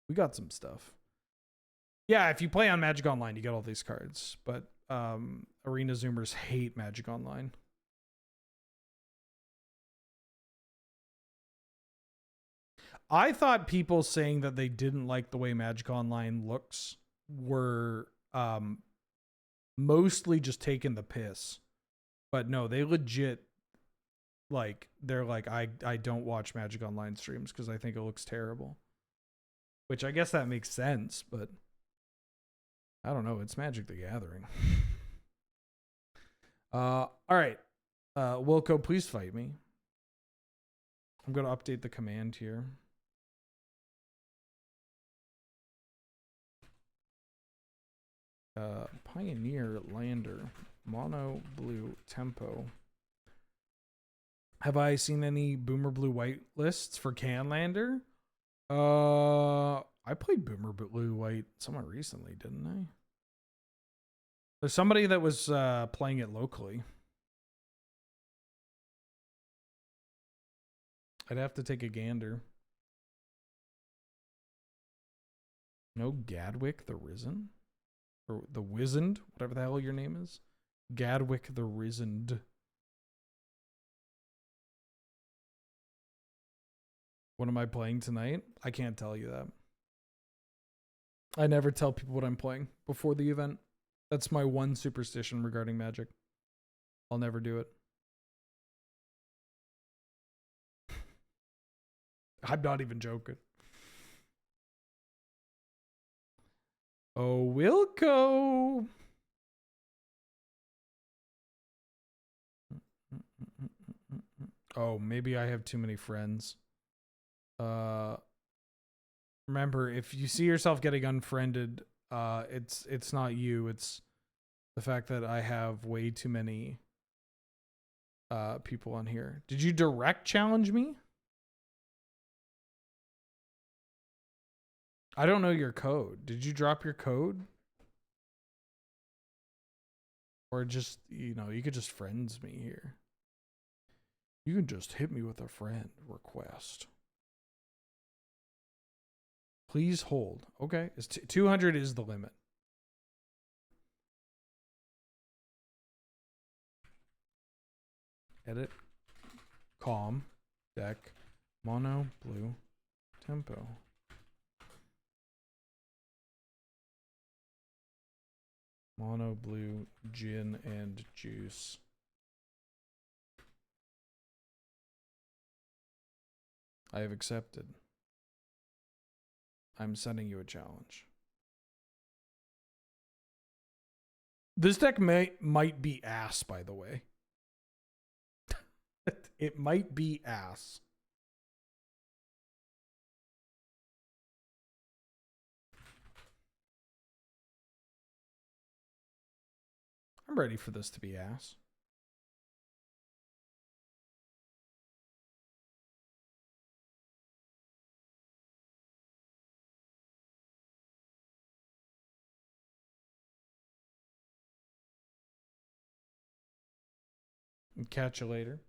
Speaker 1: We got some stuff. Yeah, if you play on Magic Online, you get all these cards. But Arena Zoomers hate Magic Online. I thought people saying that they didn't like the way Magic Online looks were mostly just taking the piss. But no, they legit... Like, they're like, I don't watch Magic Online streams because I think it looks terrible. Which I guess that makes sense, but I don't know. It's Magic the Gathering. All right. Wilco, please fight me. I'm going to update the command here. Pioneerlander, Mono Blue Tempo. Have I seen any Boomer Blue White lists for Canlander? I played Boomer Blue White somewhat recently, didn't I? There's somebody that was playing it locally. I'd have to take a gander. No Gadwick the Risen? Or the Wizened? Whatever the hell your name is. Gadwick the Rizened. What am I playing tonight? I can't tell you that. I never tell people what I'm playing before the event. That's my one superstition regarding Magic. I'll never do it. I'm not even joking. Oh, Wilco. Oh, maybe I have too many friends. Remember, if you see yourself getting unfriended, it's not you, it's the fact that I have way too many people on here. Did you direct challenge me? I don't know your code. Did you drop your code? Or just, you know, you could just friends me here. You can just hit me with a friend request. Please hold. Okay. 200 is the limit. Edit. Calm. Deck. Mono. Blue. Tempo. Mono, blue, gin, and juice. I have accepted. I'm sending you a challenge. This deck might be ass, by the way. It might be ass. I'm ready for this to be ass. Catch you later.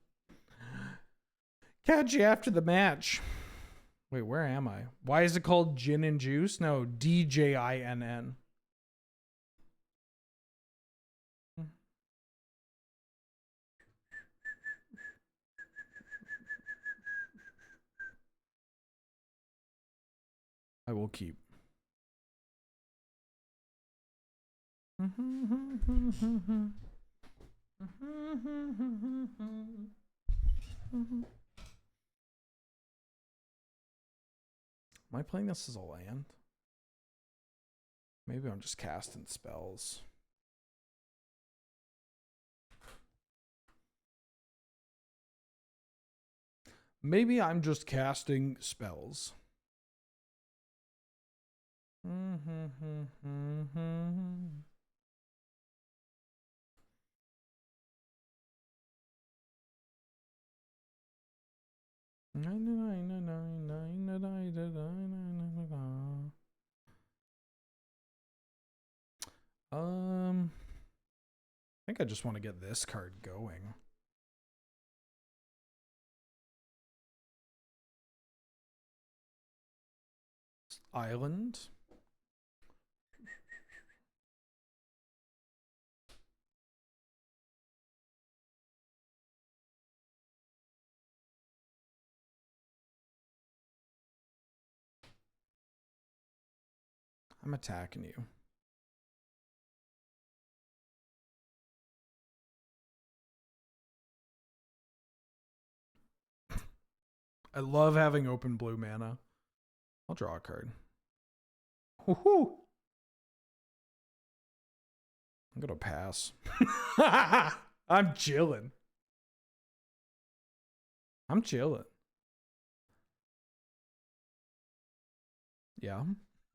Speaker 1: Catch you after the match. Wait, where am I? Why is it called Gin and Juice? No, DJINN. I will keep. Am I playing this as a land? Maybe I'm just casting spells. Maybe I'm just casting spells. I think I just want to get this card going. Island. I'm attacking you. I love having open blue mana. I'll draw a card. Woohoo! I'm gonna pass. I'm chilling. I'm chilling. Yeah.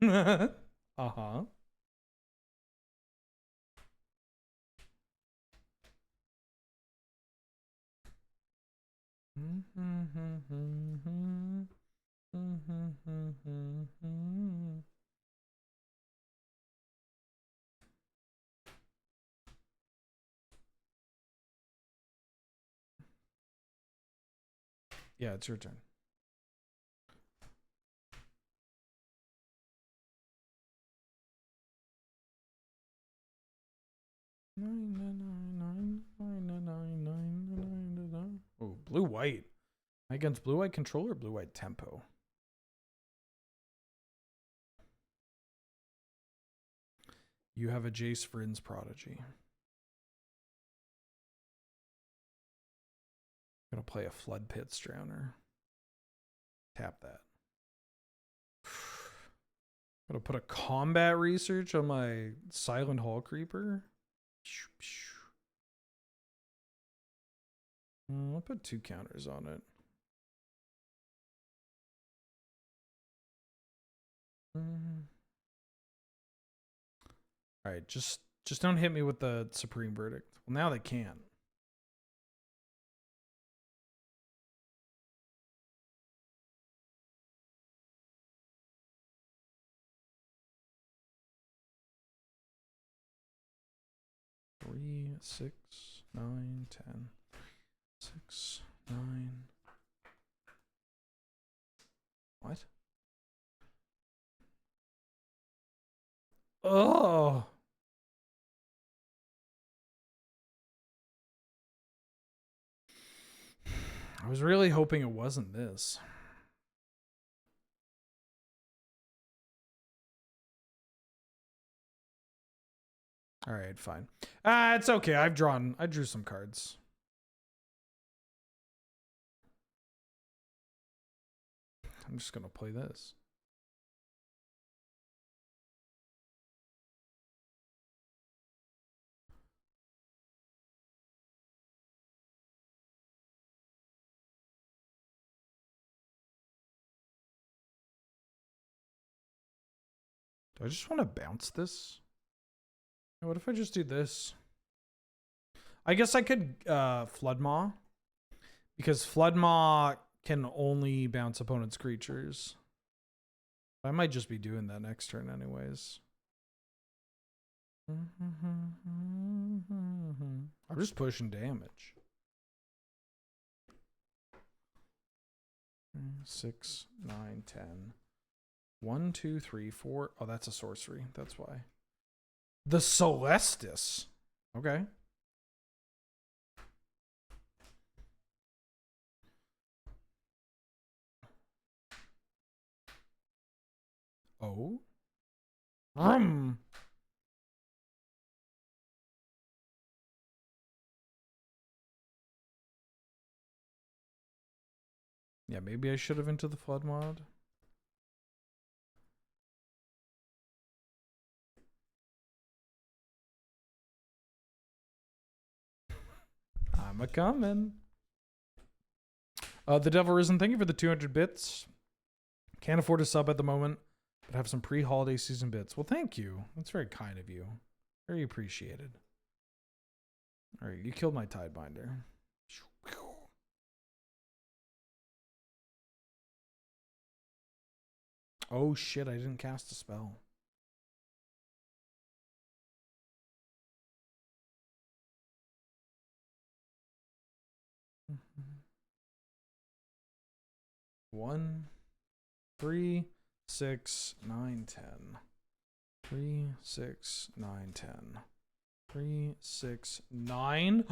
Speaker 1: Uh-huh. Yeah, it's your turn. Oh, blue-white. Against blue-white control or blue-white tempo? You have a Jace Vryn's Prodigy. I'm gonna play a Flood Pits Drowner. Tap that. I'm gonna put a combat research on my Silent Hall Creeper. I'll put 2 counters on it. All right, just don't hit me with the Supreme Verdict. Well, now they can. 6, 9, 10. 6, 9. What? Oh. I was really hoping it wasn't this. All right, fine. It's okay. I drew some cards. I'm just going to play this. Do I just want to bounce this? What if I just do this? I guess I could Flood Maw. Because Flood Maw can only bounce opponent's creatures. I might just be doing that next turn anyways. I'm just pushing damage. 6, 9, 10. 1, 2, 3, 4. Oh, that's a sorcery. That's why. The Celestis. Okay. Oh. Yeah, maybe I should have into the Flood mod. I'm a-coming. The Devil Risen, thank you for the 200 bits. Can't afford a sub at the moment, but have some pre-holiday season bits. Well, thank you. That's very kind of you. Very appreciated. All right, you killed my Tidebinder. Oh shit, I didn't cast a spell. One, 3, 6, 9, 10. 3, 6, 9, 10. 3, 6, 9.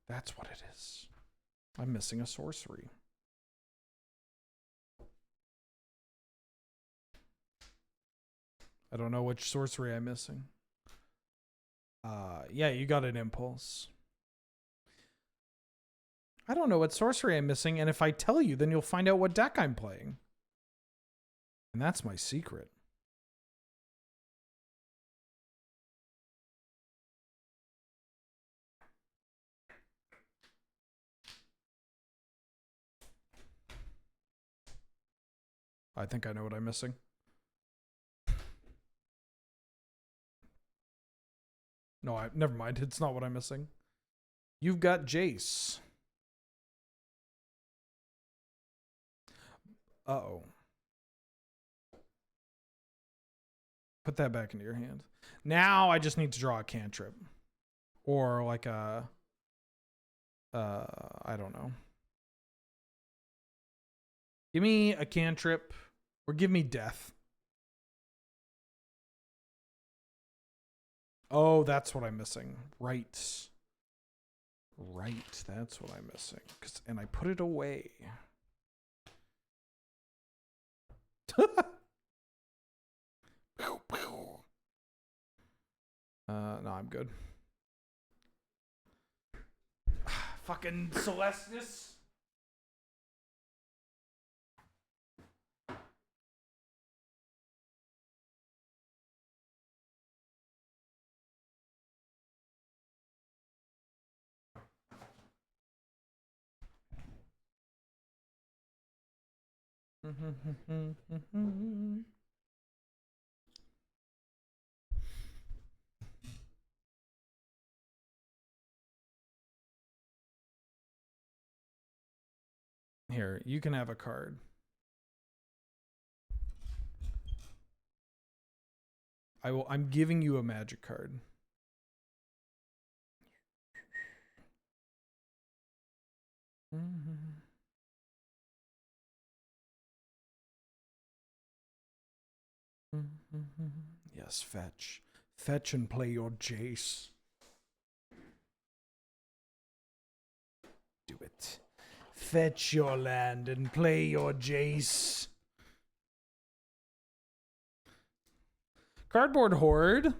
Speaker 1: That's what it is. I'm missing a sorcery. I don't know which sorcery I'm missing. Yeah, you got an impulse. I don't know what sorcery I'm missing, and if I tell you, then you'll find out what deck I'm playing. And that's my secret. I think I know what I'm missing. No, never mind. It's not what I'm missing. You've got Jace. Uh-oh. Put that back into your hand. Now I just need to draw a cantrip. Or like a... I don't know. Give me a cantrip. Or give me death. Oh, that's what I'm missing. Right. Right. That's what I'm missing. And I put it away. No, I'm good. Fucking Celestis. Here, you can have a card. I'm giving you a magic card. Yes, fetch. Fetch and play your Jace. Do it. Fetch your land and play your Jace. Cardboard Horde.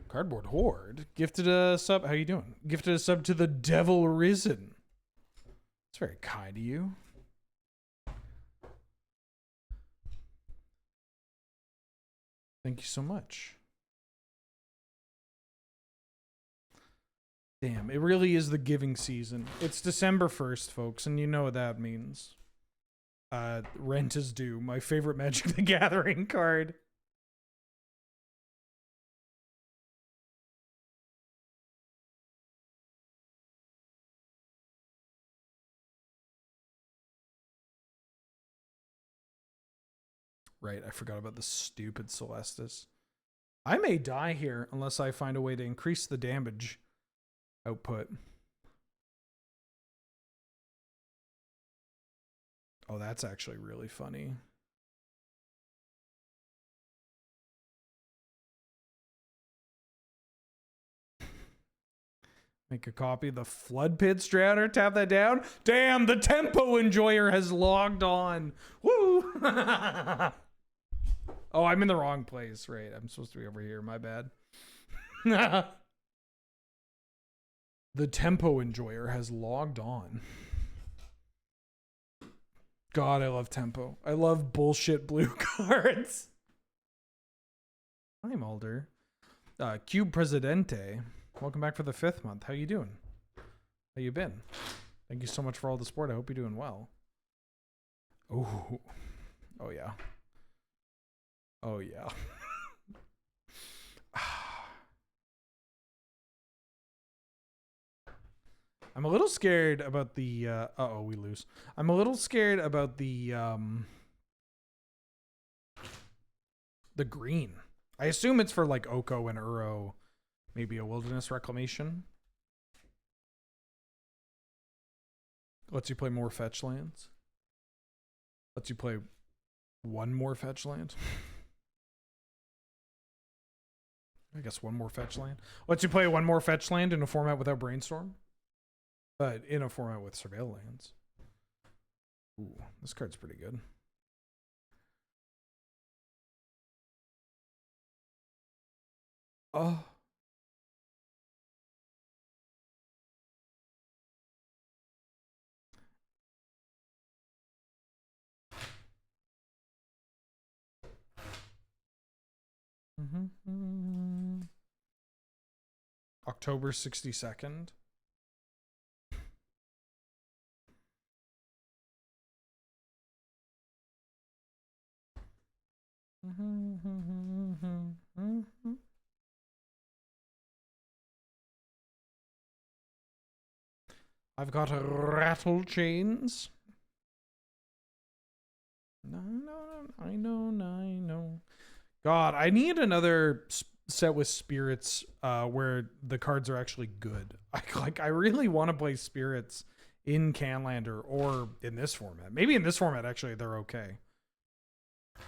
Speaker 1: Cardboard Horde gifted a sub. How you doing? Gifted a sub to the Devil Risen. It's very kind of you. Thank you so much. Damn, it really is the giving season. It's December 1st, folks, and you know what that means. Rent is due. My favorite Magic the Gathering card. Right, I forgot about the stupid Celestis. I may die here unless I find a way to increase the damage output. Oh, that's actually really funny. Make a copy of the Flood Pit Strata. Tap that down. Damn, the Tempo Enjoyer has logged on. Woo! Oh, I'm in the wrong place. Right, I'm supposed to be over here. My bad. The Tempo Enjoyer has logged on. God, I love Tempo. I love bullshit blue cards. Hi, Mulder. Cube Presidente. Welcome back for the 5th month. How you doing? How you been? Thank you so much for all the support. I hope you're doing well. Oh. Oh, yeah. Oh, yeah. I'm a little scared about the, uh-oh, we lose. I'm a little scared about the green. I assume it's for, like, Oko and Uro, maybe a Wilderness Reclamation. Lets you play more fetch lands. Lets you play one more fetch land. I guess one more fetch land. Lets you play one more fetch land in a format without Brainstorm. But in a format with Surveil lands. Ooh, this card's pretty good. Oh. October 62nd. I've got rattle chains. I know. God, I need another set with spirits where the cards are actually good. I really want to play spirits in Canlander or in this format. Maybe in this format, actually, they're okay.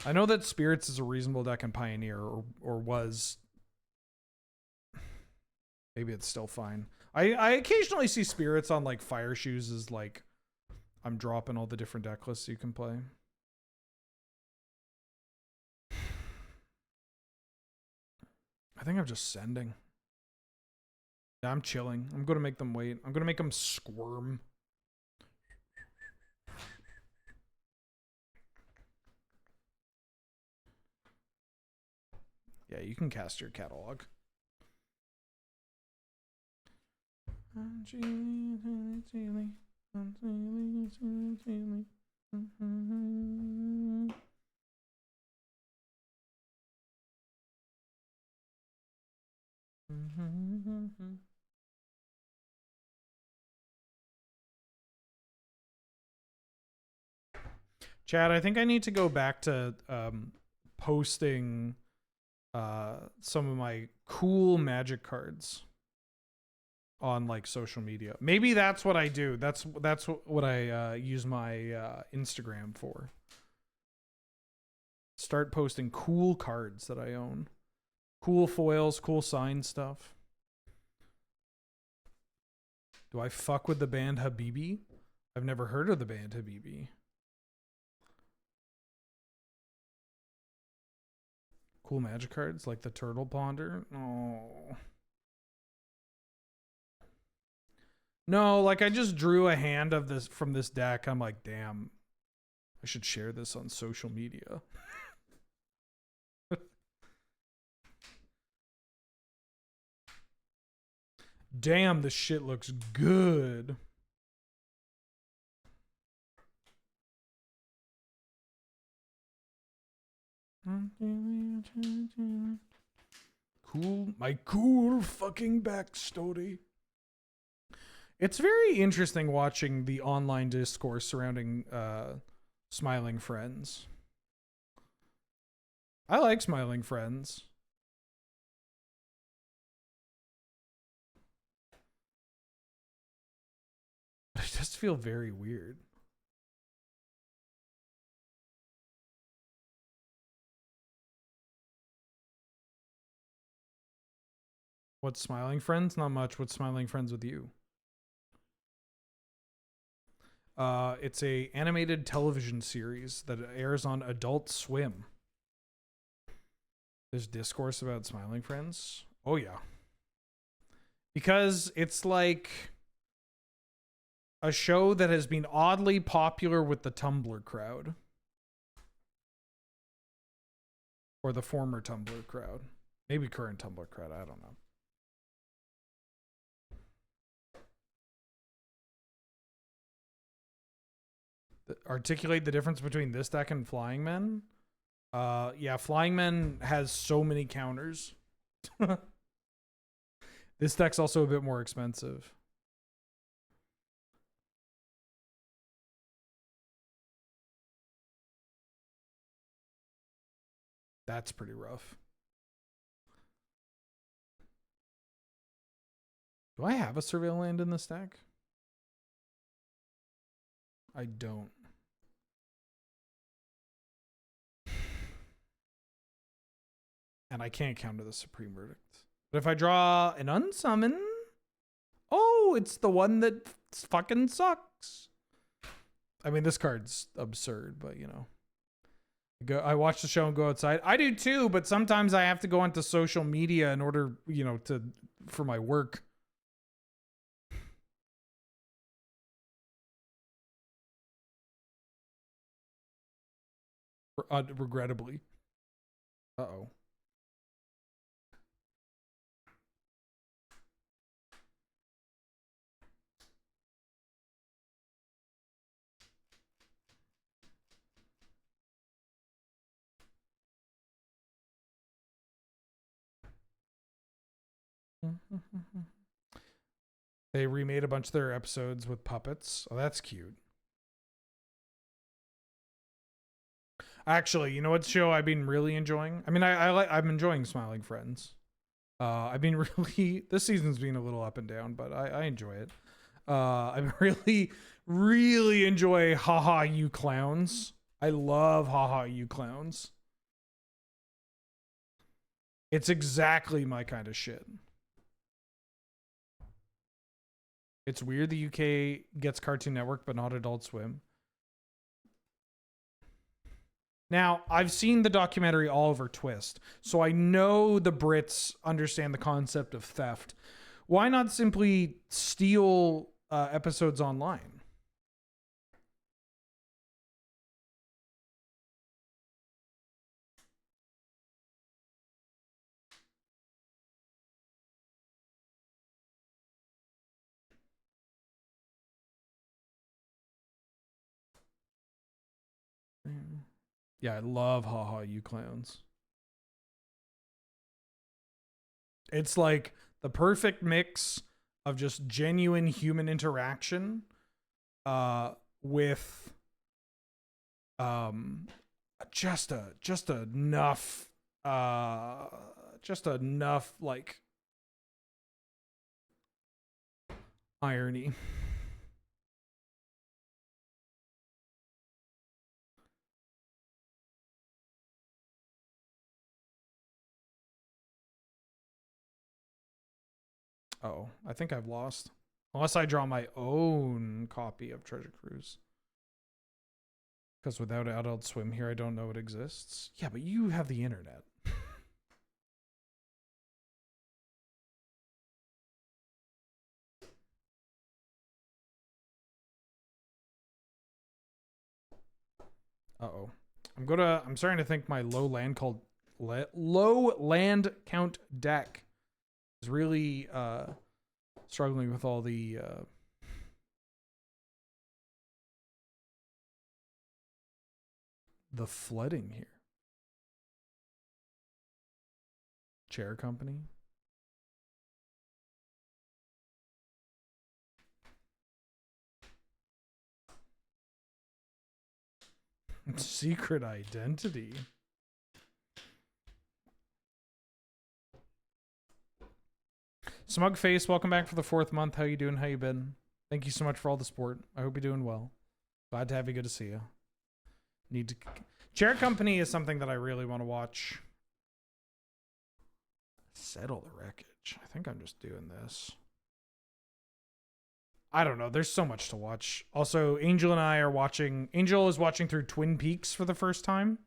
Speaker 1: I know that spirits is a reasonable deck in Pioneer, or was. Maybe it's still fine. I occasionally see spirits on like Fire Shoes as like I'm dropping all the different deck lists you can play. I think I'm just sending. Yeah, I'm chilling. I'm going to make them wait. I'm going to make them squirm. Yeah, you can cast your catalog. Chad, I think I need to go back to posting some of my cool Magic cards on like social media. Maybe that's what I do. That's what I use my Instagram for. Start posting cool cards that I own. Cool foils, cool sign stuff. Do I fuck with the band Habibi? I've never heard of the band Habibi. Cool magic cards like the Turtle Ponder. Oh. No, like I just drew a hand of this from this deck. I'm like, damn, I should share this on social media. Damn, this shit looks good. Cool, my cool fucking backstory. It's very interesting watching the online discourse surrounding Smiling Friends. I like Smiling Friends. But it does feel very weird. What's Smiling Friends? Not much. What's Smiling Friends with you? It's a animated television series that airs on Adult Swim. There's discourse about Smiling Friends. Oh yeah. Because it's like a show that has been oddly popular with the Tumblr crowd. Or the former Tumblr crowd. Maybe current Tumblr crowd, I don't know. Articulate the difference between this deck and Flying Men. Yeah, Flying Men has so many counters. This deck's also a bit more expensive. That's pretty rough. Do I have a Surveil land in this deck? I don't. And I can't counter the Supreme Verdict. But if I draw an unsummon... Oh, it's the one that fucking sucks. I mean, this card's absurd, but you know. I watch the show and go outside. I do too, but sometimes I have to go onto social media in order, you know, for my work. Regrettably. Uh-oh. They remade a bunch of their episodes with puppets. Oh, that's cute. Actually, you know what show I've been really enjoying? I mean, I'm enjoying Smiling Friends. I've been really, this season's been a little up and down, but I enjoy it. I really enjoy Haha You Clowns. I love Haha You Clowns. It's exactly my kind of shit. It's weird the UK gets Cartoon Network, but not Adult Swim. Now, I've seen the documentary Oliver Twist, so I know the Brits understand the concept of theft. Why not simply steal episodes online? Yeah, I love Haha You Clowns. It's like the perfect mix of just genuine human interaction with just enough like Irony. Uh-oh, I think I've lost. Unless I draw my own copy of Treasure Cruise. Because without Adult Swim here, I don't know it exists. Yeah, but you have the internet. Uh-oh. I'm starting to think my low land count deck is really struggling with all the flooding here. Chair company. Secret identity. Smug Face, welcome back for the 4th month. How you doing? How you been? Thank you so much for all the support. I hope you're doing well. Glad to have you. Good to see you. Need to... Chair Company is something that I really want to watch. Settle the wreckage. I think I'm just doing this. I don't know. There's so much to watch. Also, Angel and I are watching... Angel is watching through Twin Peaks for the first time.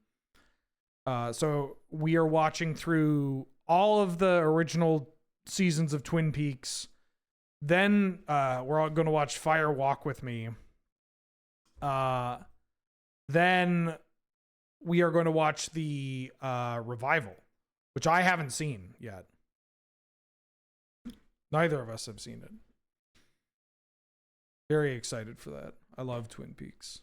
Speaker 1: So we are watching through all of the original seasons of Twin Peaks. Then we're all going to watch Fire Walk with Me. Then we are going to watch the revival, which I haven't seen yet. Neither of us have seen it. Very excited for that. I love Twin Peaks.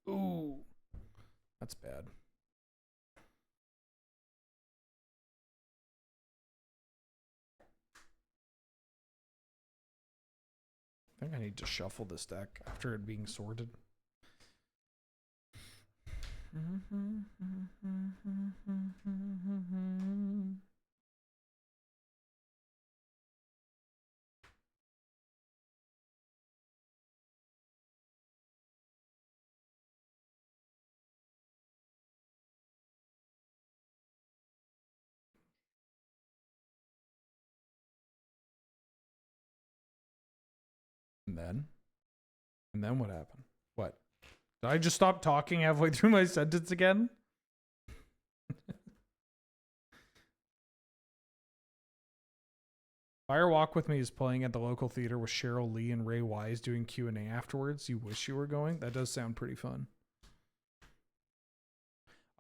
Speaker 1: Ooh, that's bad. I think I need to shuffle this deck after it being sorted. And then what happened? What? Did I just stop talking halfway through my sentence again? Fire Walk with Me is playing at the local theater with Cheryl Lee and Ray Wise doing Q&A afterwards. You wish you were going? That does sound pretty fun.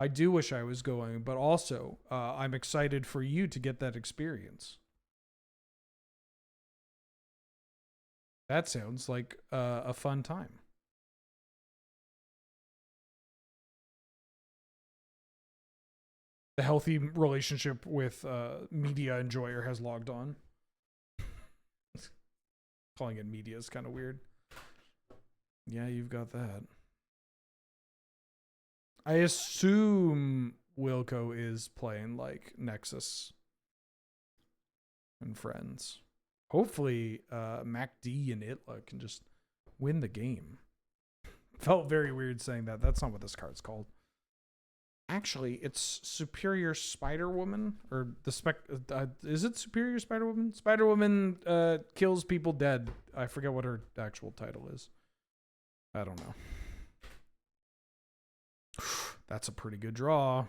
Speaker 1: I do wish I was going, but also I'm excited for you to get that experience. That sounds like a fun time. The healthy relationship with media enjoyer has logged on. Calling it media is kind of weird. Yeah, you've got that. I assume Wilco is playing like Nexus and Friends. Hopefully, MacD and Itla can just win the game. Felt very weird saying that. That's not what this card's called. Actually, it's Superior Spider-Woman, or the is it Superior Spider-Woman? Spider-Woman kills people dead. I forget what her actual title is. I don't know. That's a pretty good draw.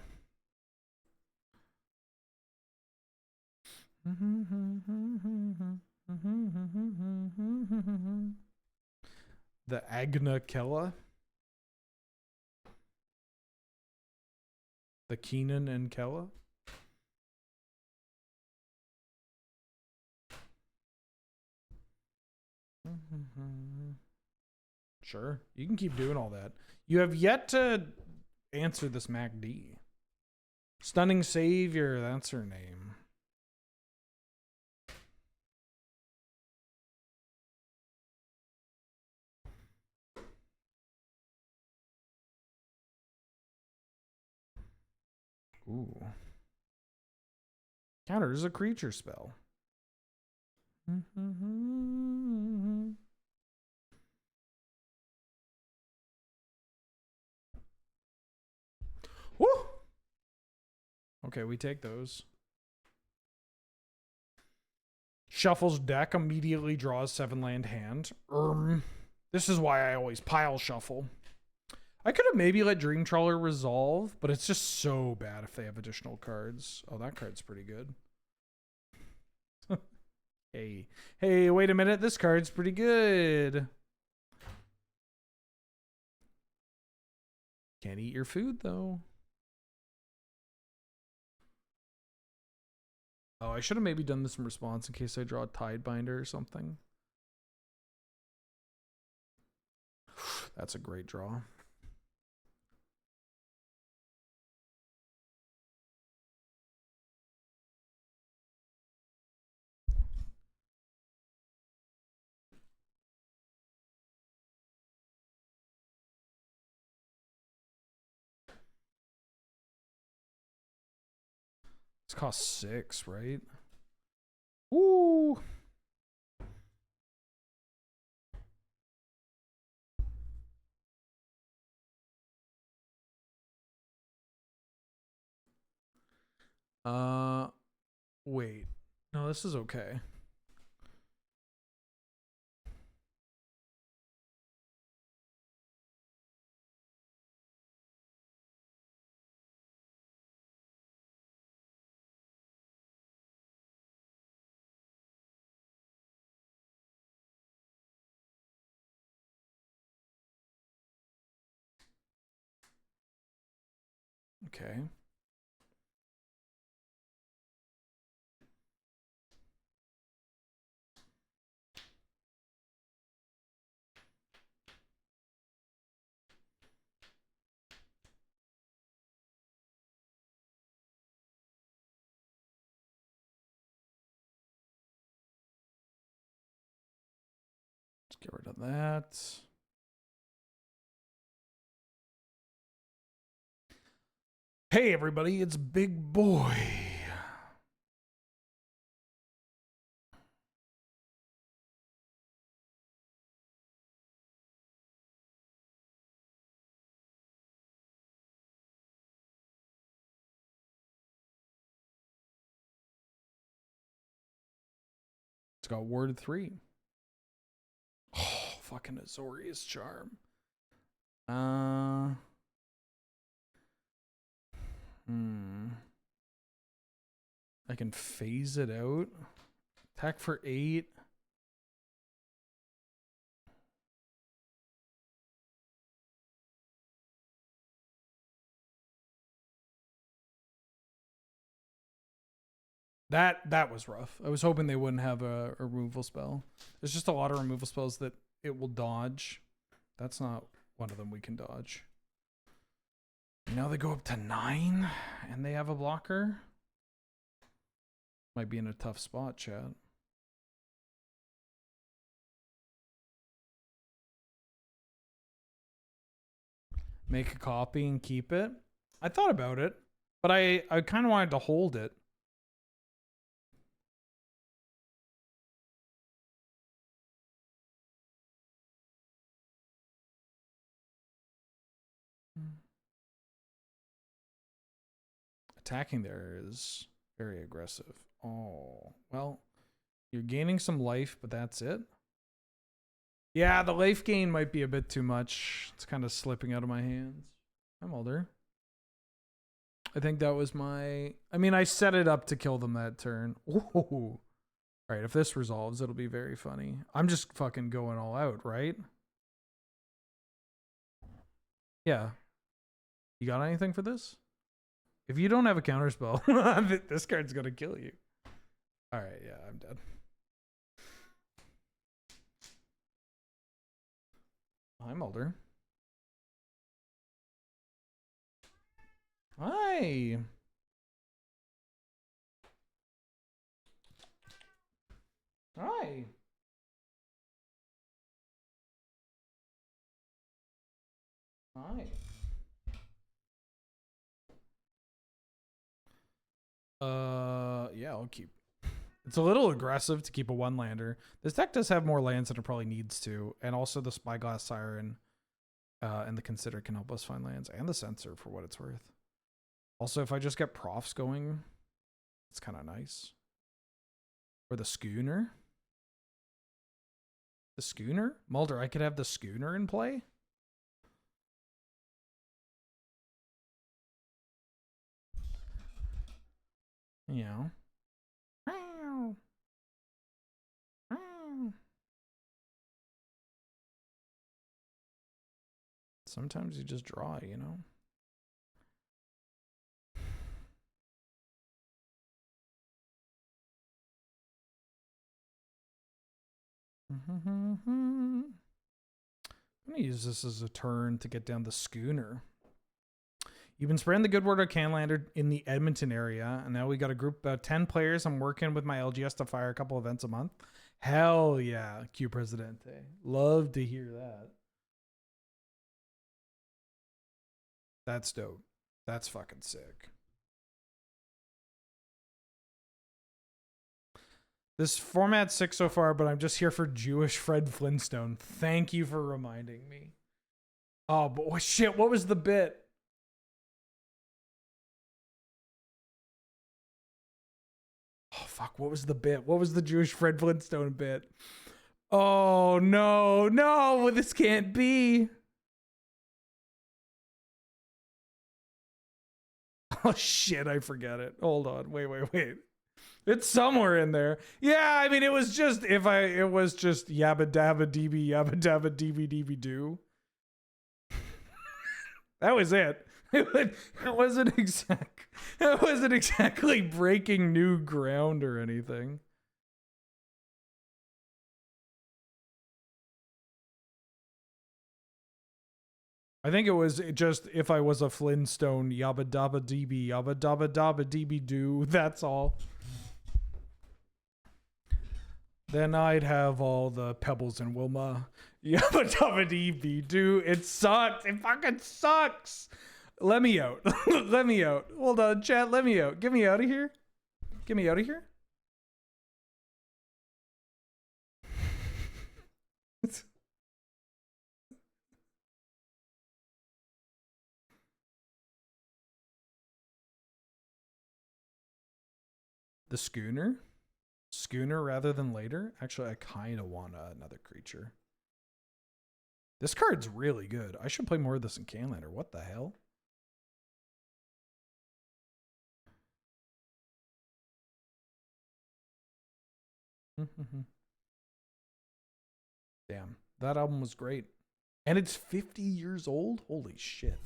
Speaker 1: The Agna Kella. The Keenan and Kella. Sure, you can keep doing all that. You have yet to answer this MacD. Stunning Savior, that's her name. Ooh. Counters a creature spell. Woo! Okay, we take those. Shuffles deck, immediately draws 7-land hand. This is why I always pile shuffle. I could have maybe let Dream Trawler resolve, but it's just so bad if they have additional cards. Oh, that card's pretty good. Hey, wait a minute. This card's pretty good. Can't eat your food, though. Oh, I should have maybe done this in response in case I draw a Tidebinder or something. That's a great draw. It's cost 6, right? Woo! Wait. No, this is okay. Okay. Let's get rid of that. Hey, everybody, it's Big Boy. It's got word 3. Oh, fucking Azorius charm. I can phase it out. Attack for 8. That was rough. I was hoping they wouldn't have a removal spell. There's just a lot of removal spells that it will dodge. That's not one of them we can dodge. Now they go up to 9 and they have a blocker. Might be in a tough spot, chat. Make a copy and keep it. I thought about it, but I kind of wanted to hold it. Attacking there is very aggressive. Oh, well, you're gaining some life, but that's it. Yeah, the life gain might be a bit too much. It's kind of slipping out of my hands. I'm older. I think that was my... I mean, I set it up to kill them that turn. Ooh. Alright, if this resolves, it'll be very funny. I'm just fucking going all out, right? Yeah. You got anything for this? If you don't have a counterspell, this card's gonna kill you. Alright, yeah, I'm dead. I'm older. Hi. Hi. Hi. Yeah, I'll keep. It's a little aggressive to keep a one-lander. This deck does have more lands than it probably needs to, and also the Spyglass Siren and the Consider can help us find lands, and the Censor for what it's worth. Also, if I just get profs going, it's kind of nice. Or the Schooner. The Schooner? Mulder, I could have the Schooner in play? You know. Sometimes you just draw, you know? I'm going to use this as a turn to get down the Schooner. You've been spreading the good word of Canlander in the Edmonton area, and now we got a group of about 10 players. I'm working with my LGS to fire a couple events a month. Hell yeah, Q Presidente. Love to hear that. That's dope. That's fucking sick. This format's sick so far, but I'm just here for Jewish Fred Flintstone. Thank you for reminding me. Oh, but shit, what was the bit? Oh, fuck, what was the bit? What was the Jewish Fred Flintstone bit? Oh, no, no, this can't be. Oh, shit, I forget it. Hold on, wait. It's somewhere in there. Yeah, I mean, it was just, it was just yabba dabba dee dee doo. That was it. It wasn't exactly breaking new ground or anything. I think it was just if I was a Flintstone, yabba dabba deeby doo. That's all. Then I'd have all the pebbles in Wilma. Yabba dabba deeby doo. It sucks. It fucking sucks. Let me out. Let me out. Hold on, chat. Let me out. Get me out of here. Get me out of here. The Schooner? Schooner rather than later? Actually, I kind of want another creature. This card's really good. I should play more of this in Canlander. What the hell? Damn, that album was great. And it's 50 years old? Holy shit.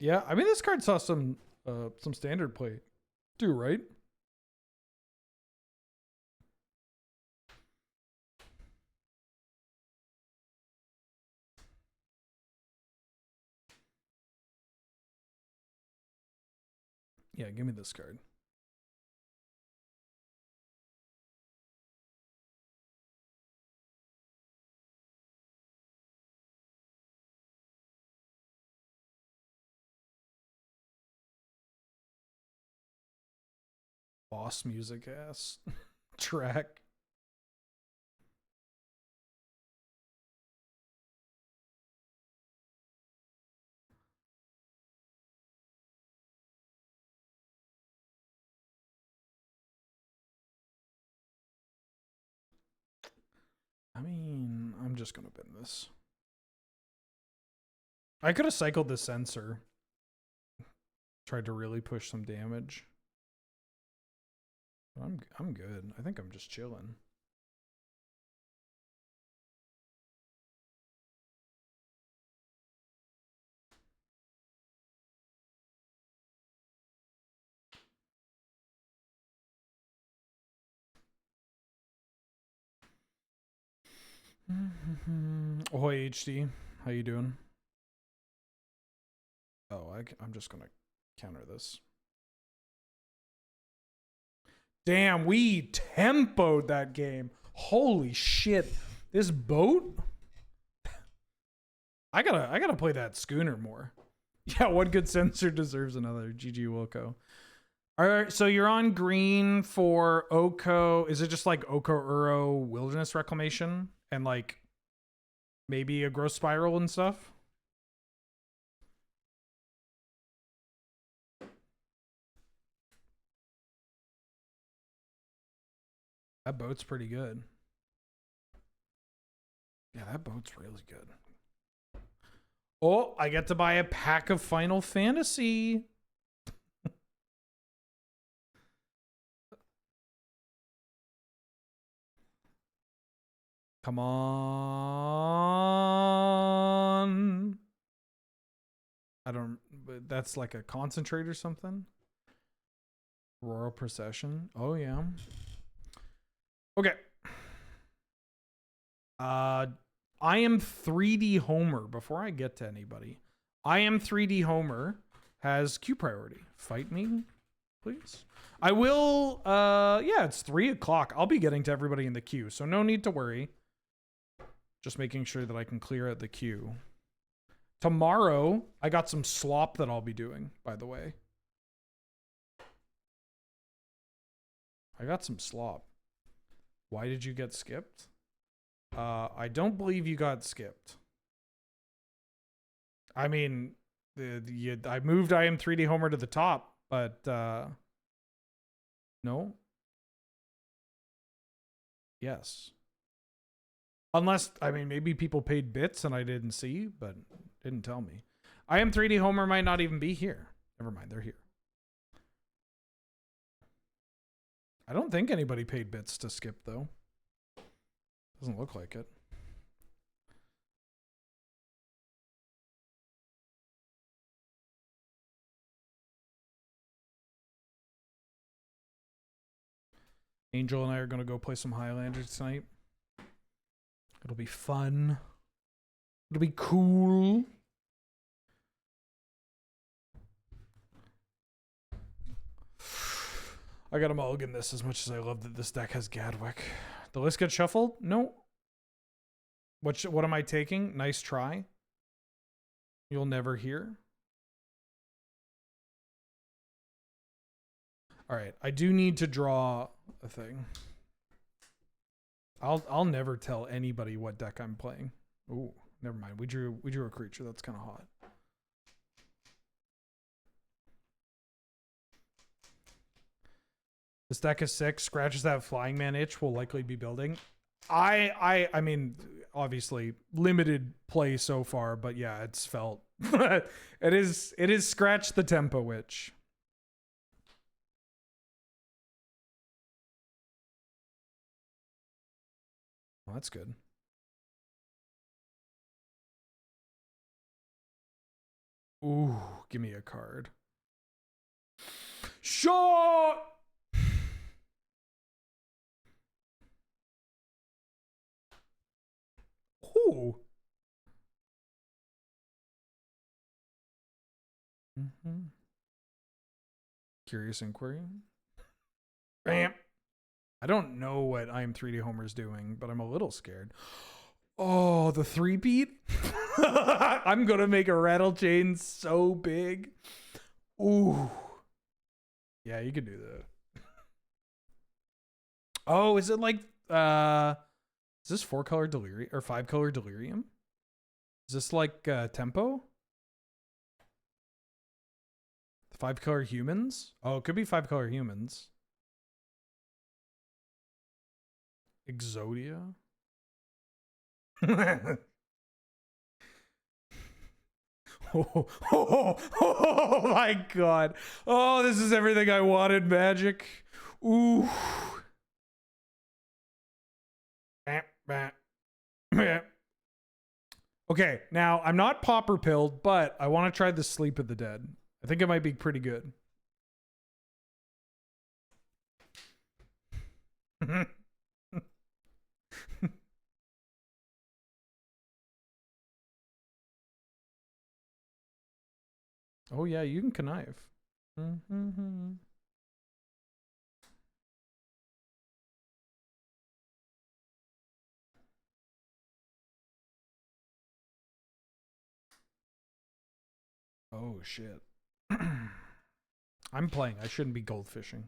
Speaker 1: Yeah, I mean, this card saw some standard play too, right? Yeah, give me this card. Boss music ass track. I mean, I'm just gonna bin this. I could have cycled the Censor. Tried to really push some damage. I'm good. I think I'm just chilling. Ahoy HD, how you doing? Oh, I'm just gonna counter this. Damn, we tempoed that game. Holy shit. This boat? I gotta play that schooner more. Yeah, one good sensor deserves another. GG Wilco. Alright, so you're on green for Oko. Is it just like Oko Uro Wilderness Reclamation? And like maybe a growth spiral and stuff? That boat's pretty good. Yeah, that boat's really good. Oh, I get to buy a pack of Final Fantasy. Come on. I don't, but that's like a concentrate or something. Royal Procession. Oh, yeah. Okay. I am 3D Homer. Before I get to anybody, I am 3D Homer has queue priority. Fight me, please. I will. Yeah, it's 3 o'clock. I'll be getting to everybody in the queue, so no need to worry. Just making sure that I can clear out the queue. Tomorrow, I got some slop that I'll be doing, by the way. I got some slop. Why did you get skipped? I don't believe you got skipped. I mean, I moved I am 3D Homer to the top, but no. Yes. Unless, I mean, maybe people paid bits and I didn't see, but didn't tell me. I am 3D Homer might not even be here. Never mind, they're here. I don't think anybody paid bits to skip, though. Doesn't look like it. Angel and I are going to go play some Highlander tonight. It'll be fun. It'll be cool. I gotta mulligan this as much as I love that this deck has Gadwick. The list gets shuffled? No. What am I taking? Nice try. You'll never hear. All right, I do need to draw a thing. I'll never tell anybody what deck I'm playing. Ooh, never mind. We drew a creature. That's kind of hot. This deck is 6. Scratches that Flying Man itch. Will likely be building. I mean, obviously limited play so far, but yeah, it's felt. it is scratched the tempo itch. Well, that's good. Ooh, give me a card. Shot! Ooh. Curious Inquiry. Bam. I don't know what I'm 3D Homer's doing, but I'm a little scared. Oh, the 3-beat? I'm gonna make a rattle chain so big. Ooh. Yeah, you could do that. Oh, is it like is this 4-color delirium or 5-color delirium? Is this like tempo? 5-color humans? Oh, it could be 5-color humans. Exodia. Oh my god. Oh, this is everything I wanted, Magic. Ooh. Okay, now I'm not popper pilled, but I want to try the Sleep of the Dead. I think it might be pretty good. Oh yeah, you can connive. Mm-hmm. Oh shit. I'm playing. I shouldn't be goldfishing.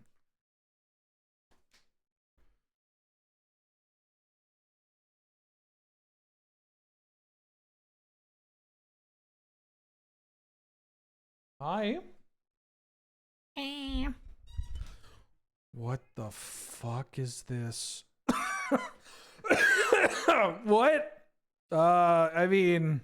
Speaker 1: Hi. What the fuck is this? What? I mean,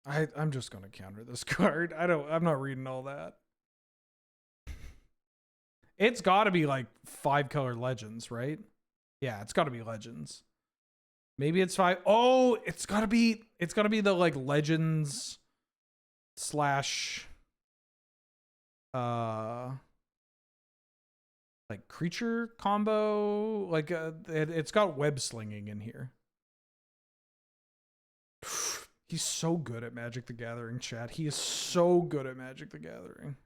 Speaker 1: I'm just gonna counter this card. I'm not reading all that. It's gotta be like 5-color legends, right? Yeah, it's gotta be legends. Maybe it's 5. Oh, it's gotta be the like legends slash like creature combo. Like it's got web slinging in here. He's so good at Magic the Gathering, chat. He is so good at Magic the Gathering.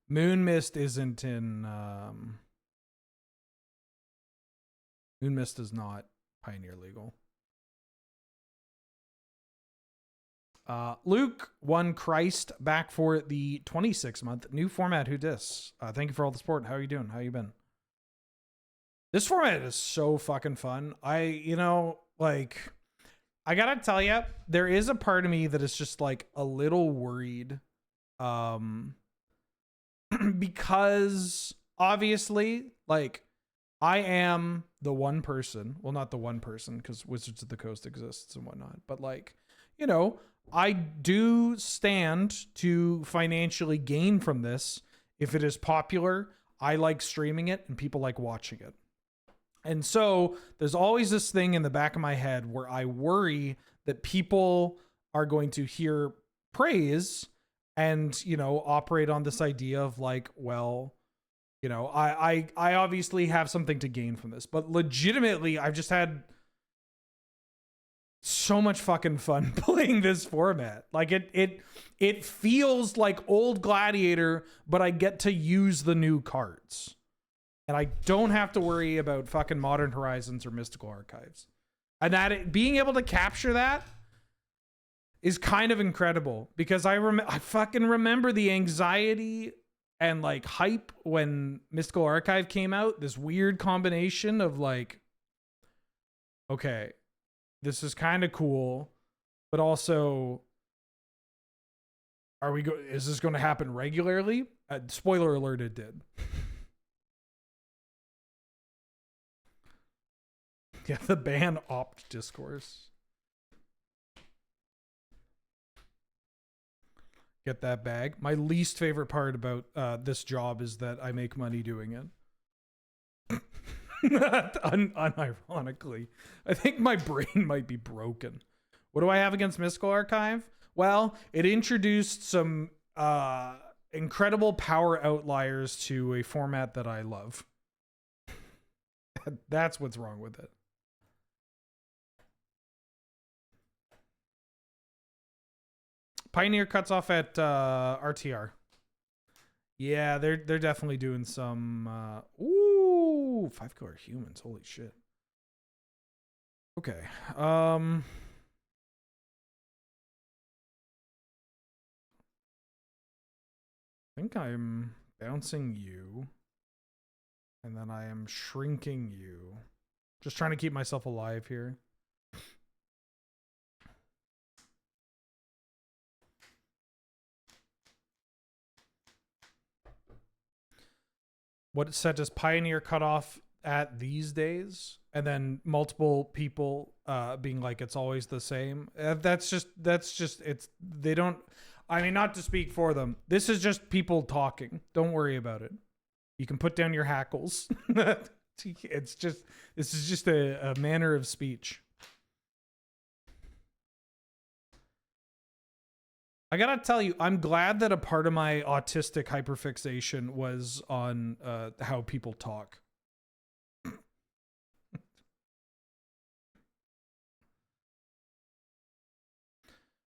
Speaker 1: Moon Mist isn't in Moon Mist is not Pioneer legal. Luke won Christ back for the 26th month. New format, who dis? Thank you for all the support. How are you doing? How you been? This format is so fucking fun. Like, I gotta tell you, there is a part of me that is just like a little worried. Because obviously, like, I am the one person. Well, not the one person, because Wizards of the Coast exists and whatnot. But like, I do stand to financially gain from this. If it is popular, I like streaming it and people like watching it. And so there's always this thing in the back of my head where I worry that people are going to hear praise and, operate on this idea of like, well, I obviously have something to gain from this, but legitimately I've just had so much fucking fun playing this format. Like it feels like old Gladiator, but I get to use the new cards. And I don't have to worry about fucking Modern Horizons or Mystical Archives. And being able to capture that is kind of incredible, because I fucking remember the anxiety and like hype when Mystical Archive came out. This weird combination of like, okay, this is kind of cool, but also, is this going to happen regularly? Spoiler alert, it did. Yeah, the ban opt discourse. Get that bag. My least favorite part about this job is that I make money doing it. Unironically. I think my brain might be broken. What do I have against Mystical Archive? Well, it introduced some incredible power outliers to a format that I love. That's what's wrong with it. Pioneer cuts off at RTR. Yeah, they're definitely doing some 5-color humans. Holy shit. Okay. I think I'm bouncing you. And then I am shrinking you. Just trying to keep myself alive here. What set does Pioneer cut off at these days? And then multiple people being like, it's always the same. That's just they don't, I mean, not to speak for them. This is just people talking. Don't worry about it. You can put down your hackles. This is just a manner of speech. I gotta tell you, I'm glad that a part of my autistic hyperfixation was on how people talk.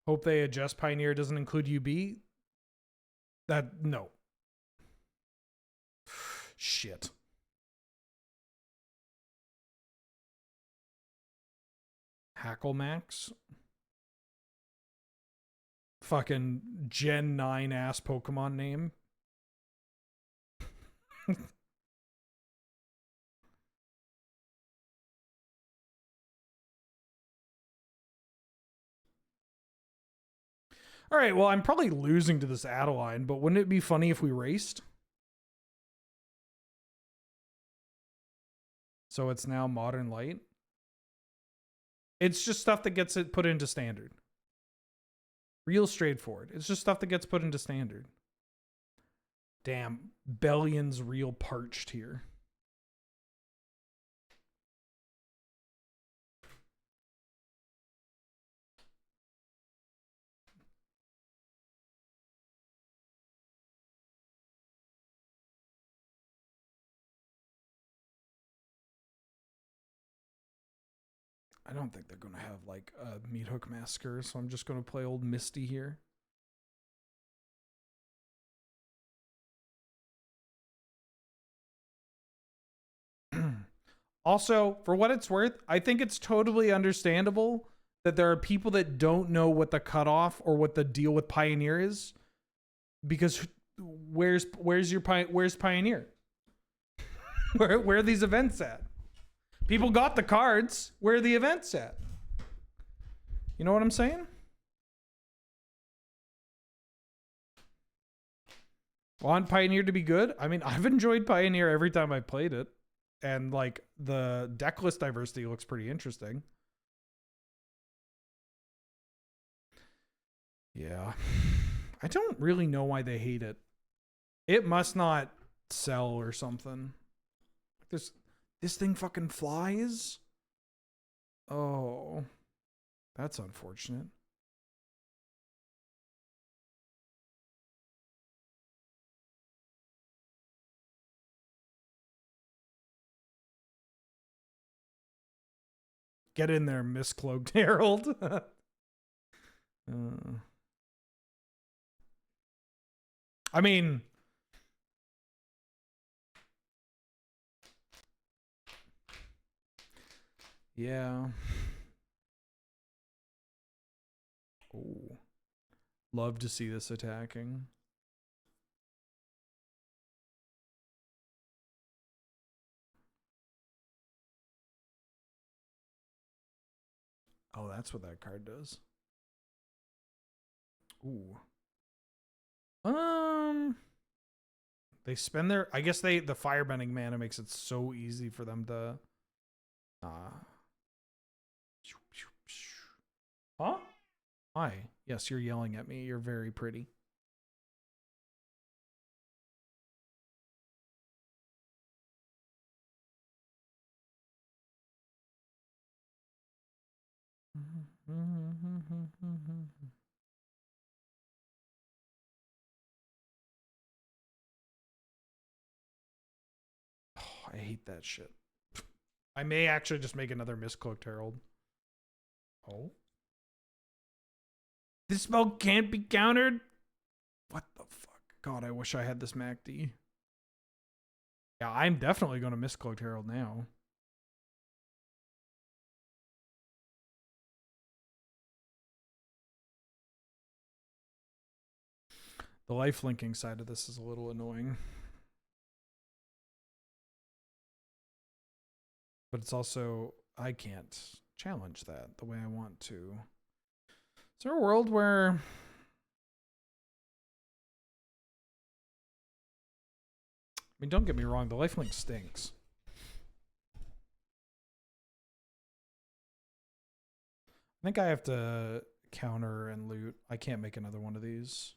Speaker 1: Hope they adjust Pioneer doesn't include UB. No. Shit. Hackle Max. Fucking Gen 9 ass Pokemon name. All right, well, I'm probably losing to this Adeline, but wouldn't it be funny if we raced? So it's now Modern Light. It's just stuff that gets it put into standard. Real straightforward. It's just stuff that gets put into standard. Damn, Bellion's real parched here. I don't think they're going to have like a Meat Hook Massacre, so I'm just going to play old Misty here. Also, for what it's worth, I think it's totally understandable that there are people that don't know what the cutoff or what the deal with Pioneer is, because where's Pioneer? where are these events at? People got the cards. Where are the events at? You know what I'm saying? Want Pioneer to be good? I mean, I've enjoyed Pioneer every time I played it. And like the deck list diversity looks pretty interesting. Yeah. I don't really know why they hate it. It must not sell or something. This thing fucking flies? Oh. That's unfortunate. Get in there, Miscloaked Herald. I mean, yeah. Oh, love to see this attacking. Oh, that's what that card does. Ooh. They spend their, I guess the firebending mana makes it so easy for them to Huh? Hi. Yes, you're yelling at me. You're very pretty. Oh, I hate that shit. I may actually just make another Miscloaked Herald. Oh. This spell can't be countered? What the fuck? God, I wish I had this MACD. Yeah, I'm definitely going to Miscloaked Herald now. The life linking side of this is a little annoying. But it's also, I can't challenge that the way I want to. Is there a world where... I mean, don't get me wrong, the lifelink stinks. I think I have to counter and loot. I can't make another one of these.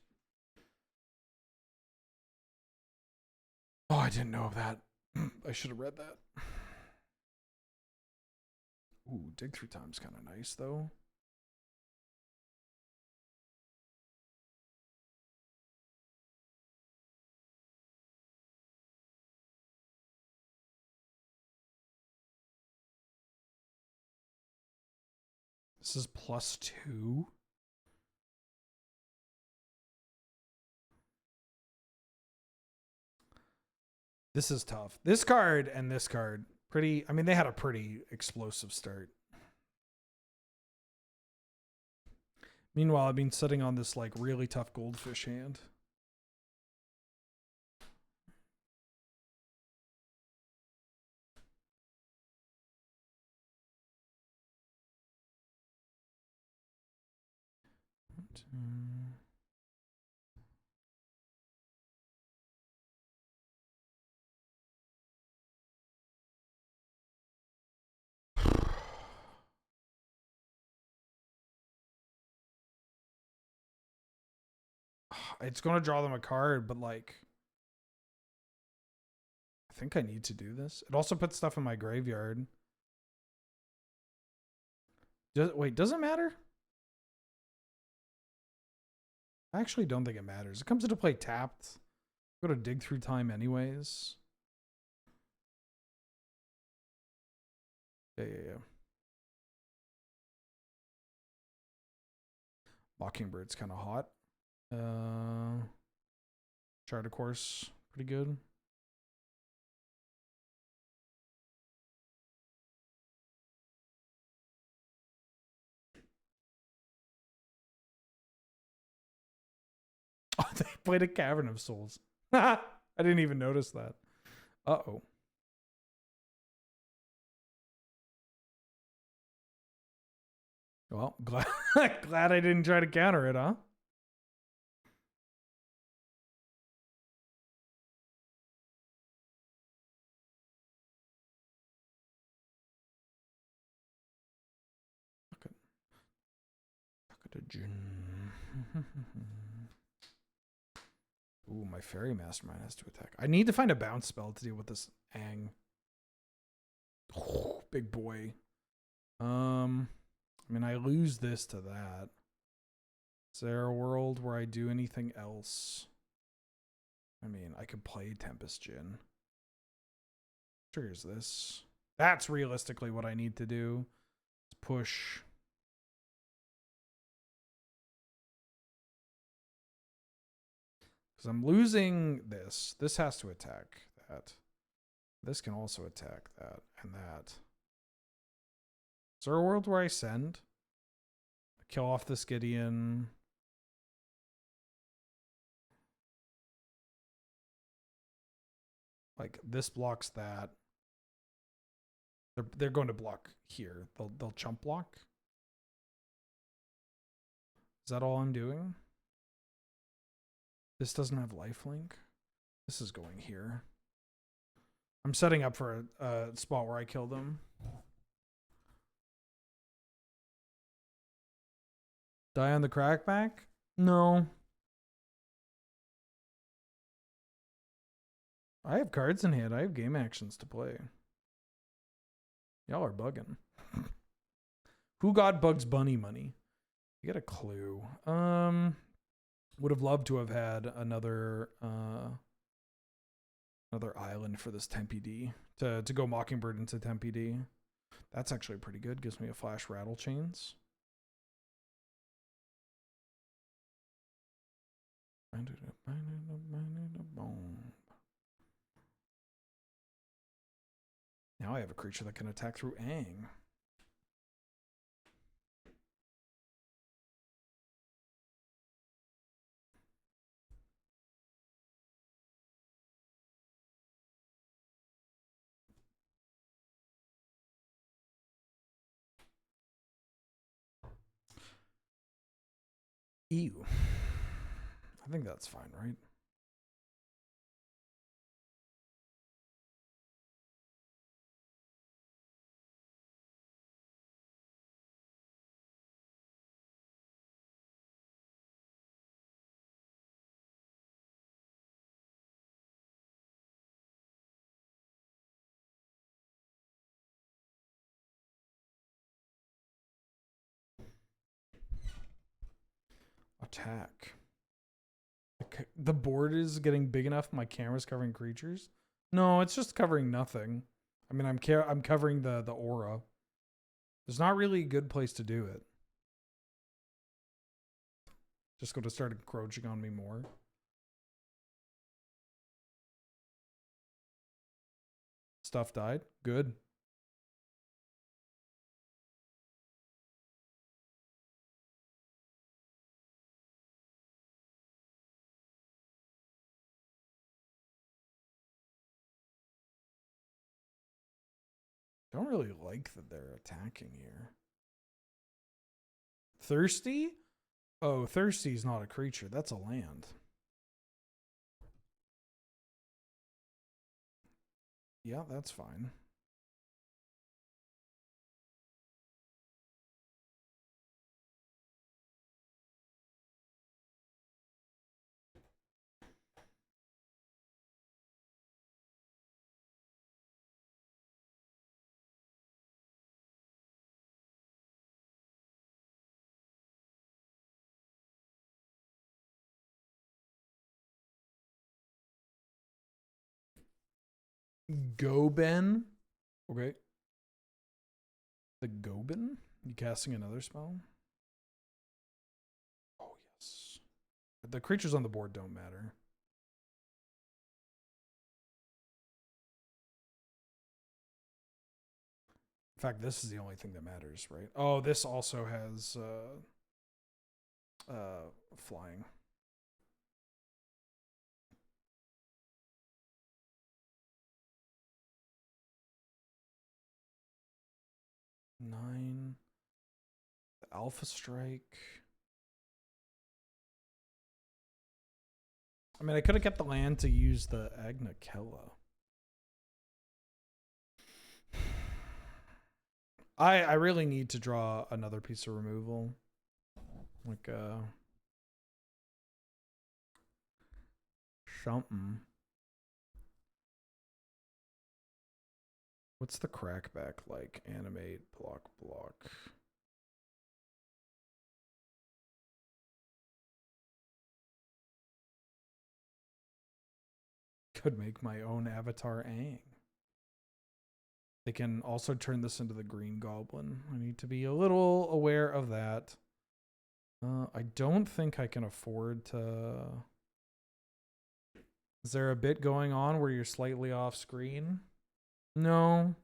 Speaker 1: Oh, I didn't know of that. I should have read that. Ooh, dig through time's kind of nice, though. This is +2. This is tough. This card and this card, pretty, I mean, they had a pretty explosive start. Meanwhile, I've been sitting on this like really tough goldfish hand. It's going to draw them a card, but like, I think I need to do this. It also puts stuff in my graveyard. Wait, does it matter? I actually don't think it matters. It comes into play tapped. Go to dig through time anyways. Yeah. Mockingbird's kind of hot. Chart, of course, pretty good. Oh, they played a Cavern of Souls. I didn't even notice that. Uh-oh. Well, glad I didn't try to counter it, huh? Ooh, my Fairy Mastermind has to attack. I need to find a bounce spell to deal with this Ang. Oh, big boy. I mean, I lose this to that. Is there a world where I do anything else? I mean, I could play Tempest Djinn. Triggers this. That's realistically what I need to do. Let's push. Because I'm losing this. This has to attack that. This can also attack that and that. Is there a world where I send? Kill off this Gideon. Like this blocks that. They're going to block here. They'll chump block. Is that all I'm doing? This doesn't have lifelink. This is going here. I'm setting up for a spot where I kill them. Die on the crackback? No. I have cards in hand. I have game actions to play. Y'all are bugging. Who got Bugs Bunny money? You get a clue. Would have loved to have had another island for this Tempe D to go Mockingbird into Tempe D. That's actually pretty good. Gives me a flash rattle chains. Now I have a creature that can attack through Ang. Ew. I think that's fine, right? Attack. The board is getting big enough. My camera's covering creatures. No, it's just covering nothing. I mean, I'm covering the aura. There's not really a good place to do it. Just going to start encroaching on me more. Stuff died. Good. Don't really like that they're attacking here. Thirsty? Oh, Thirsty's not a creature. That's a land. Yeah, that's fine. Goben. Okay. The Goben? You casting another spell? Oh, yes. The creatures on the board don't matter. In fact, this is the only thing that matters, right? Oh, this also has flying. Nine. The Alpha Strike. I mean, I could have kept the land to use the Agnakella. I really need to draw another piece of removal. Like something. What's the crackback like? Animate, block, block. Could make my own avatar Aang. They can also turn this into the green goblin. I need to be a little aware of that. I don't think I can afford to... Is there a bit going on where you're slightly off screen? No.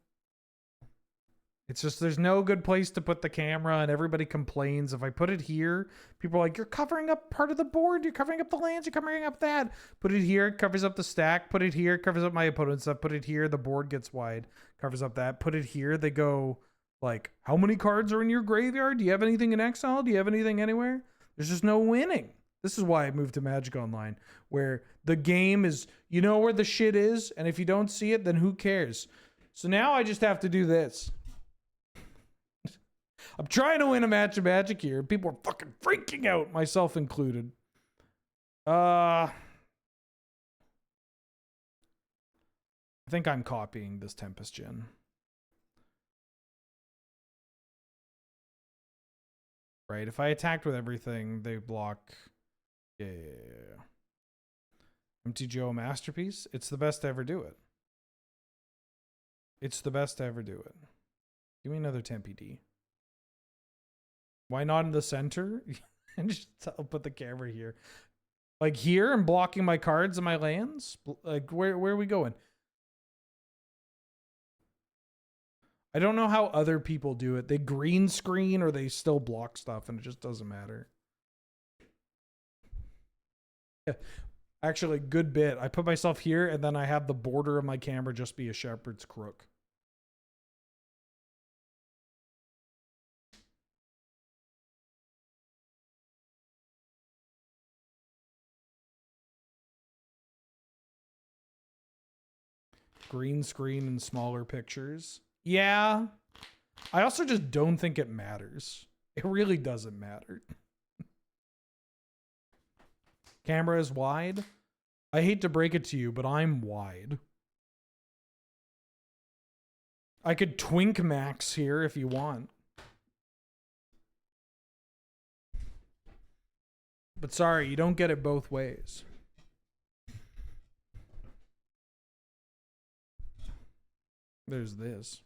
Speaker 1: It's just there's no good place to put the camera, and everybody complains. If I put it here, people are like, you're covering up part of the board. You're covering up the lands. You're covering up that. Put it here, it covers up the stack. Put it here, it covers up my opponent's stuff. Put it here, the board gets wide. Covers up that. Put it here, they go like, how many cards are in your graveyard? Do you have anything in exile? Do you have anything anywhere? There's just no winning. This is why I moved to Magic Online, where the game is, you know where the shit is, and if you don't see it, then who cares? So now I just have to do this. I'm trying to win a match of Magic here. People are fucking freaking out, myself included. I think I'm copying this Tempest Gen. Right, if I attacked with everything, they block. Yeah. MTGO Masterpiece. It's the best to ever do it. It's the best to ever do it. Give me another Tempy-D. Why not in the center? And just I'll put the camera here. Like here, I'm blocking my cards and my lands. Like where are we going? I don't know how other people do it. They green screen or they still block stuff and it just doesn't matter. Yeah. Actually, good bit. I put myself here and then I have the border of my camera just be a shepherd's crook. Green screen and smaller pictures. Yeah. I also just don't think it matters. It really doesn't matter. Camera is wide. I hate to break it to you, but I'm wide. I could twink max here if you want. But sorry, you don't get it both ways. There's this.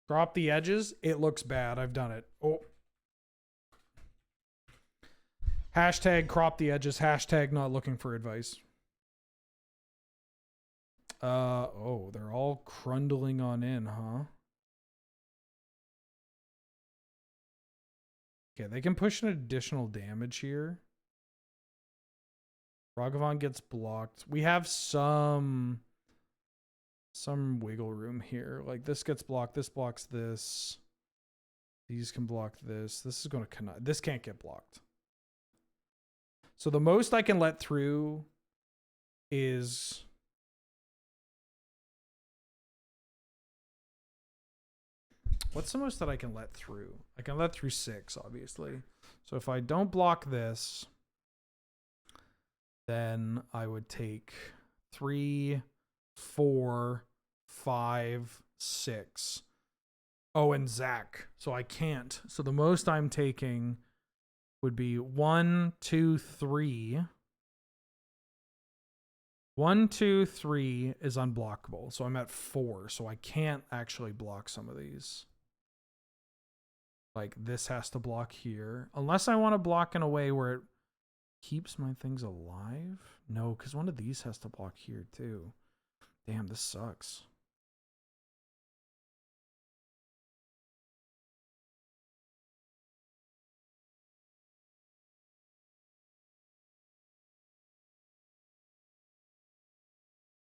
Speaker 1: Drop the edges. It looks bad. I've done it. Oh. Hashtag crop the edges. Hashtag not looking for advice. Oh, they're all crundling on in, huh? Okay, they can push an additional damage here. Ragavan gets blocked. We have some wiggle room here. Like this gets blocked. This blocks this. These can block this. This is going to connect. This can't get blocked. So the most I can let through is what's the most that I can let through? I can let through 6, obviously. So if I don't block this, then I would take 3, 4, 5, 6. Oh, and Zach. So I can't. So the most I'm taking would be 1, 2, 3. 1, 2, 3 is unblockable. So I'm at 4. So I can't actually block some of these. Like this has to block here. Unless I want to block in a way where it keeps my things alive. No, because one of these has to block here too. Damn, this sucks.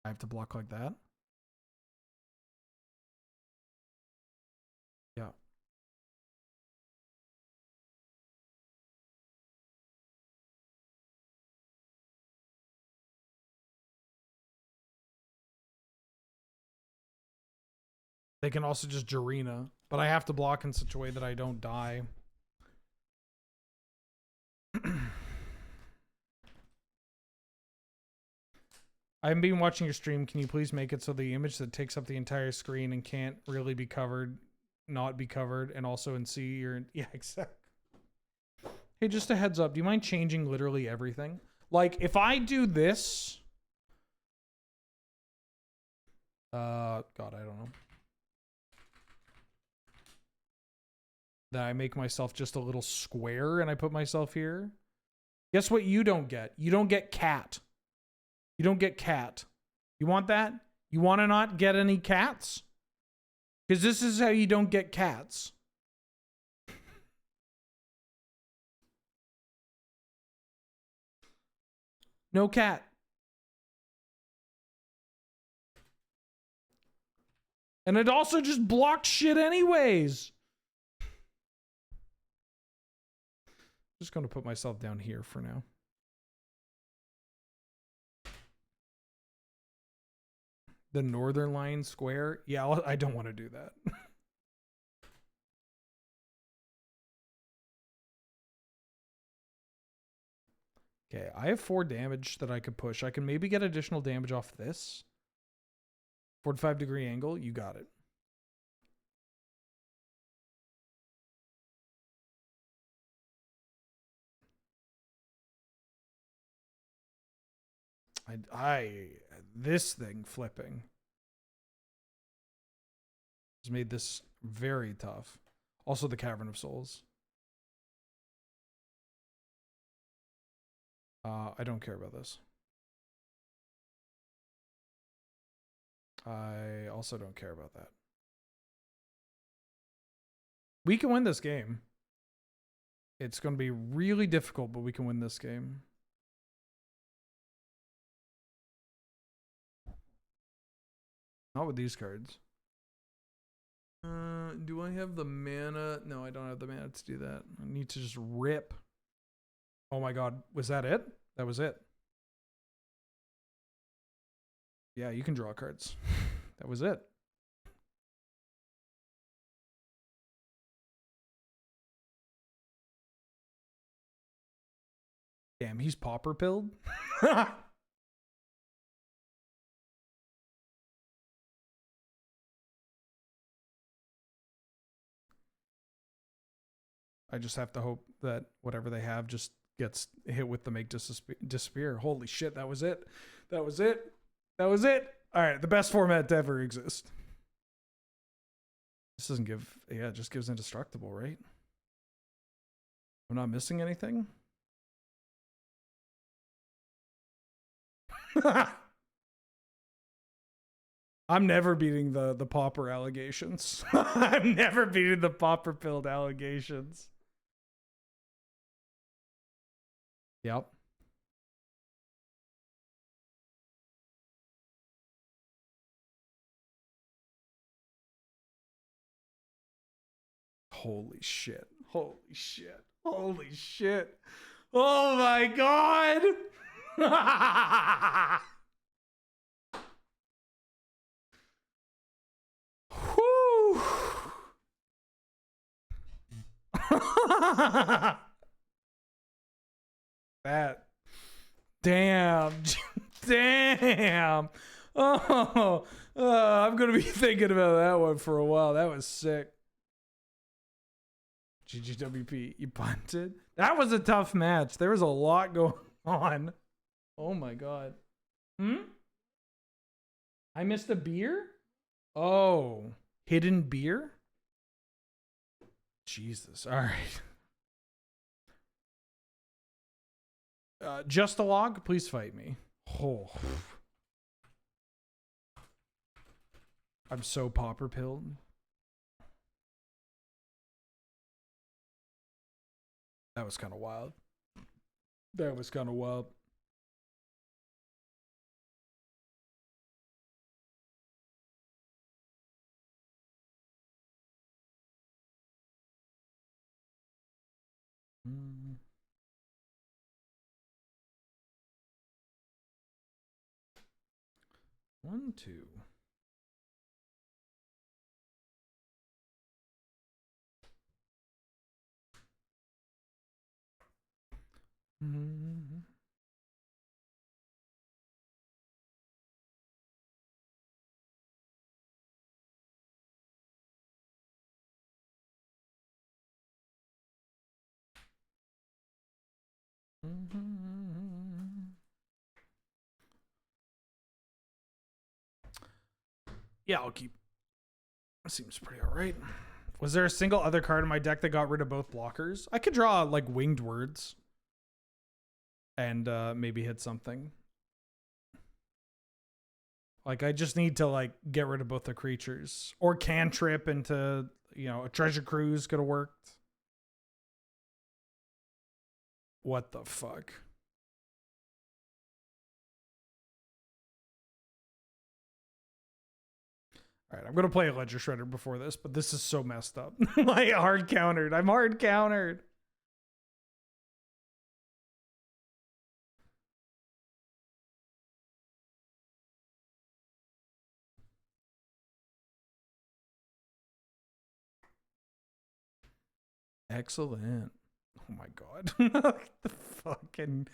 Speaker 1: I have to block like that. Yeah. They can also just Jarina, but I have to block in such a way that I don't die. I haven't been watching your stream. Can you please make it so the image that takes up the entire screen and can't really be covered, not be covered, and also in see your... Yeah, exactly. Hey, just a heads up. Do you mind changing literally everything? Like, if I do this... God, I don't know. That I make myself just a little square and I put myself here. Guess what you don't get? You don't get cat. You don't get cat. You want that? You want to not get any cats? Because this is how you don't get cats. No cat. And it also just blocks shit anyways. Just going to put myself down here for now. The northern line square? Yeah, I don't want to do that. Okay, I have 4 damage that I could push. I can maybe get additional damage off this. 45-degree angle, you got it. This thing flipping has made this very tough. Also the Cavern of Souls. I don't care about this. I also don't care about that. We can win this game. It's going to be really difficult, but we can win this game. Not with these cards. Do I have the mana? No, I don't have the mana to do that. I need to just rip. Oh my god. Was that it? That was it. Yeah, you can draw cards. That was it. Damn, he's pauper pilled. I just have to hope that whatever they have just gets hit with the make disappear. Holy shit, that was it. That was it. That was it. All right, the best format to ever exist. This doesn't give... Yeah, it just gives indestructible, right? I'm not missing anything? I'm never beating the pauper allegations. I'm never beating the pauper pilled allegations. Yep. Holy shit. Holy shit. Holy shit. Oh my god. Whew. That. Damn. Damn. Oh, I'm going to be thinking about that one for a while. That was sick. GGWP, you punted? That was a tough match. There was a lot going on. Oh my god. I missed a beer? Oh. Hidden beer? Jesus. All right. Just a log? Please fight me. Oh. I'm so pauper pilled. That was kind of wild. That was kind of wild. One, two. Yeah, I'll keep. Seems pretty alright. Was there a single other card in my deck that got rid of both blockers? I could draw like winged words and maybe hit something. Like I just need to like get rid of both the creatures, or cantrip into, you know, a treasure cruise could have worked. What the fuck? All right, I'm gonna play a Ledger Shredder before this, but this is so messed up. Like hard countered. I'm hard countered. Excellent. Oh my god. The fucking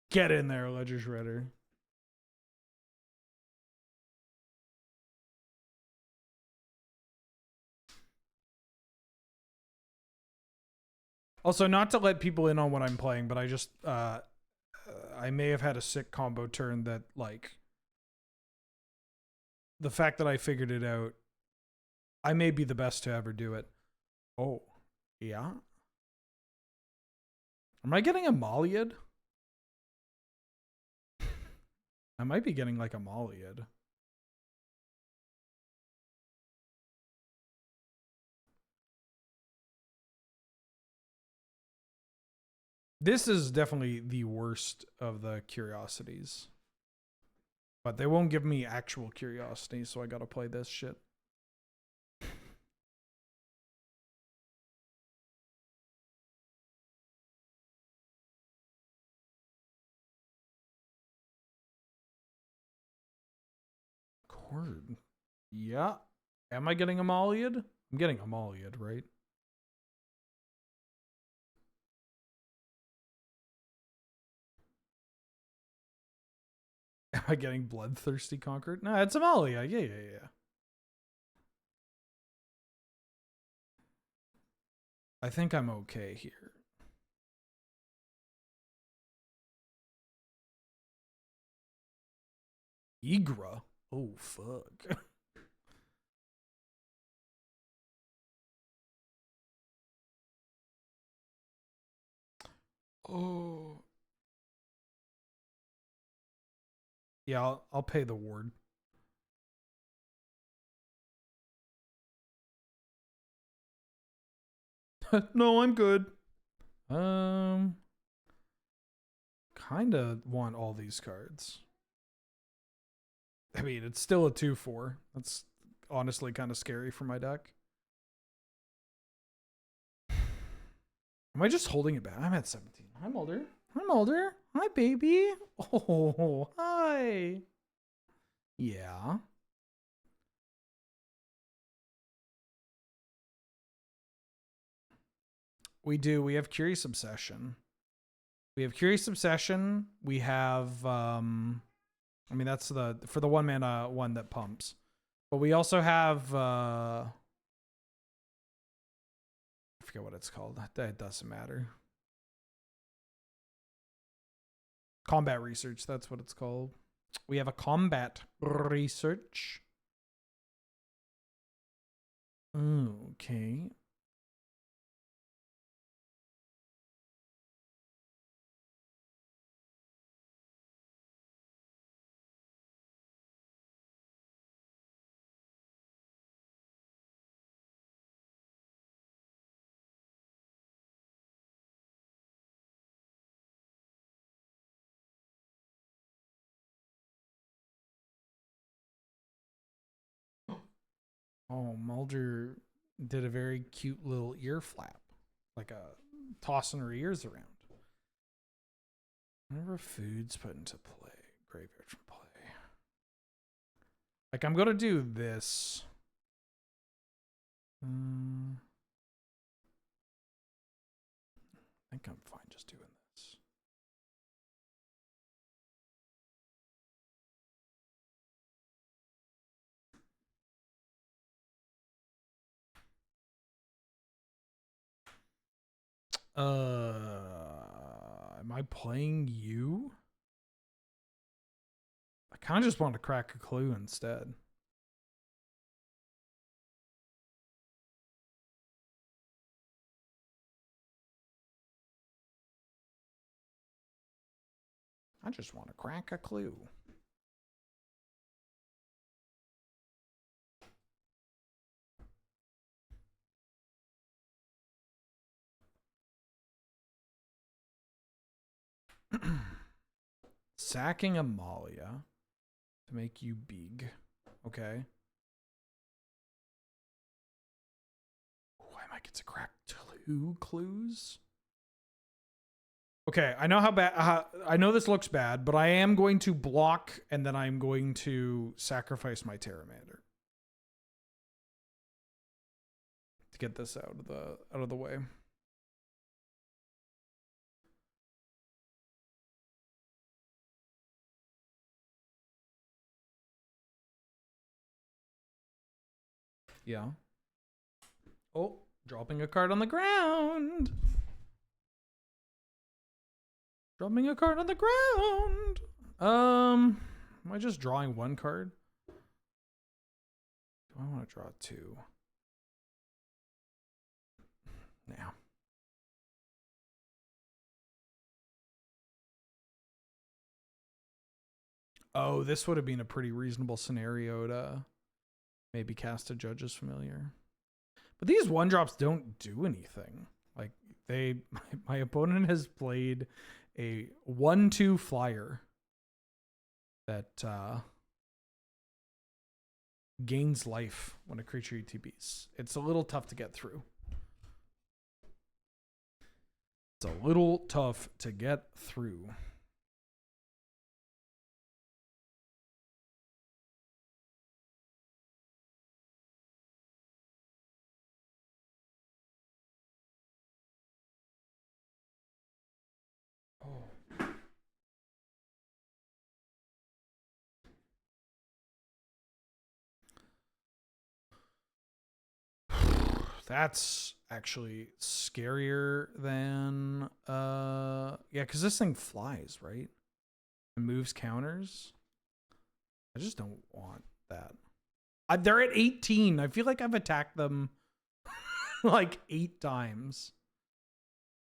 Speaker 1: get in there, Ledger Shredder. Also, not to let people in on what I'm playing, but I just I may have had a sick combo turn that, like, the fact that I figured it out, I may be the best to ever do it. Oh, yeah. Am I getting Amalia'd? I might be getting like Amalia'd. This is definitely the worst of the curiosities. But they won't give me actual curiosity, so I gotta play this shit. Cord. Yeah. Am I getting Amalia'd? I'm getting Amalia'd, right? Am I getting Bloodthirsty Conquered? No, it's Amalia. Yeah. I think I'm okay here. Igra? Oh, fuck. Oh. Yeah, I'll pay the ward. No, I'm good. Kind of want all these cards. I mean, it's still a 2/4. That's honestly kind of scary for my deck. Am I just holding it back? I'm at 17. I'm older. I'm older. Hi, baby. Oh, hi. Yeah. We do. We have Curious Obsession. We have Curious Obsession. We have I mean that's the for the 1-mana one that pumps. But we also have I forget what it's called. That doesn't matter. Combat Research, that's what it's called. We have a Combat Research. Okay. Oh, Mulder did a very cute little ear flap, like a tossing her ears around. Whenever food's put into play, graveyard from play. Like I'm gonna do this. I think I'm fine just doing this. Am I playing you? I kind of just want to crack a clue instead. I just want to crack a clue. Sacking Amalia to make you big. Okay. Oh, I might get to crack 2 clues. Okay, I know how bad. I know this looks bad, but I am going to block, and then I'm going to sacrifice my Pteramander to get this out of the way. Yeah. Oh, dropping a card on the ground. Dropping a card on the ground. Am I just drawing 1 card? Do I want to draw 2? Now. Oh, this would have been a pretty reasonable scenario to maybe cast a Judge's Familiar. But these 1-drops don't do anything. Like my opponent has played a 1/2 flyer that gains life when a creature ETBs. It's a little tough to get through. It's a little tough to get through. Oh. That's actually scarier than yeah, because this thing flies, right? And moves counters. I just don't want that. They're at 18. I feel like I've attacked them like 8 times.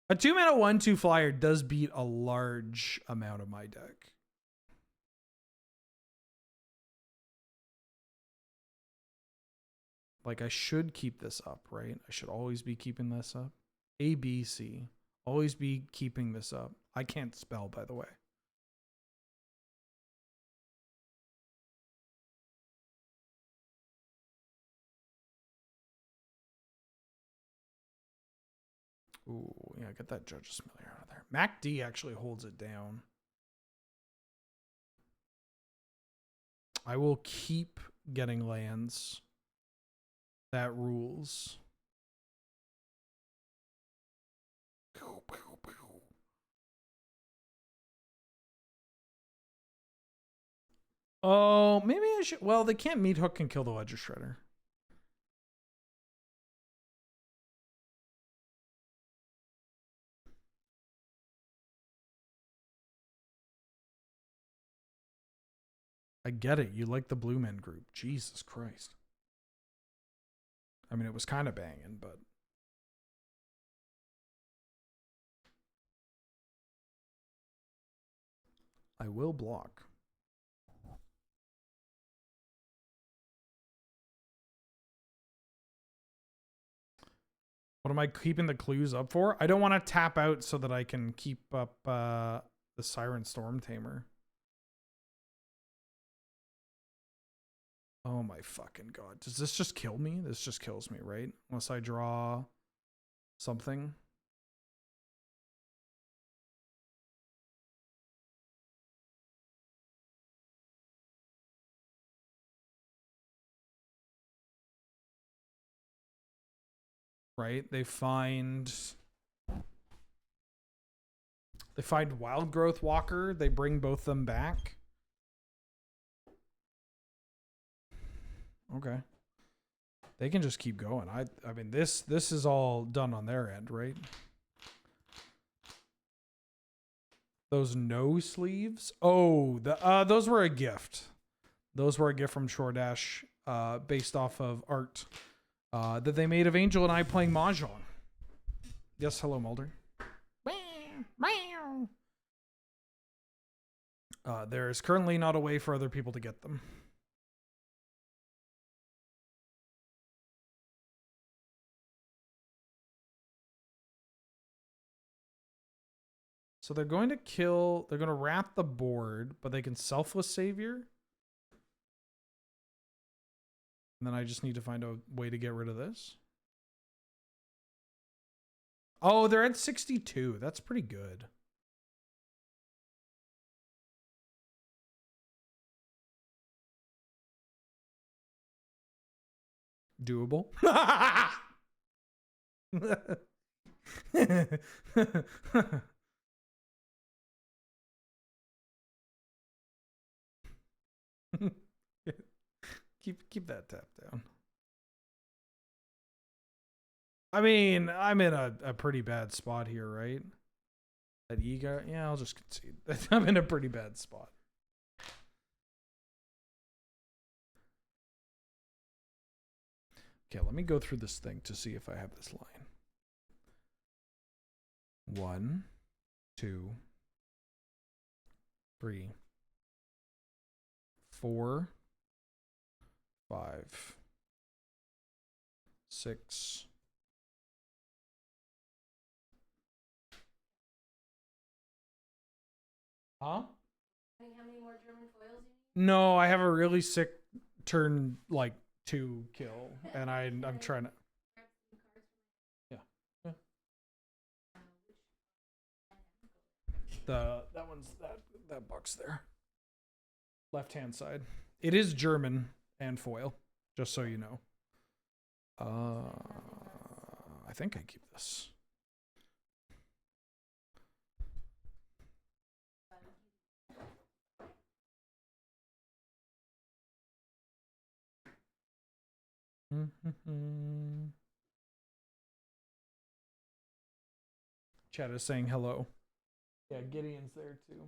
Speaker 1: A 2-mana 1/2 flyer does beat a large amount of my deck. Like, I should keep this up, right? I should always be keeping this up. A, B, C. Always be keeping this up. I can't spell, by the way. Ooh, yeah, get that Judge's Familiar out of there. Mac D actually holds it down. I will keep getting lands. That rules. Oh, maybe I should. Well, they can't meet hook and kill the Ledger Shredder. I get it. You like the Blue Men group. Jesus Christ. I mean, it was kind of banging, but. I will block. What am I keeping the clues up for? I don't want to tap out so that I can keep up the Siren Storm Tamer. Oh my fucking god. Does this just kill me? This just kills me, right? Unless I draw something. Right? They find Wild Growth Walker. They bring both them back. Okay. They can just keep going. I mean this is all done on their end, right? Those no sleeves? Oh, those were a gift. Those were a gift from Shordash, based off of art that they made of Angel and I playing Mahjong. Yes, hello, Mulder. There is currently not a way for other people to get them. So they're going to wrap the board, but they can Selfless Savior. And then I just need to find a way to get rid of this. Oh, they're at 62. That's pretty good. Doable. keep that tap down. I mean, I'm in a pretty bad spot here, right? That ego, yeah, I'll just concede. I'm in a pretty bad spot. Okay, let me go through this thing to see if I have this line. 1, 2, 3, 4, 5, 6. Huh? How many more German foils you need? No, I have a really sick turn like 2 kill, and I'm trying to. Yeah. Yeah. That one's that box there. Left hand side. It is German and foil, just so you know. I think I keep this. Chat is saying hello. Yeah, Gideon's there too.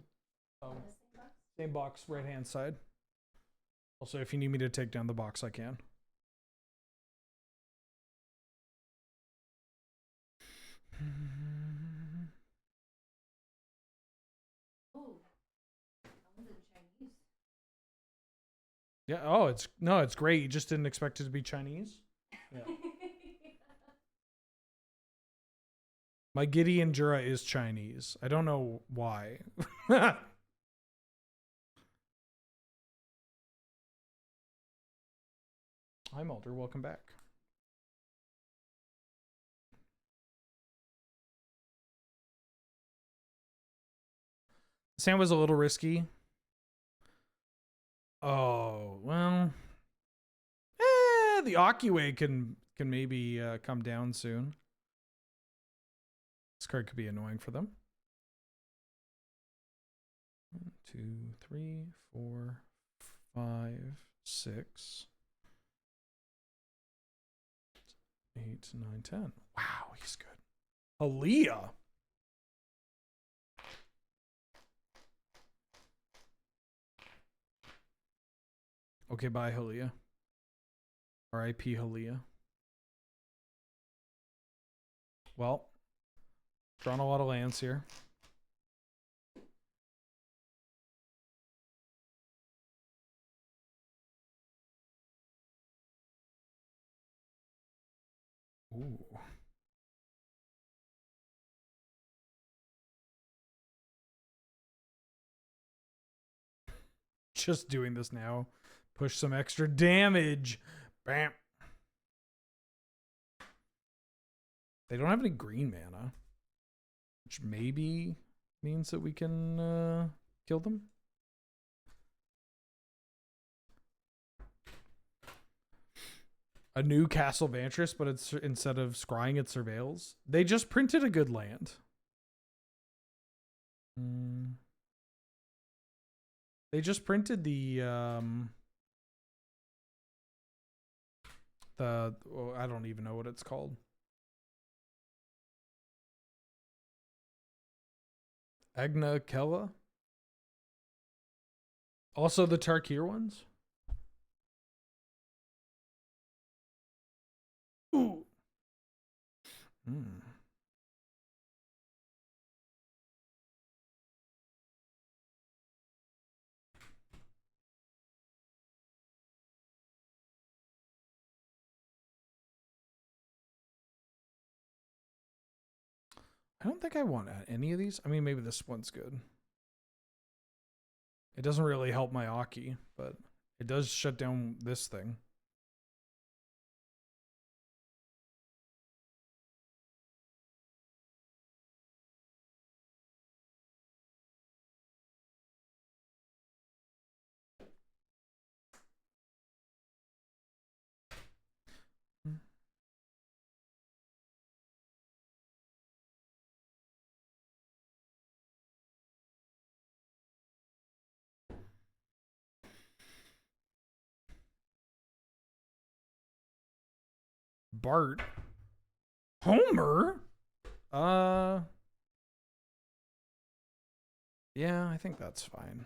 Speaker 1: Same box, right hand side. Also, if you need me to take down the box, I can.
Speaker 2: Oh, that one's in Chinese.
Speaker 1: Yeah. Oh, it's great. You just didn't expect it to be Chinese. Yeah. My Gideon Jura is Chinese. I don't know why. Hi, Mulder. Welcome back. Sam was a little risky. Oh, well. The Akiway can maybe come down soon. This card could be annoying for them. 1, 2, 3, 4, 5, 6, 8, 9, 10. Wow, he's good. Aaliyah. Okay, bye, Aaliyah. R.I.P. Aaliyah. Well, drawn a lot of lands here. Ooh. Just doing this now. Push some extra damage. Bam. They don't have any green mana, which maybe means that we can kill them. A new Castle Vantress, but it's instead of scrying, it surveils. They just printed a good land. They just printed the I don't even know what it's called. Agna Kella. Also the Tarkir ones. Ooh. I don't think I want any of these. I mean, maybe this one's good. It doesn't really help my Aki, but it does shut down this thing. Bart. Homer? Yeah, I think that's fine.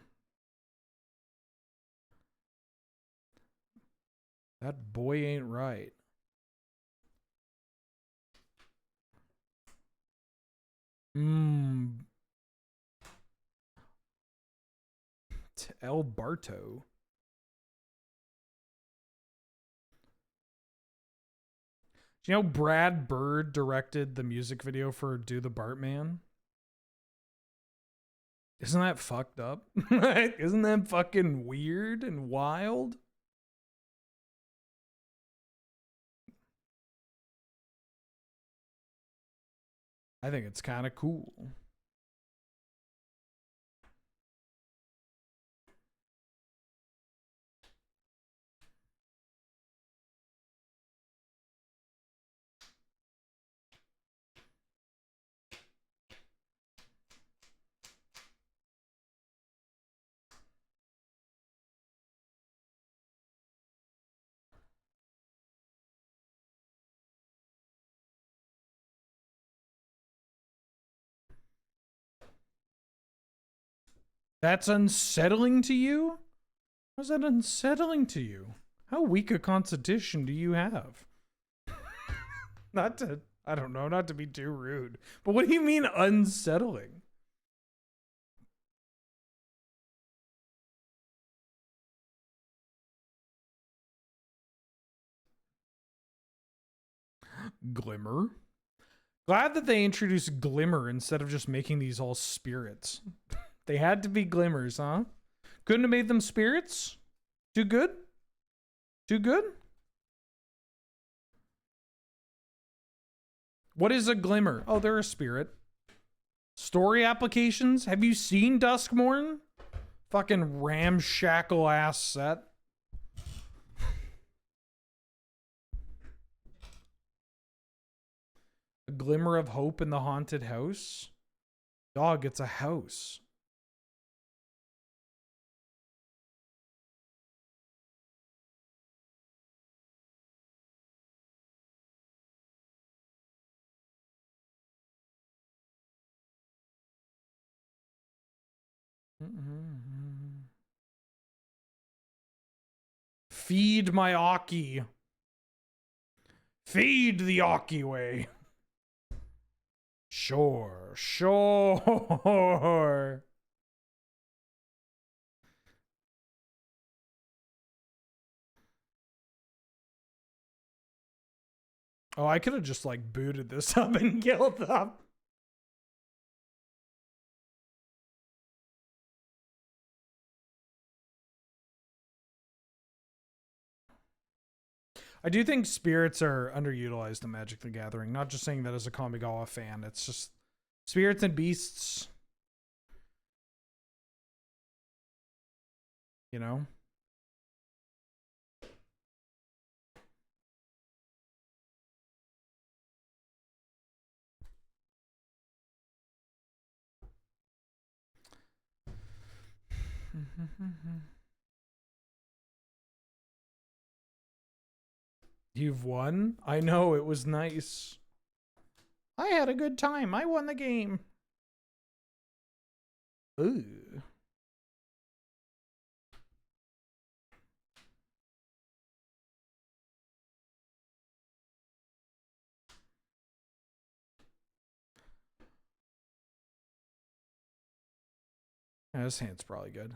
Speaker 1: That boy ain't right. El Barto. Do you know Brad Bird directed the music video for Do the Bartman? Isn't that fucked up? Isn't that fucking weird and wild? I think it's kind of cool. That's unsettling to you? How's that unsettling to you? How weak a constitution do you have? Not to, I don't know, not to be too rude, but what do you mean unsettling? Glimmer? Glad that they introduced Glimmer instead of just making these all spirits. They had to be Glimmers, huh? Couldn't have made them spirits? Too good? Too good? What is a Glimmer? Oh, they're a spirit. Story applications? Have you seen Duskmorn? Fucking ramshackle ass set. A glimmer of hope in the haunted house? Dog, it's a house. Feed my Aki. Feed the Aki way. Sure, sure. Oh, I could have just like booted this up and killed them. I do think spirits are underutilized in Magic the Gathering. Not just saying that as a Kamigawa fan. It's just spirits and beasts. You know? You've won? I know, it was nice. I had a good time. I won the game. Ooh. Yeah, this hand's probably good.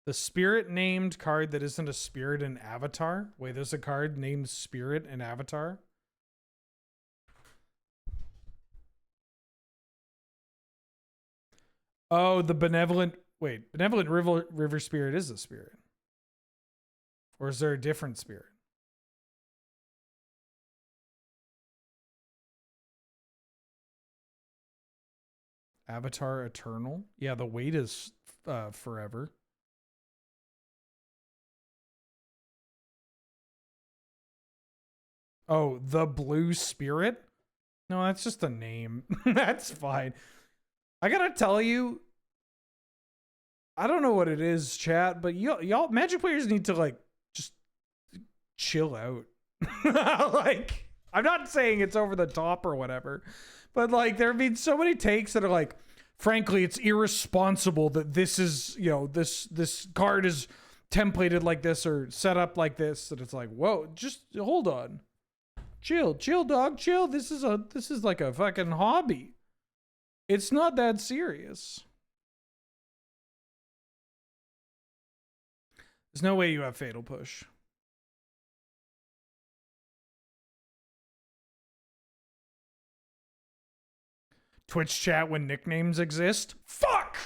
Speaker 1: The spirit named card that isn't a spirit in Avatar. Wait, there's a card named Spirit in Avatar. Oh, the benevolent. Wait, benevolent river spirit is a spirit, or is there a different spirit? Avatar Eternal. Yeah, the wait is forever. Oh, the blue spirit? No, that's just a name. That's fine. I gotta tell you, I don't know what it is, chat, but y'all Magic players need to like just chill out. Like, I'm not saying it's over the top or whatever, but like there have been so many takes that are like, frankly, it's irresponsible that this is, you know, this card is templated like this or set up like this, that it's like, whoa, just hold on. Chill, dog, chill. This is like a fucking hobby. It's not that serious. There's no way you have Fatal Push. Twitch chat when nicknames exist? Fuck!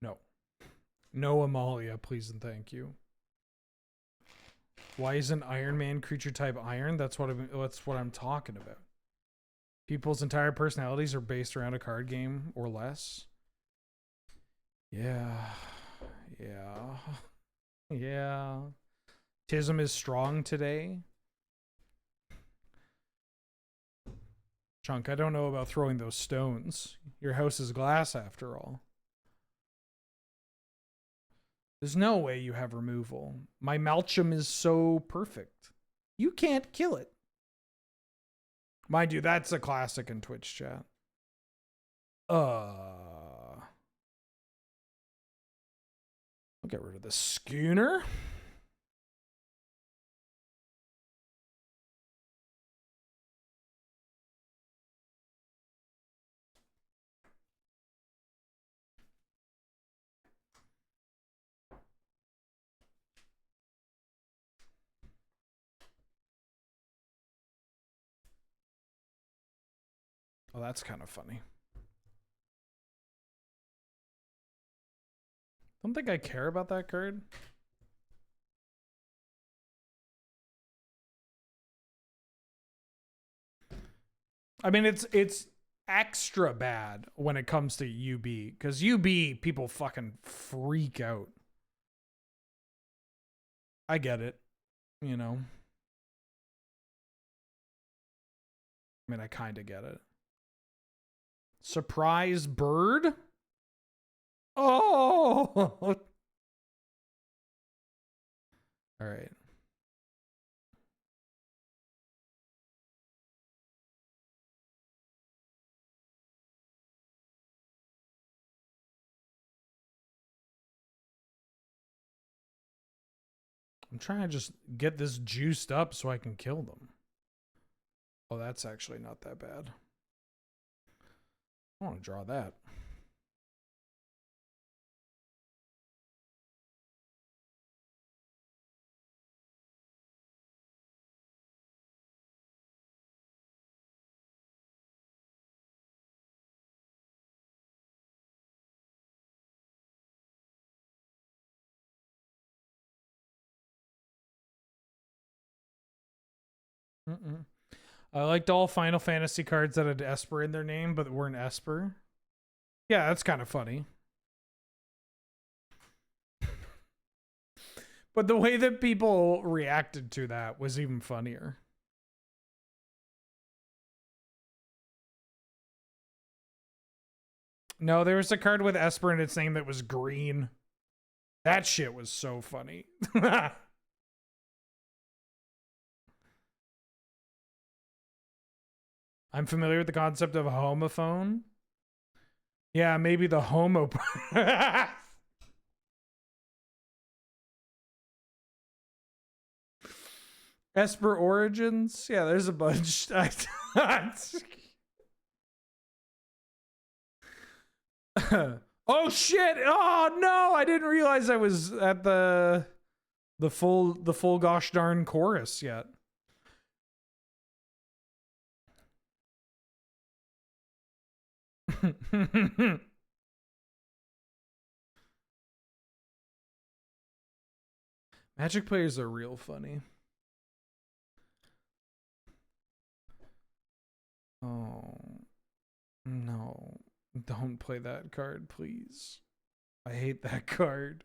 Speaker 1: No. No Amalia, please and thank you. Why isn't Iron Man creature type iron? That's what I'm talking about. People's entire personalities are based around a card game or less. Yeah. Yeah. Yeah. Tism is strong today. Chunk, I don't know about throwing those stones. Your house is glass after all. There's no way you have removal. My Malchum is so perfect. You can't kill it. Mind you, that's a classic in Twitch chat. I'll get rid of the schooner. Oh, that's kind of funny. Don't think I care about that card. I mean, it's extra bad when it comes to UB, because UB people fucking freak out. I get it, you know. I mean, I kind of get it. Surprise bird? Oh! All right. I'm trying to just get this juiced up so I can kill them. Oh, that's actually not that bad. I want to draw that. I liked all Final Fantasy cards that had Esper in their name, but weren't Esper. Yeah, that's kind of funny. But the way that people reacted to that was even funnier. No, there was a card with Esper in its name that was green. That shit was so funny. I'm familiar with the concept of a homophone. Yeah, maybe the homo. Esper Origins? Yeah, there's a bunch. Oh shit! Oh no, I didn't realize I was at the full gosh darn chorus yet. Magic players are real funny. Oh no, don't play that card, please. I hate that card.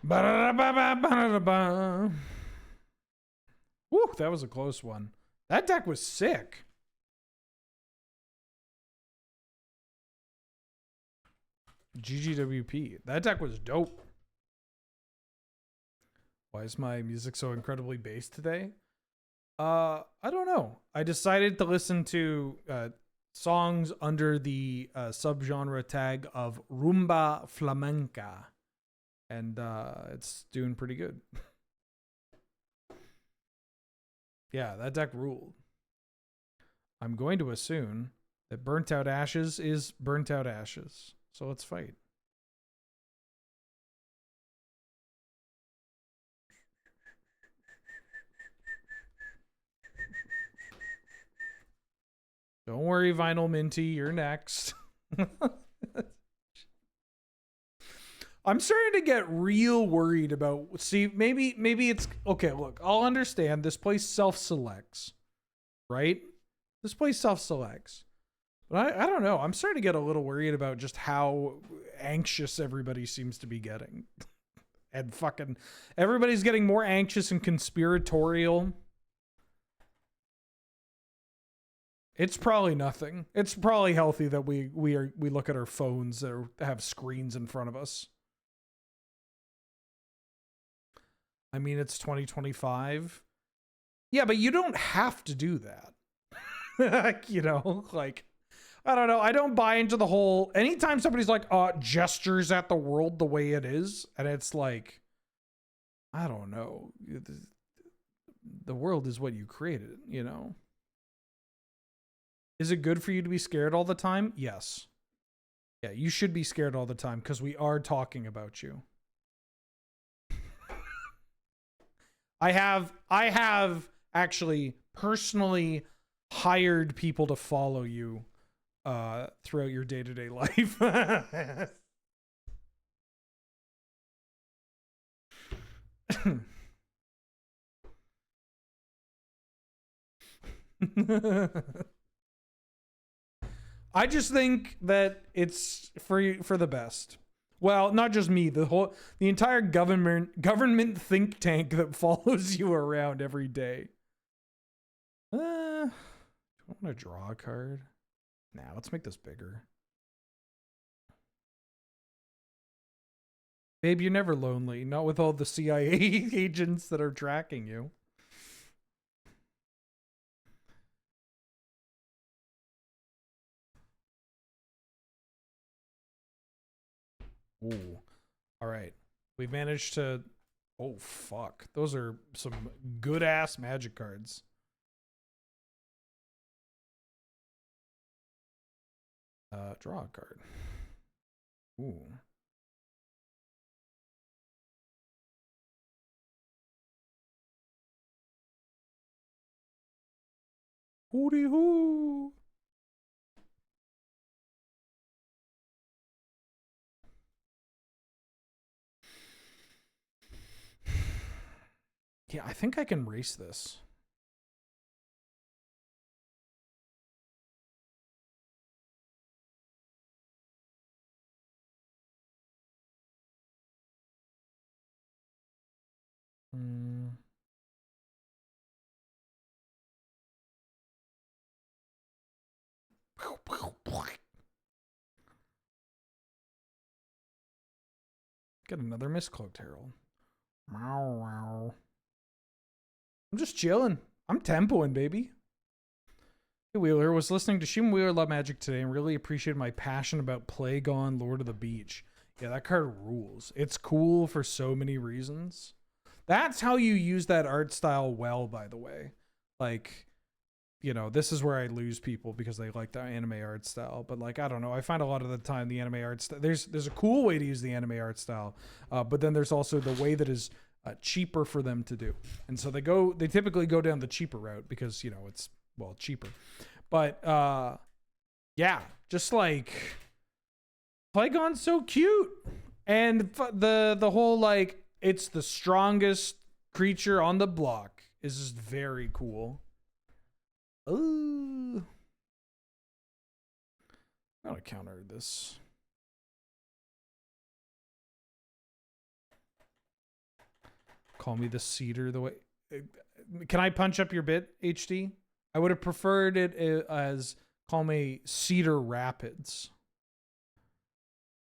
Speaker 1: Woo, that was a close one. That deck was sick. GGWP. That deck was dope. Why is my music so incredibly bass today? I don't know. I decided to listen to songs under the subgenre tag of rumba flamenca, and it's doing pretty good. Yeah, that deck ruled. I'm going to assume that Burnt Out Ashes is Burnt Out Ashes. So let's fight. Don't worry, Vinyl Minty, you're next. I'm starting to get real worried about. See, maybe it's okay. Look, I'll understand. This place self-selects, right? This place self-selects, but I don't know. I'm starting to get a little worried about just how anxious everybody seems to be getting, and fucking everybody's getting more anxious and conspiratorial. It's probably nothing. It's probably healthy that we look at our phones that have screens in front of us. I mean, it's 2025. Yeah, but you don't have to do that. You know, like, I don't know. I don't buy into the whole, anytime somebody's like, gestures at the world the way it is, and it's like, I don't know. The world is what you created, you know? Is it good for you to be scared all the time? Yes. Yeah, you should be scared all the time because we are talking about you. I have actually personally hired people to follow you throughout your day-to-day life. I just think that it's for the best. Well, not just me, the entire government think tank that follows you around every day. Do I want to draw a card? Nah, let's make this bigger. Babe, you're never lonely, not with all the CIA agents that are tracking you. Ooh. All right. We've managed to... Oh, fuck. Those are some good-ass magic cards. Draw a card. Ooh. Hooty hoo. Yeah, I think I can race this. Get another Mistcloaked Herald. Wow, wow. I'm just chilling. I'm tempoing, baby. Hey, Wheeler, was listening to Shim Wheeler Love Magic today and really appreciated my passion about Plague-On Lord of the Beach. Yeah, that card rules. It's cool for so many reasons. That's how you use that art style well, by the way. Like, you know, this is where I lose people because they like the anime art style. But like, I don't know. I find a lot of the time the anime art style, there's a cool way to use the anime art style, but then there's also the way that is cheaper for them to do. And so they typically go down the cheaper route because, you know, it's, well, cheaper. But yeah, just like Plague-On's so cute. And the whole like it's the strongest creature on the block is just very cool. Ooh. I'm gonna counter this. Call me the cedar the way. Can I punch up your bit, HD? I would have preferred it as call me Cedar Rapids.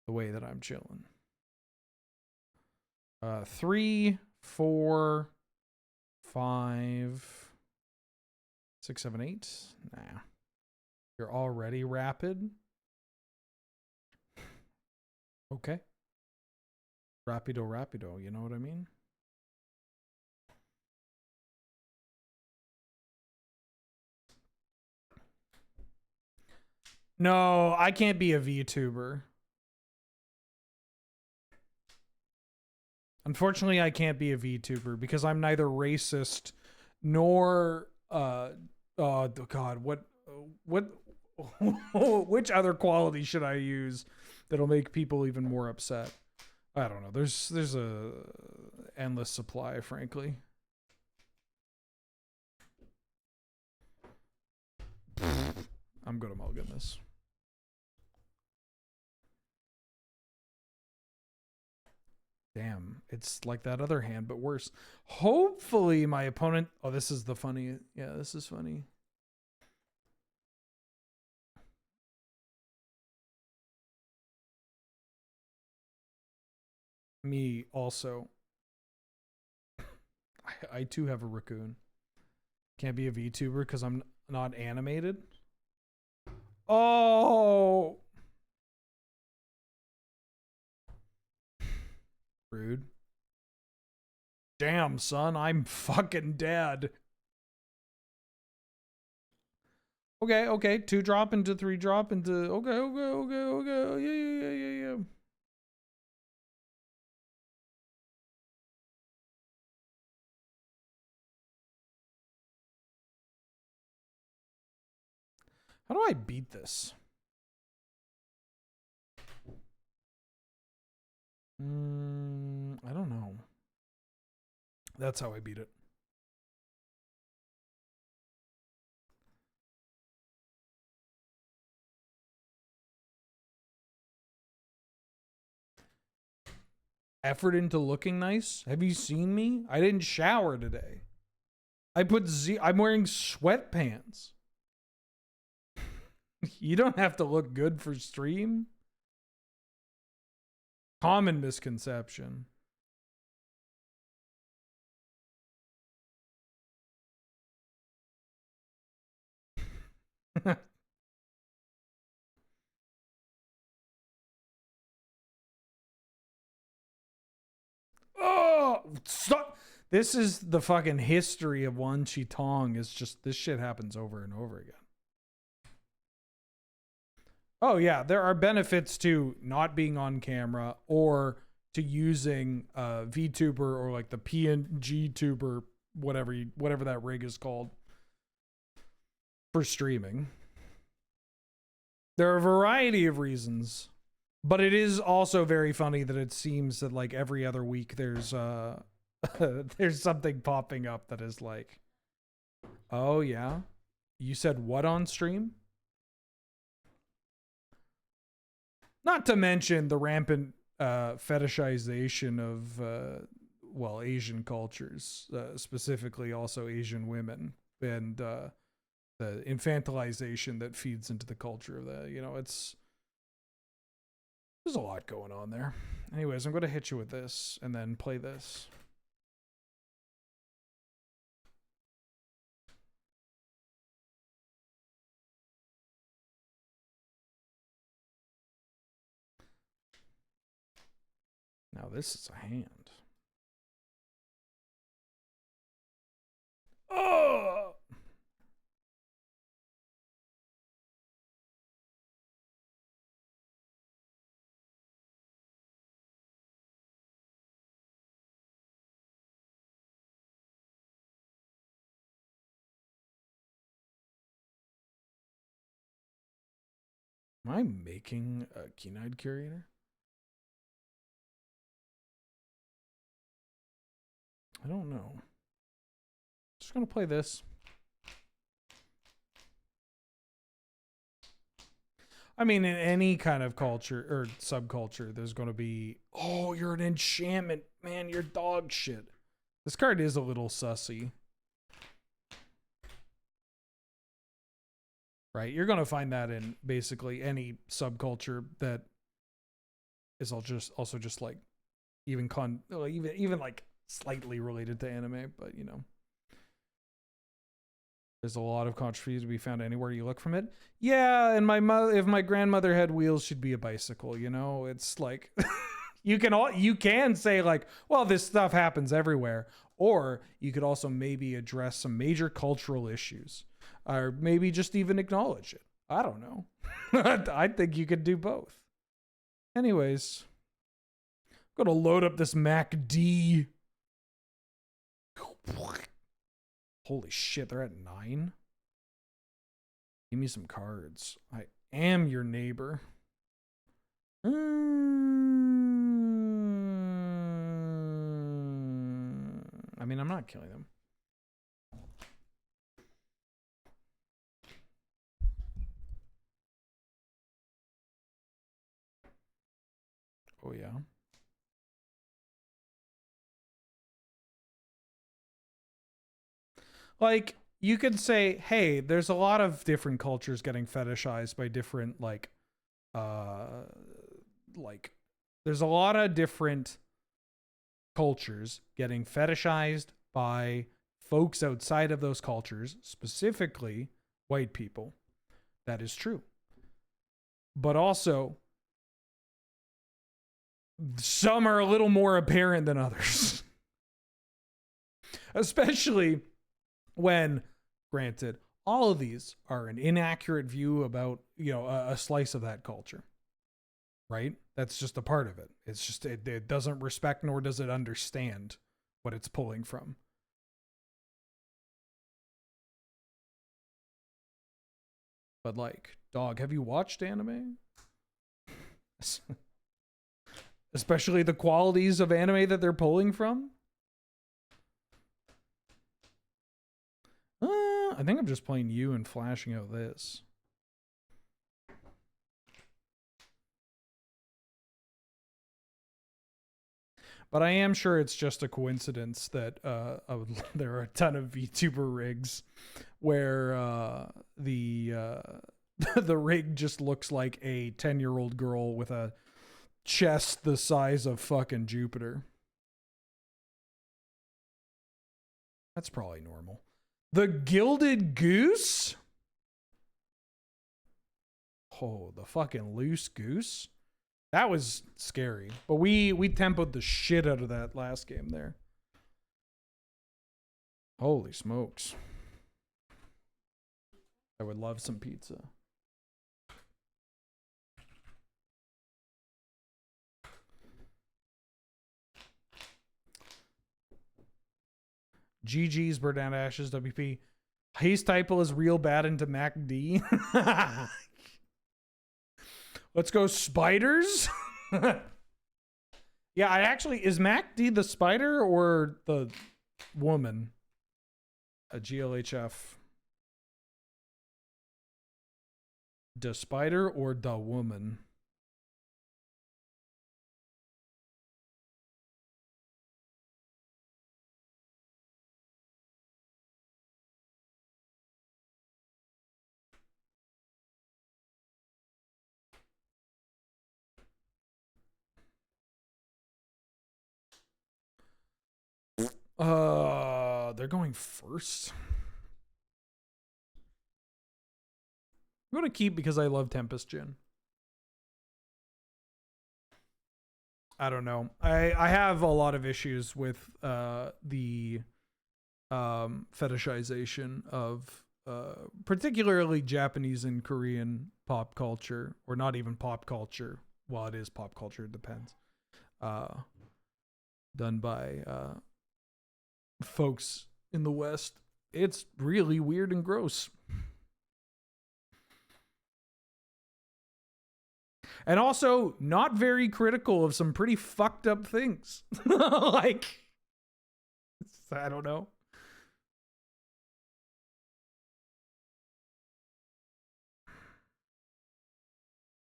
Speaker 1: The way that I'm chilling. 3, 4, 5, 6, 7, 8. Nah. You're already rapid. Okay. Rapido, you know what I mean? No, I can't be a VTuber. Unfortunately, I can't be a VTuber because I'm neither racist nor oh god, what which other quality should I use that'll make people even more upset? I don't know. There's a endless supply, frankly. I'm gonna mulligan this. Damn, it's like that other hand, but worse. Hopefully my opponent... Oh, this is the funny... Yeah, this is funny. Me also. I too have a raccoon. Can't be a VTuber because I'm not animated. Oh! Rude. Damn, son, I'm fucking dead. Okay, okay. 2 drop into 3 drop into... Okay. Yeah. How do I beat this? I don't know. That's how I beat it. Effort into looking nice? Have you seen me? I didn't shower today. I'm wearing sweatpants. You don't have to look good for stream. Common misconception. Oh, stop. This is the fucking history of Wan Chi Tong. It's just this shit happens over and over again. Oh yeah, there are benefits to not being on camera or to using VTuber or like the PNG tuber, whatever that rig is called, for streaming. There are a variety of reasons, but it is also very funny that it seems that like every other week there's there's something popping up that is like, oh yeah, you said what on stream? Not to mention the rampant fetishization of, well, Asian cultures, specifically also Asian women, and the infantilization that feeds into the culture of that. You know, there's a lot going on there. Anyways, I'm going to hit you with this and then play this. Now this is a hand. Oh! Am I making a keen-eyed curator? I don't know. Just gonna play this. I mean, in any kind of culture or subculture, there's gonna be, oh, you're an enchantment. Man, you're dog shit. This card is a little sussy. Right? You're gonna find that in basically any subculture that is also just like even like slightly related to anime, but you know, there's a lot of controversy to be found anywhere you look from it. Yeah, and if my grandmother had wheels, she'd be a bicycle. You know, it's like you can say like, well, this stuff happens everywhere, or you could also maybe address some major cultural issues, or maybe just even acknowledge it. I don't know. I think you could do both. Anyways, I'm gonna load up this MacD. Holy shit, they're at 9. Give me some cards. I am your neighbor. I mean, I'm not killing them. Oh, yeah. Like, you could say, hey, there's a lot of different cultures getting fetishized by different, there's a lot of different cultures getting fetishized by folks outside of those cultures, specifically white people. That is true. But also, some are a little more apparent than others. Especially when, granted, all of these are an inaccurate view about, a slice of that culture. Right? That's just a part of it. It's just, it doesn't respect nor does it understand what it's pulling from. But like, dog, have you watched anime? Especially the qualities of anime that they're pulling from? I think I'm just playing you and flashing out this. But I am sure it's just a coincidence that there are a ton of VTuber rigs where the rig just looks like a 10-year-old girl with a chest the size of fucking Jupiter. That's probably normal. The Gilded Goose? Oh, the fucking loose goose. That was scary. But we tempoed the shit out of that last game there. Holy smokes. I would love some pizza. GG's Bernard Ashes WP. Haste typo is real bad into MacD. Let's go spiders. Yeah, I actually, is MacD the spider or the woman? A GLHF. The spider or the woman? They're going first. I'm going to keep because I love Tempest Gin. I don't know. I have a lot of issues with the fetishization of particularly Japanese and Korean pop culture, or not even pop culture. Well, it is pop culture, it depends. Done by folks in the West. It's really weird and gross. And also not very critical of some pretty fucked up things. Like, I don't know.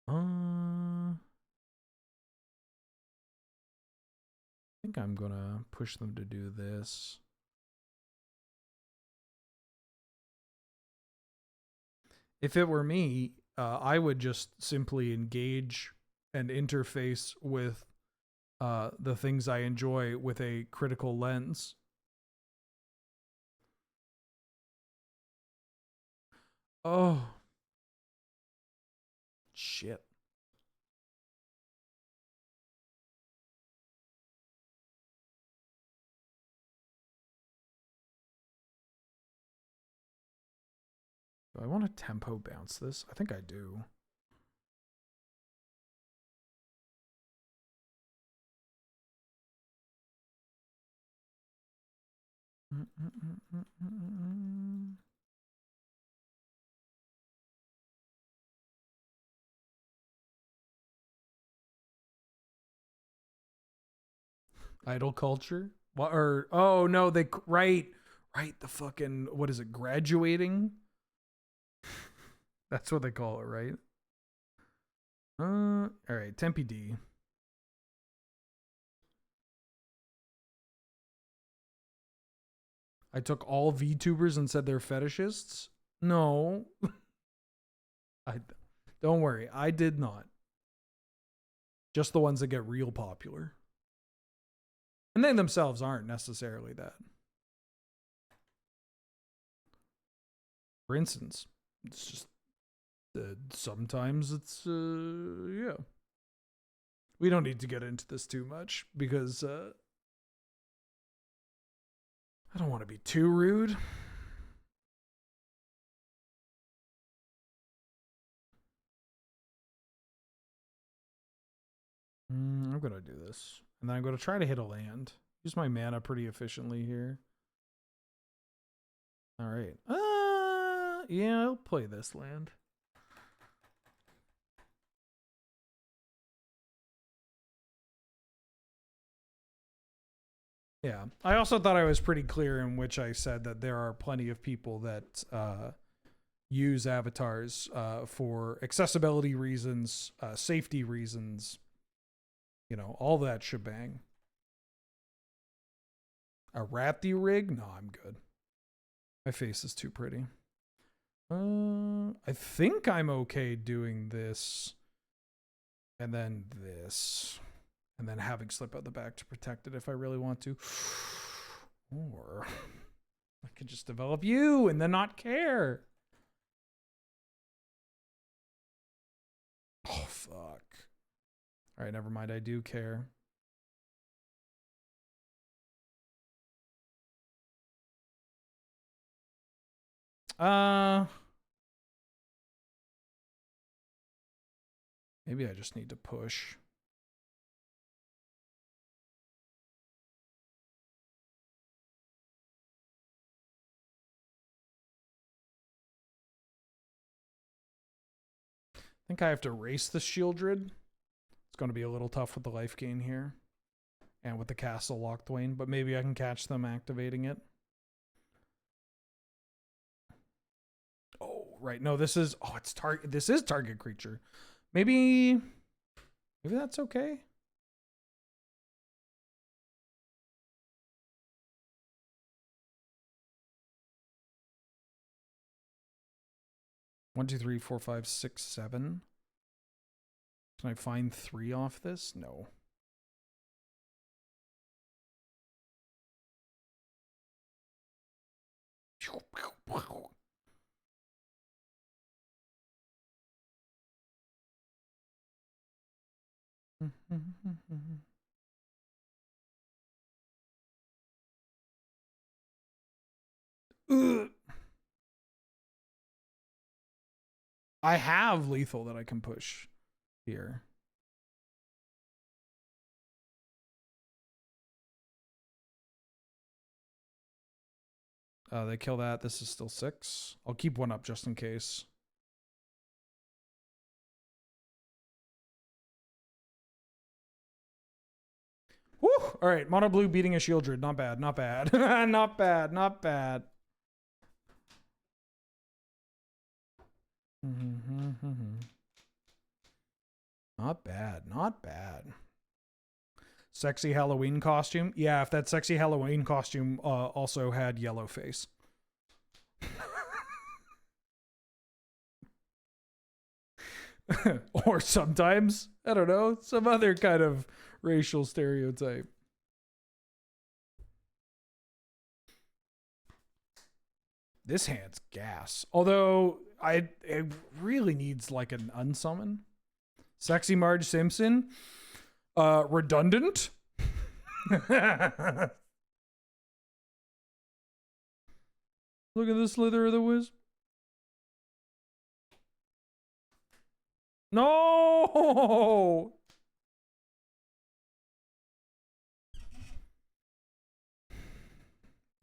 Speaker 1: I think I'm gonna push them to do this. If it were me, I would just simply engage and interface with the things I enjoy with a critical lens. Oh. Shit. Do I want to tempo bounce this? I think I do. Idol culture? What? Or oh no, they right, the fucking what is it? Graduating? That's what they call it, right? All right, Tempe D. I took all VTubers and said they're fetishists. No, I don't worry, I did not. Just the ones that get real popular. And they themselves aren't necessarily that. For instance, it's just sometimes it's yeah. We don't need to get into this too much because I don't want to be too rude. I'm gonna do this. And then I'm going to try to hit a land. Use my mana pretty efficiently here. All right. Yeah, I'll play this land. Yeah. I also thought I was pretty clear in which I said that there are plenty of people that use avatars for accessibility reasons, safety reasons, you know, all that shebang. A Rapti rig? No, I'm good. My face is too pretty. I think I'm okay doing this. And then this. And then having slip out the back to protect it if I really want to. Or I could just develop you and then not care. Oh, fuck. All right, never mind. I do care. Maybe I just need to push. I think I have to race the Shieldred. It's going to be a little tough with the life gain here. And with the Castle Locthwain, but maybe I can catch them activating it. Oh, right. No, this is this is target creature. Maybe that's okay. One, two, three, four, five, six, seven. Can I find 3 off this? No. I have lethal that I can push here. They kill that. This is still 6. I'll keep 1 up just in case. Woo! All right, mono blue beating a Shieldred. Not bad, not bad. Not bad, not bad. Not bad, not bad. Sexy Halloween costume? Yeah, if that sexy Halloween costume also had yellow face. Or sometimes, I don't know, some other kind of racial stereotype. This hand's gas. Although it really needs like an unsummon. Sexy Marge Simpson. Redundant. Look at the Slither of the Wisp. No!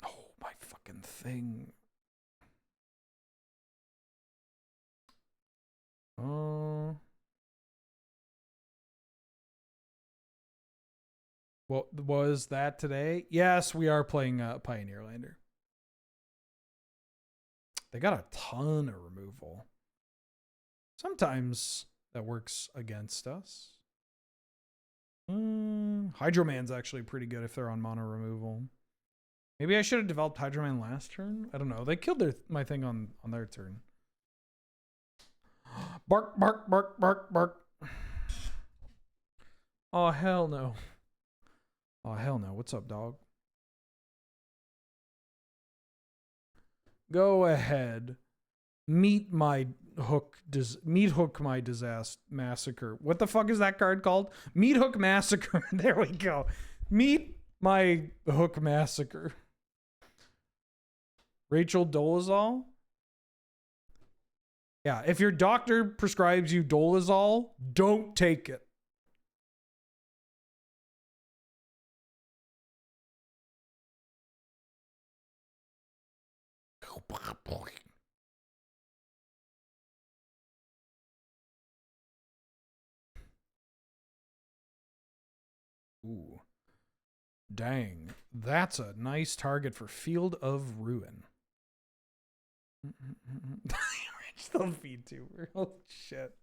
Speaker 1: Oh, my fucking thing. What was that today? Yes, we are playing Pioneerlander. They got a ton of removal. Sometimes that works against us. Hydroman's actually pretty good if they're on mono removal. Maybe I should have developed Hydroman last turn. I don't know. They killed my thing on their turn. Bark, bark, bark, bark, bark. Oh, hell no. Oh, hell no. What's up, dog? Go ahead. Meet Hook my disaster massacre. What the fuck is that card called? Meat Hook Massacre. There we go. Meet my Hook Massacre. Rachel Dolezal? Yeah, if your doctor prescribes you Dolezal, don't take it. Ooh. Dang. That's a nice target for Field of Ruin. Still VTuber. Oh shit.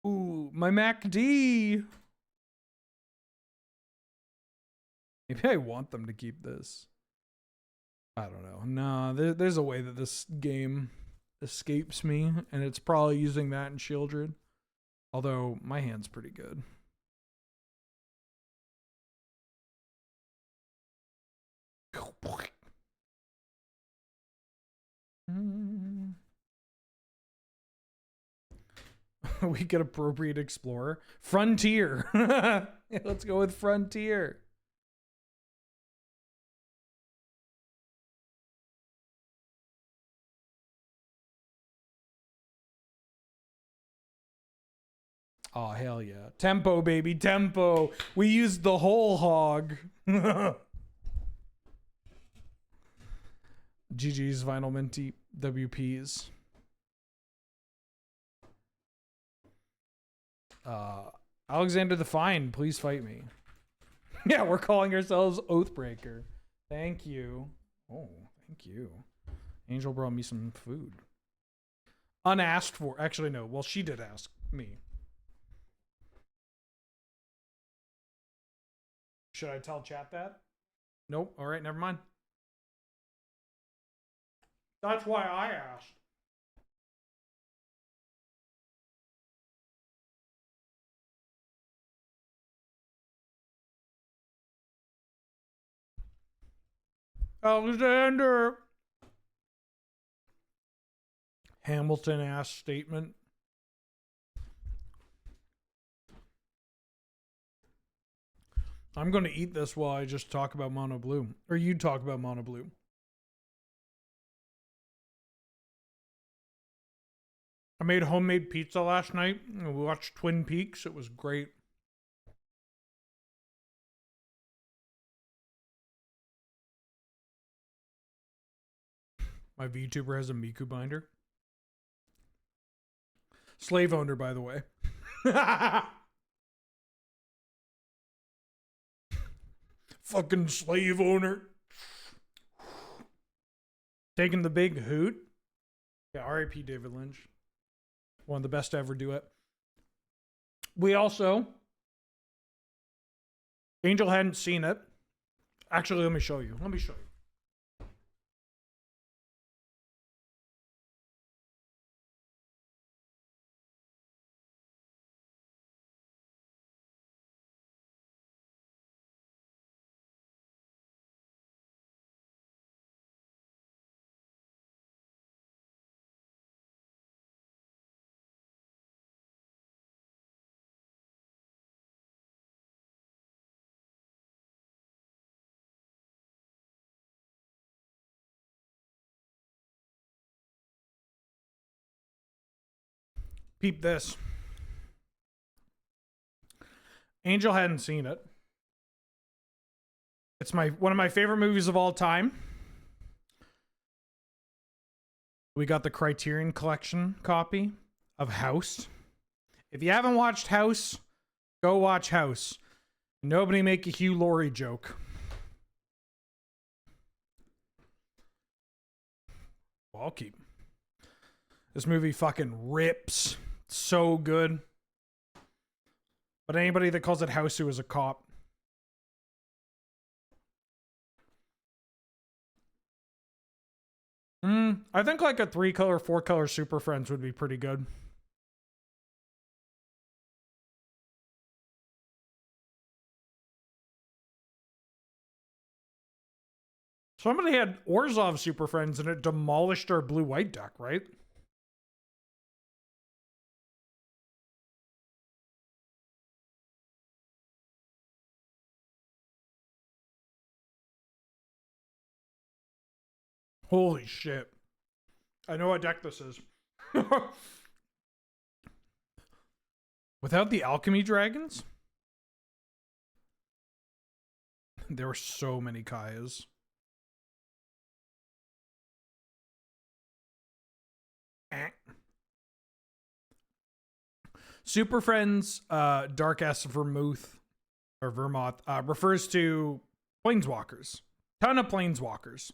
Speaker 1: Ooh, my MacD. Maybe I want them to keep this. I don't know. Nah, there's a way that this game escapes me, and it's probably using that in Shieldred. Although my hand's pretty good. We could appropriate Explorer. Frontier. Let's go with Frontier. Oh, hell yeah. Tempo, baby. Tempo. We used the whole hog. GG's Vinyl Minty WPs. Alexander the Fine, please fight me. Yeah, we're calling ourselves Oathbreaker. Thank you. Oh, thank you. Angel brought me some food. Unasked for. Actually, no. Well, she did ask me. Should I tell chat that? Nope. All right, never mind. That's why I asked. Alexander. Hamilton ass statement. I'm going to eat this while I just talk about Mono Blue. Or you talk about Mono Blue. I made homemade pizza last night. We watched Twin Peaks. It was great. My VTuber has a Miku binder. Slave owner, by the way. Fucking slave owner. Taking the big hoot. Yeah, R.I.P. David Lynch. One of the best to ever do it. We also... Angel hadn't seen it. Actually, let me show you. Let me show you. Peep this. Angel hadn't seen it. It's one of my favorite movies of all time. We got the Criterion Collection copy of House. If you haven't watched House, go watch House. Nobody make a Hugh Laurie joke. Well, I'll keep. This movie fucking rips. It's so good. But anybody that calls it House who is a cop. I think like a 3-color, 4-color Super Friends would be pretty good. Somebody had Orzhov Super Friends and it demolished our blue-white deck, right? Holy shit. I know what deck this is. Without the Alchemy Dragons? There were so many Kayas. Super Friends, Dark S Vermouth, or Vermouth, refers to Planeswalkers. Ton of Planeswalkers.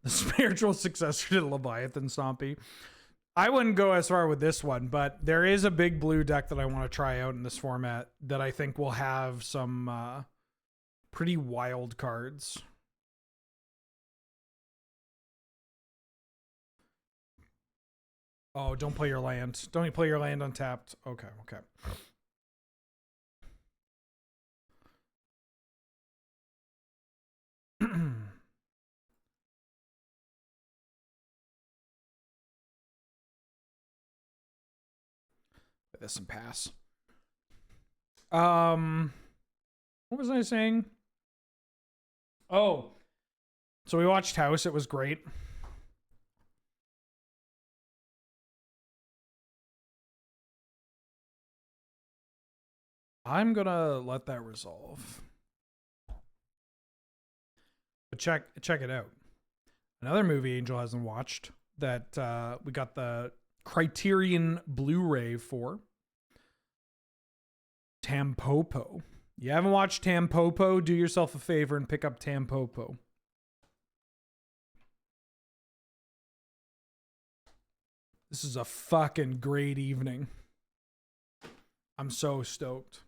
Speaker 1: The spiritual successor to Leviathan Stompy. I wouldn't go as far with this one, but there is a big blue deck that I want to try out in this format that I think will have some pretty wild cards. Oh, don't play your land. Don't play your land untapped. Okay, okay. This and pass. What was I saying? Oh, so we watched House. It was great. I'm gonna let that resolve. But check it out. Another movie Angel hasn't watched that we got the Criterion Blu-ray for. Tampopo. You haven't watched Tampopo? Do yourself a favor and pick up Tampopo. This is a fucking great evening. I'm so stoked.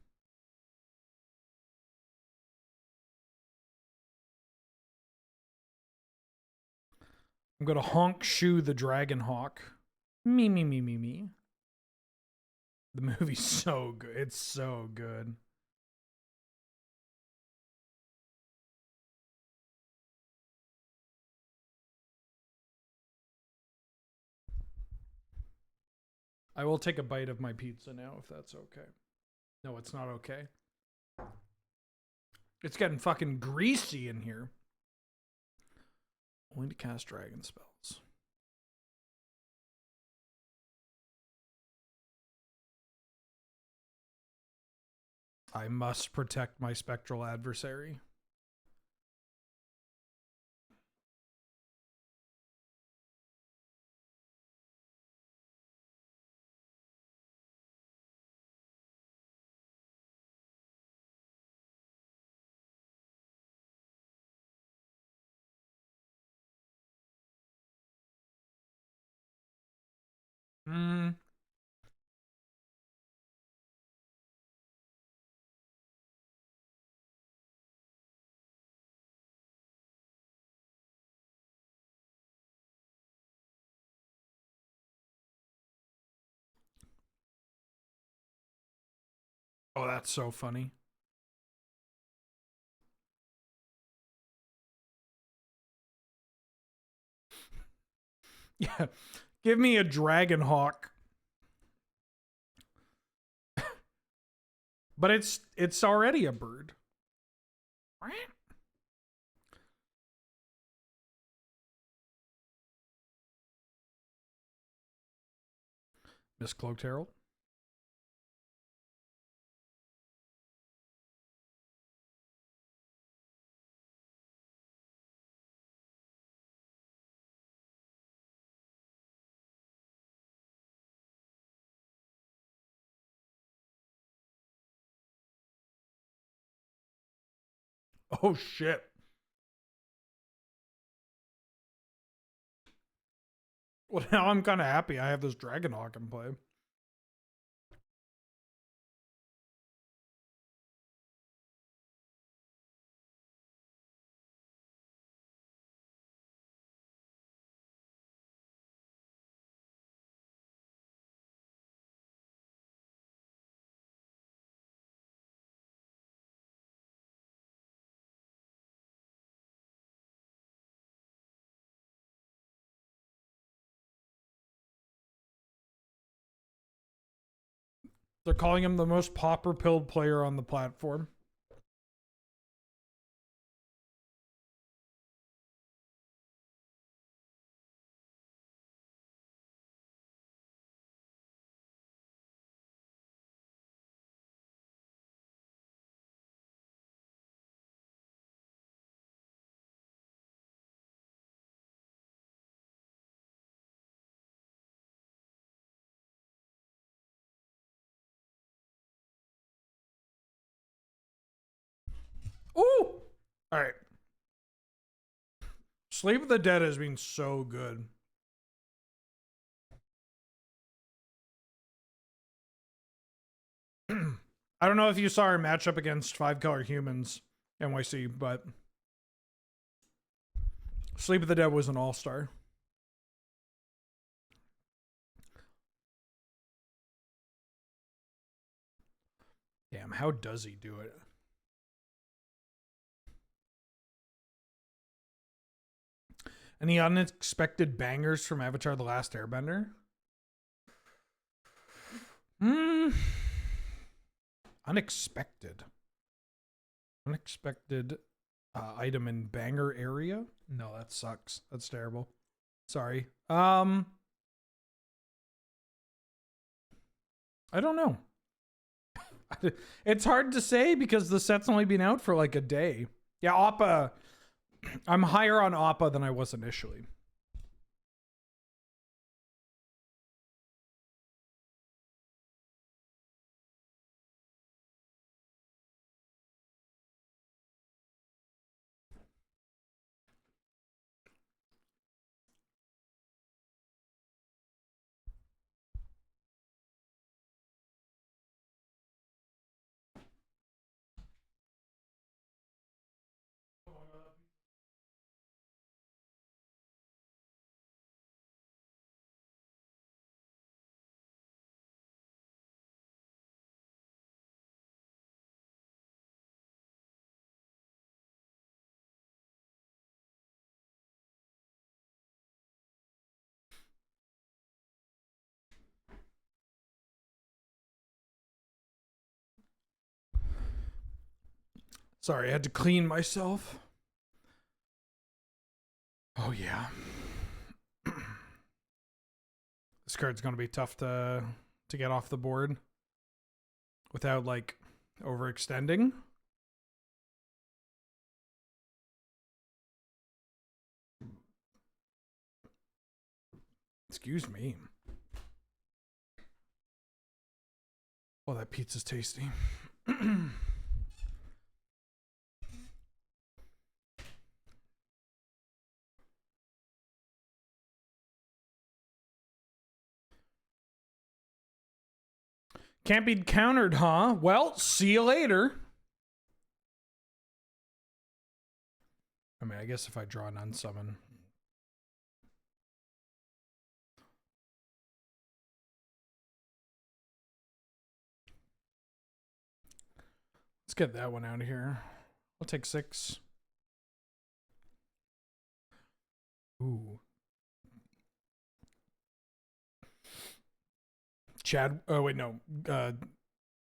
Speaker 1: I'm gonna honk shoe the dragon hawk. Me, me, me, me, me. The movie's so good. It's so good. I will take a bite of my pizza now if that's okay. No, it's not okay. It's getting fucking greasy in here. Only to cast dragon spells. I must protect my spectral adversary. Oh, that's so funny. Yeah. Give me a dragon hawk. But it's already a bird.
Speaker 3: Miscloaked Herald. Oh shit. Well, now I'm kind of happy I have this Dragonhawk in play. They're calling him the most popper-pilled player on the platform. Ooh! Alright. Sleep of the Dead has been so good. I don't know if you saw our matchup against 5-color humans, NYC, but Sleep of the Dead was an all-star. Damn, how does he do it? Any unexpected bangers from Avatar: The Last Airbender? Unexpected. Unexpected item in banger area? No, that sucks. That's terrible. Sorry. I don't know. It's hard to say because the set's only been out for like a day. Yeah, Appa. I'm higher on Appa than I was initially. Sorry, I had to clean myself. Oh, yeah. This card's going to be tough to get off the board without, like, overextending. Excuse me. Oh, that pizza's tasty. Can't be countered, huh? Well, see you later. I mean, I guess if I draw an unsummon. Let's get that one out of here. I'll take 6. Ooh. Chad. Oh, wait, no.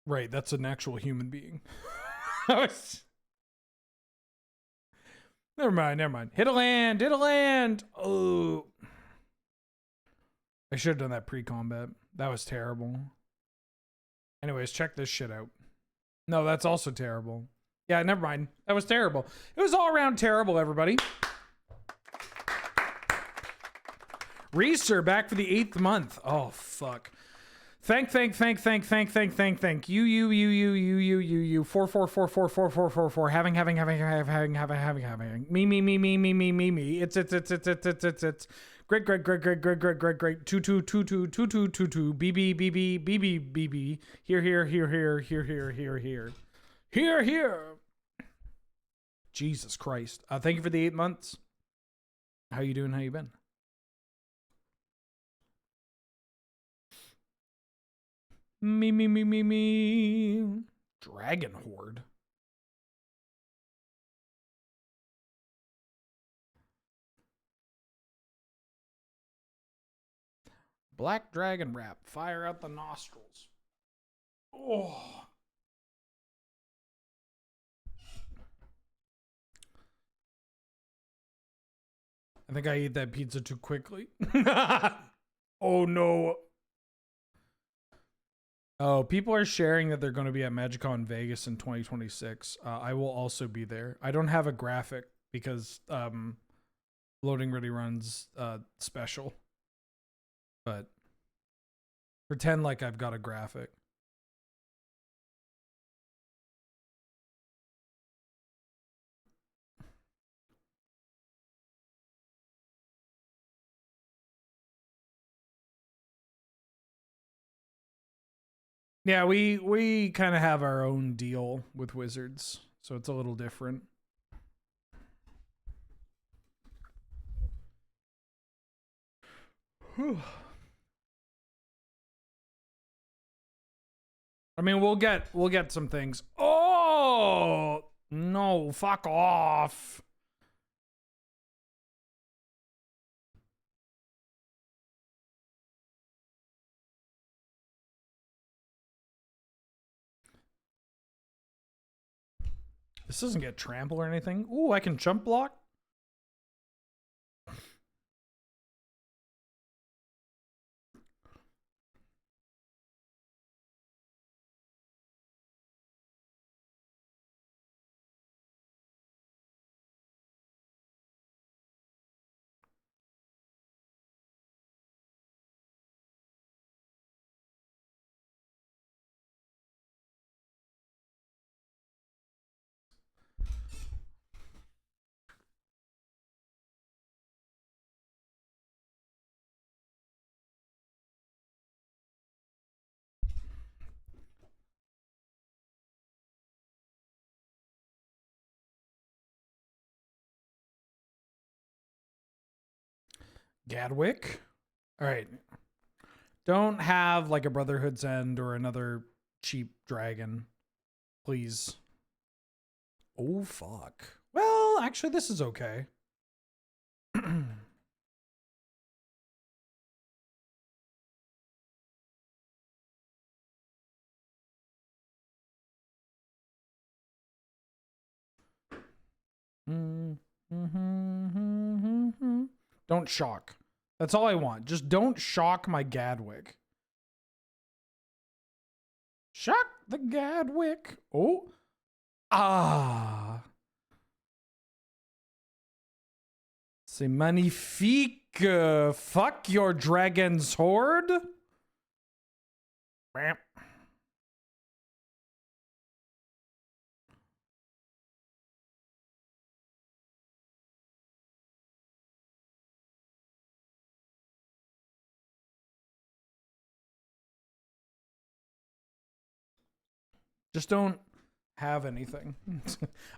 Speaker 3: Right, that's an actual human being. Never mind, never mind. Hit a land, hit a land. Oh. I should have done that pre-combat. That was terrible. Anyways, check this shit out. No, that's also terrible. Yeah, never mind. That was terrible. It was all around terrible, everybody. Reeser back for the 8th month. Oh, fuck. Thank you. 4. Having. Me. It's. Great. 22. BB. Here. Jesus Christ. Thank you for the 8 months. How you doing? How you been? Me. Dragon Horde. Black Dragon Wrap. Fire out the nostrils. Oh. I think I ate that pizza too quickly. Oh no. Oh, people are sharing that they're going to be at MagicCon Vegas in 2026. I will also be there. I don't have a graphic because Loading Ready runs special. But pretend like I've got a graphic. Yeah, we kind of have our own deal with Wizards, so it's a little different. Whew. I mean, we'll get some things. Oh no, fuck off. This doesn't get trample or anything. Ooh, I can jump block. Gadwick. All right. Don't have like a Brotherhood's End or another cheap dragon. Please. Oh, fuck. Well, actually, this is okay. Don't shock. That's all I want. Just don't shock my Gadwick. Shock the Gadwick. Oh. Ah. C'est magnifique. Fuck your dragon's horde. Just don't have anything.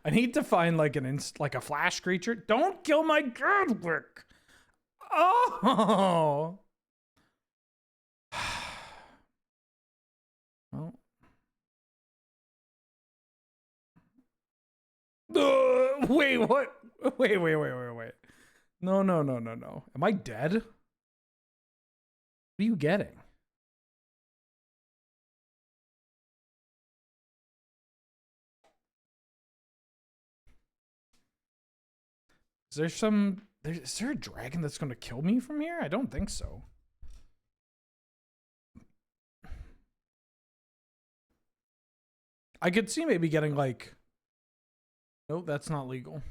Speaker 3: I need to find like like a flash creature. Don't kill my Gadwick. Oh. Well. Wait, what? Wait. No. Am I dead? What are you getting? Is there a dragon that's going to kill me from here? I don't think so. I could see maybe getting like, nope, that's not legal.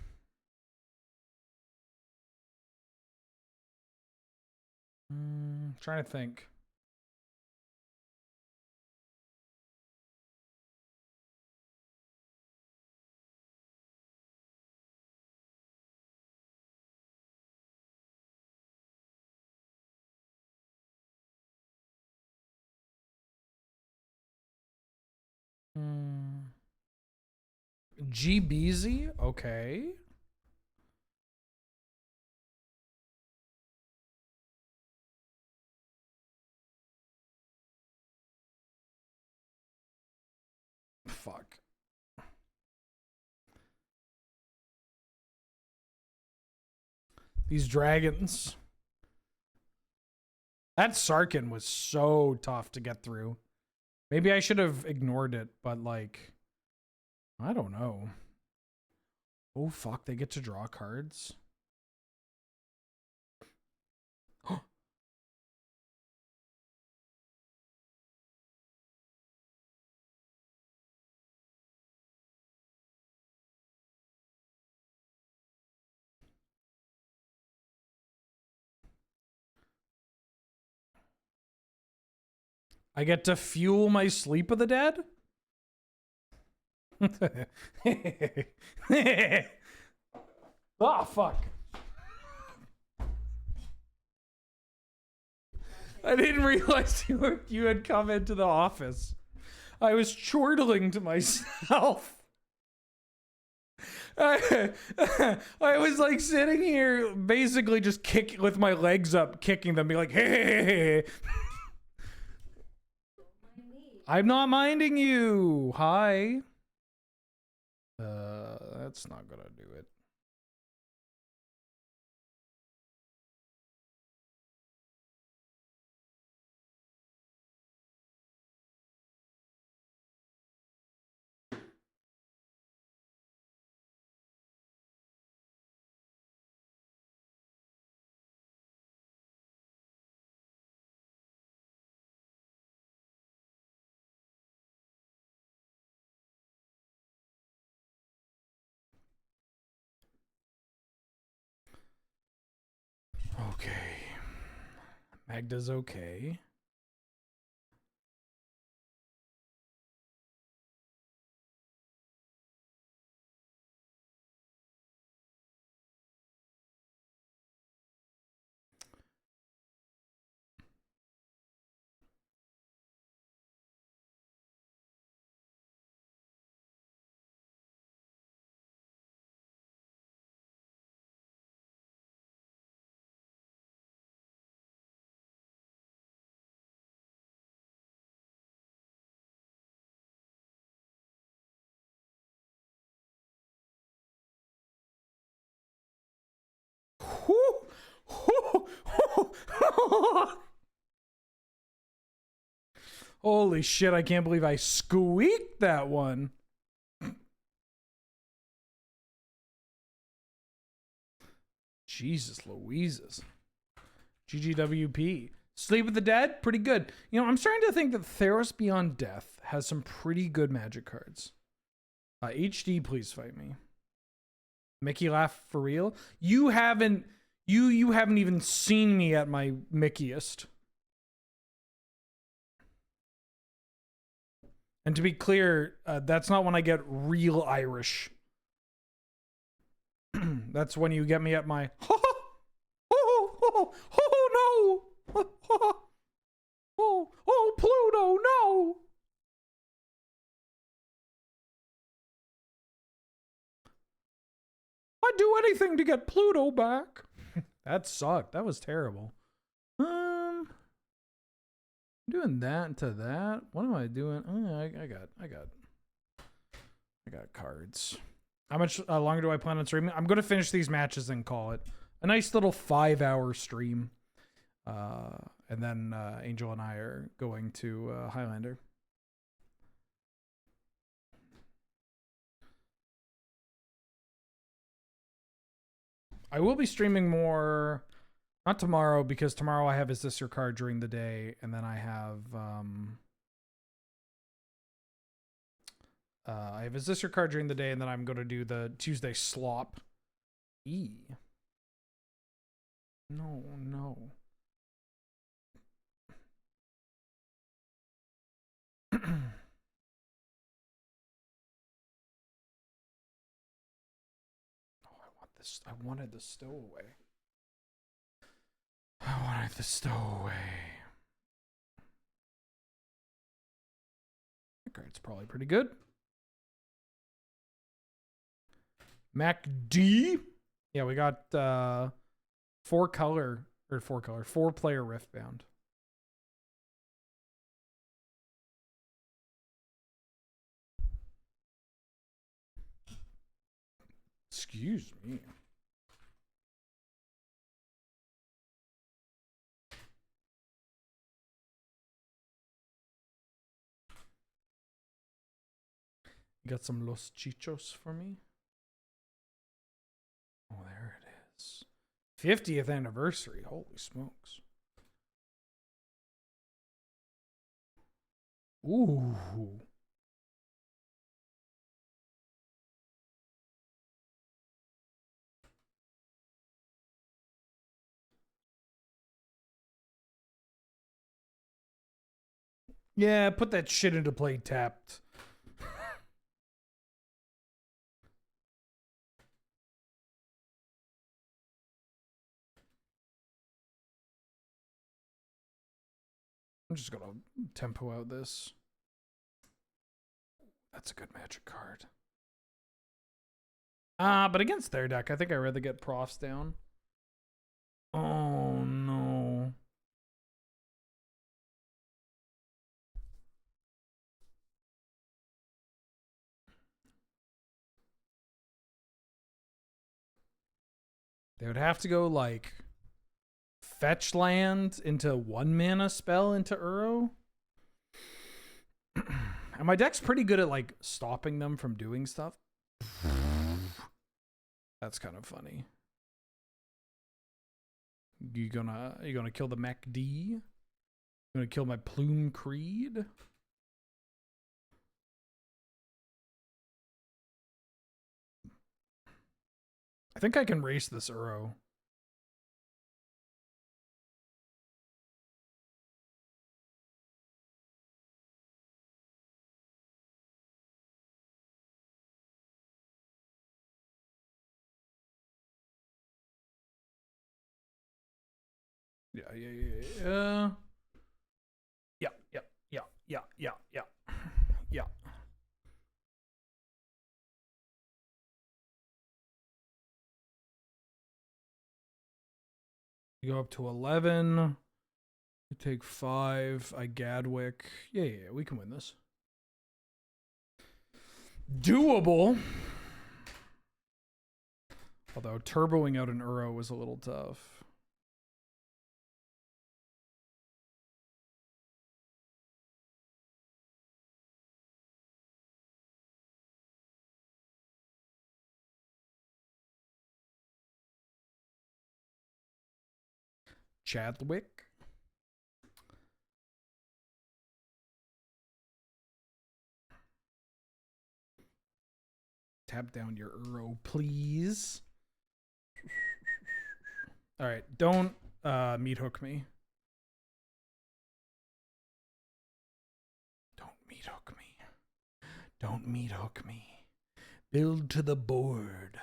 Speaker 3: Trying to think. GBZ? Okay. Fuck. These dragons. That Sarkin was so tough to get through. Maybe I should have ignored it, but like, I don't know. Oh fuck, they get to draw cards. I get to fuel my sleep of the dead? Oh, fuck. I didn't realize you had come into the office. I was chortling to myself. I was like sitting here basically just kicking with my legs up, kicking them, be like, hey. I'm not minding you. Hi. That's not gonna do it. Okay. Magda's okay. Holy shit, I can't believe I squeaked that one. Jesus Louises. GGWP. Sleep with the Dead? Pretty good. You know, I'm starting to think that Theros Beyond Death has some pretty good magic cards. HD, please fight me. Mickey laugh for real? You haven't even seen me at my Mickiest. And to be clear, that's not when I get real Irish. That's when you get me at my no. Oh Pluto, no. I'd do anything to get Pluto back. That sucked. That was terrible. Doing that to that. What am I doing? I got cards. How much longer do I plan on streaming? I'm gonna finish these matches and call it a nice little 5-hour stream. And then Angel and I are going to Highlander. I will be streaming more, not tomorrow, because tomorrow I have Is This Your Card during the day, and then I have I have a Zisser card during the day, and then I'm going to do the Tuesday slop. E. No, no. Oh, I want this. I wanted the stowaway. I wanted the stowaway. That card's probably pretty good. MacD. Yeah, we got 4-player Riftbound. Excuse me. You got some Los Chichos for me? Oh, there it is. 50th anniversary. Holy smokes. Ooh. Yeah, put that shit into play tapped. I'm just gonna tempo out this. That's a good magic card. But against their deck, I think I'd rather get profs down. Oh no. They would have to go like fetch land into 1 mana spell into Uro. And my deck's pretty good at like stopping them from doing stuff. That's kind of funny. You gonna kill the MacD? You gonna kill my Plume Creed? I think I can race this Uro. Yeah. Yeah. You go up to 11. You take 5. I Gadwick. Yeah, we can win this. Doable. Although turboing out an Uro was a little tough. Chadwick. Tap down your Uro, please. All right, don't meat hook me. Don't meat hook me. Don't meat hook me. Build to the board.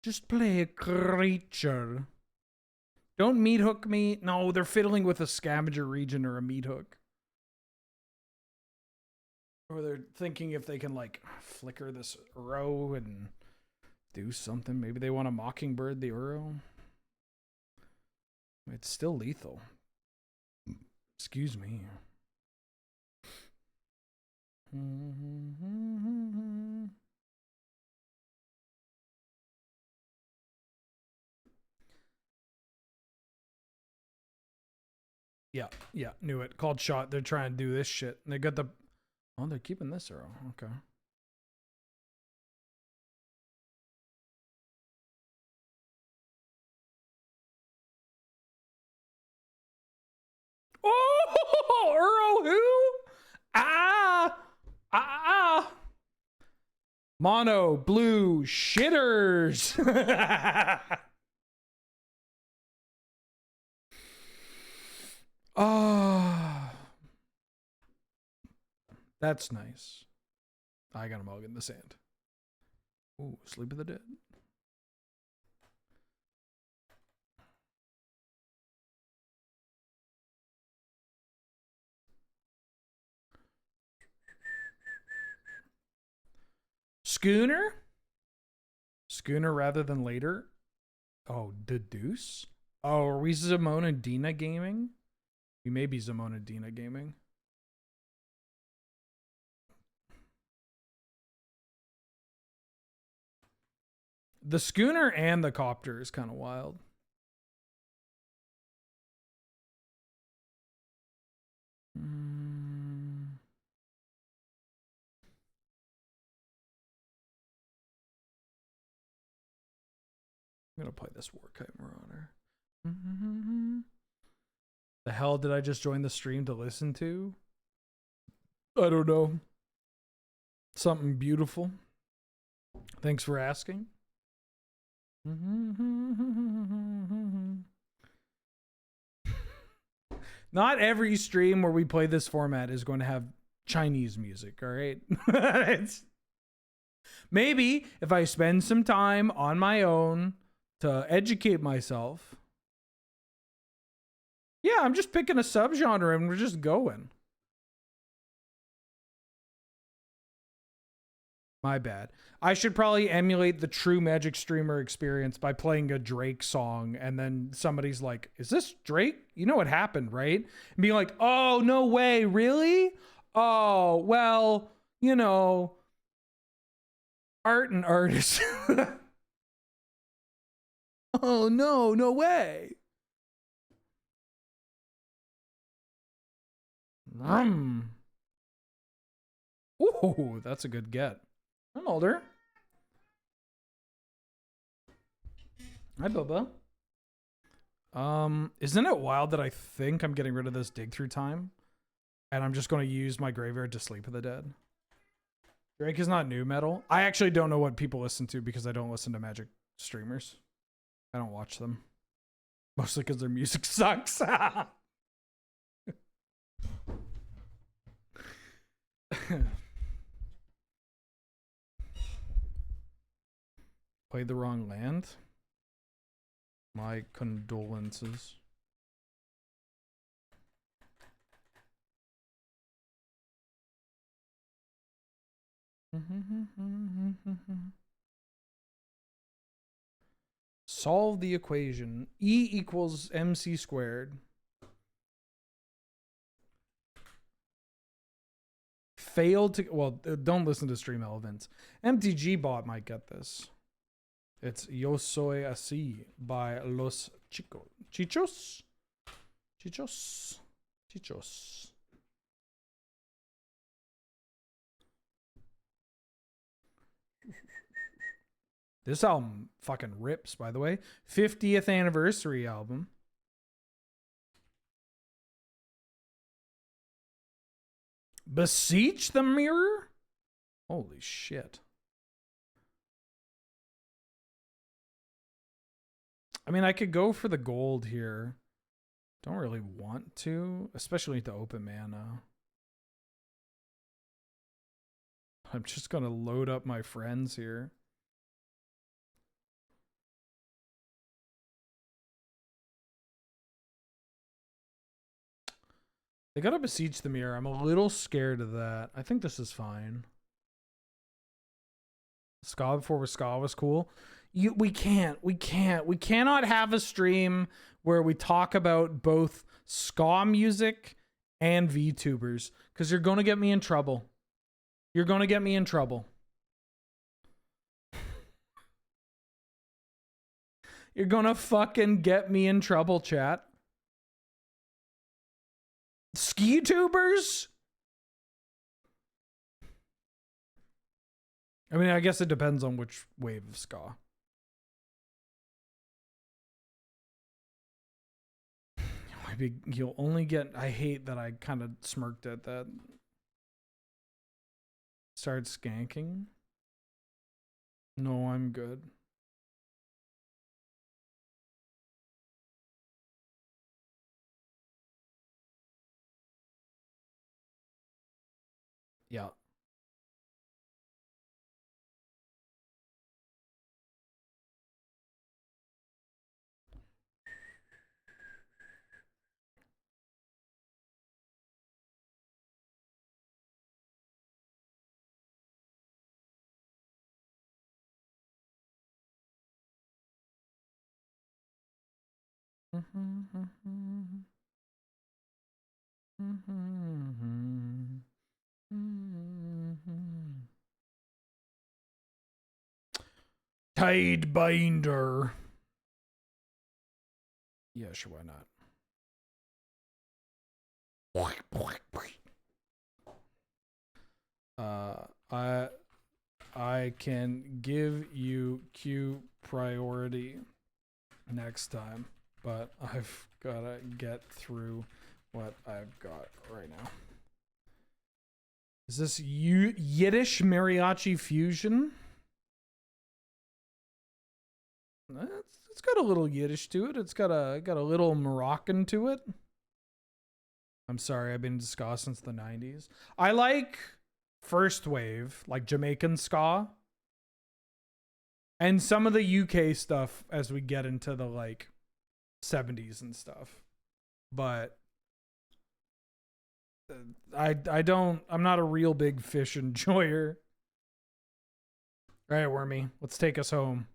Speaker 3: Just play a creature. Don't meat hook me. No, they're fiddling with a scavenger region or a meat hook. Or they're thinking if they can like flicker this Uro and do something. Maybe they want to Mockingbird the Uro. It's still lethal. Excuse me. Yeah, knew it. Called shot. They're trying to do this shit. And they got the... Oh, they're keeping this Uro. Okay. Oh, Uro who? Ah! Mono blue shitters. Oh, that's nice. I got a mug in the sand. Ooh, Sleep of the Dead. Schooner? Schooner rather than later? Oh, Deduce? Oh, are we Zamona Dina gaming? We may be Zamona Dina gaming. The Schooner and the Copter is kind of wild. I'm gonna play this Warkite Marauder. The hell did I just join the stream to listen to? I don't know. Something beautiful. Thanks for asking. Not every stream where we play this format is going to have Chinese music, all right? Maybe if I spend some time on my own to educate myself. Yeah, I'm just picking a subgenre and we're just going. My bad. I should probably emulate the true Magic streamer experience by playing a Drake song and then somebody's like, is this Drake? You know what happened, right? And being like, oh, no way, really? Oh, well, you know, art and artists. Oh, no, no way. Ooh, that's a good get. I'm older. Hi, Bubba. Isn't it wild that I think I'm getting rid of this dig through time? And I'm just going to use my graveyard to Sleep of the Dead. Drake is not new metal. I actually don't know what people listen to because I don't listen to Magic streamers. I don't watch them. Mostly because their music sucks. Played the wrong land? My condolences. Solve the equation. E equals MC squared. Failed to... Well, don't listen to Stream Elements. MTG bot might get this. It's Yo Soy Así by Los Chichos. This album fucking rips, by the way. 50th anniversary album. Beseech the Mirror? Holy shit. I mean, I could go for the gold here. Don't really want to, especially with the open mana. I'm just going to load up my friends here. They got to Beseech the Mirror. I'm a little scared of that. I think this is fine. Ska before Ska was cool. We cannot have a stream where we talk about both ska music and VTubers because you're going to get me in trouble. You're going to get me in trouble. You're going to fucking get me in trouble, chat. Ski tubers? I mean, I guess it depends on which wave of ska. Maybe you'll only get... I hate that I kind of smirked at that. Started skanking. No, I'm good. Yeah. Tidebinder. Yeah, sure, why not? I can give you Q priority next time, but I've gotta get through what I've got right now. Is this Yiddish mariachi fusion? It's got a little Yiddish to it. It's got a little Moroccan to it. I'm sorry, I've been in ska since the 90s. I like first wave, like Jamaican ska. And some of the UK stuff as we get into the like 70s and stuff. But I'm not a real big fish enjoyer. All right, Wormy, let's take us home.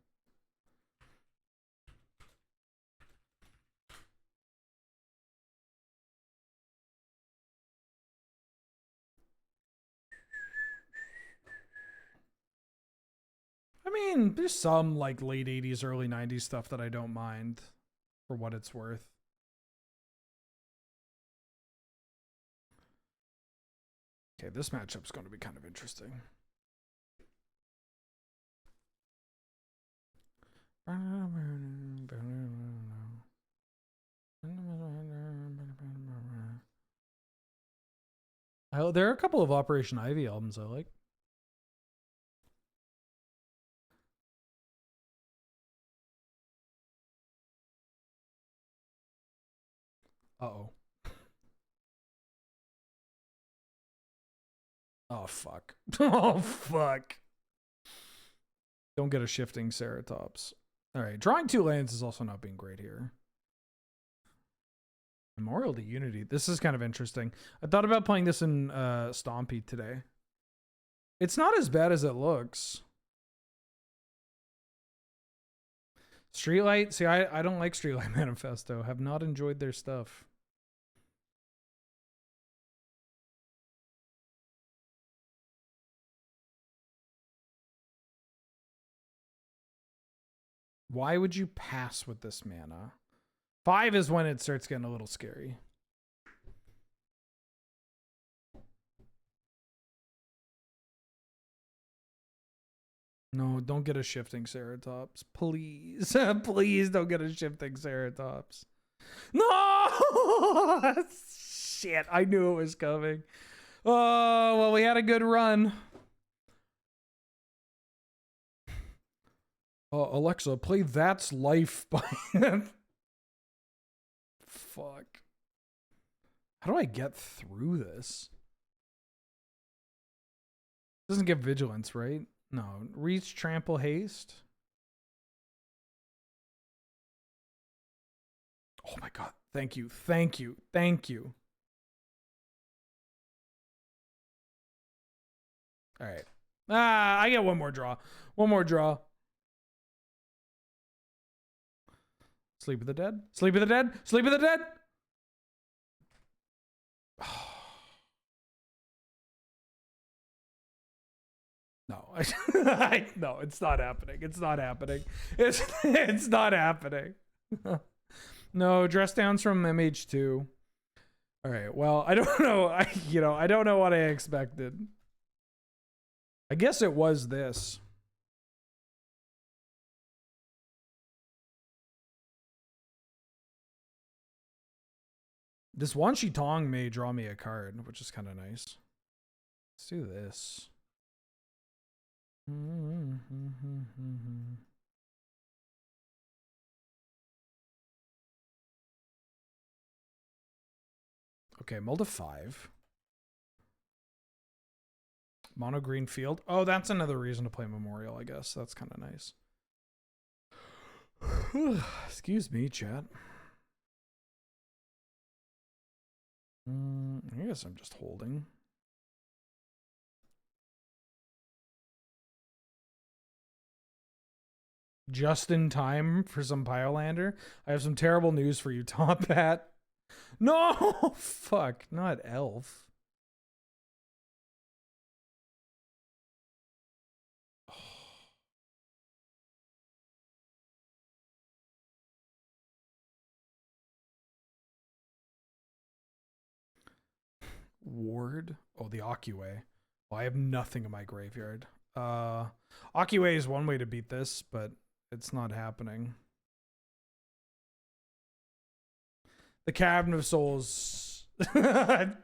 Speaker 3: I mean, there's some like late 80s, early 90s stuff that I don't mind for what it's worth. Okay, this matchup's going to be kind of interesting. There are a couple of Operation Ivy albums I like. Uh-oh. Oh, fuck. Oh, fuck. Don't get a shifting Ceratops. All right, drawing 2 lands is also not being great here. Memorial to Unity. This is kind of interesting. I thought about playing this in Stompy today. It's not as bad as it looks. Streetlight? See, I don't like Streetlight Manifesto. Have not enjoyed their stuff. Why would you pass with this mana? 5 is when it starts getting a little scary. No, don't get a shifting Ceratops. Please. Please don't get a shifting Ceratops. No! Shit, I knew it was coming. Oh, well, we had a good run. Alexa, play That's Life by... Fuck. How do I get through this? Doesn't get vigilance, right? No. Reach, trample, haste. Oh my god. Thank you. Thank you. Thank you. All right. I get one more draw. One more draw. Sleep of the Dead. Sleep of the Dead. Sleep of the Dead. No, no, it's not happening. It's not happening. It's not happening. No, dress downs from MH2. All right. Well, I don't know. I don't know what I expected. I guess it was this. This Wan Shi Tong may draw me a card, which is kind of nice. Let's do this. Okay, mull to 5. Mono green field. Oh, that's another reason to play Memorial, I guess. That's kind of nice. Excuse me, chat. I guess I'm just holding. Just in time for some Pioneerlander. I have some terrible news for you, Top Hat. No! Fuck, not elf. Ward? Oh, the Occupy. Well, I have nothing in my graveyard. Occupy is one way to beat this, but it's not happening. The Cabinet of Souls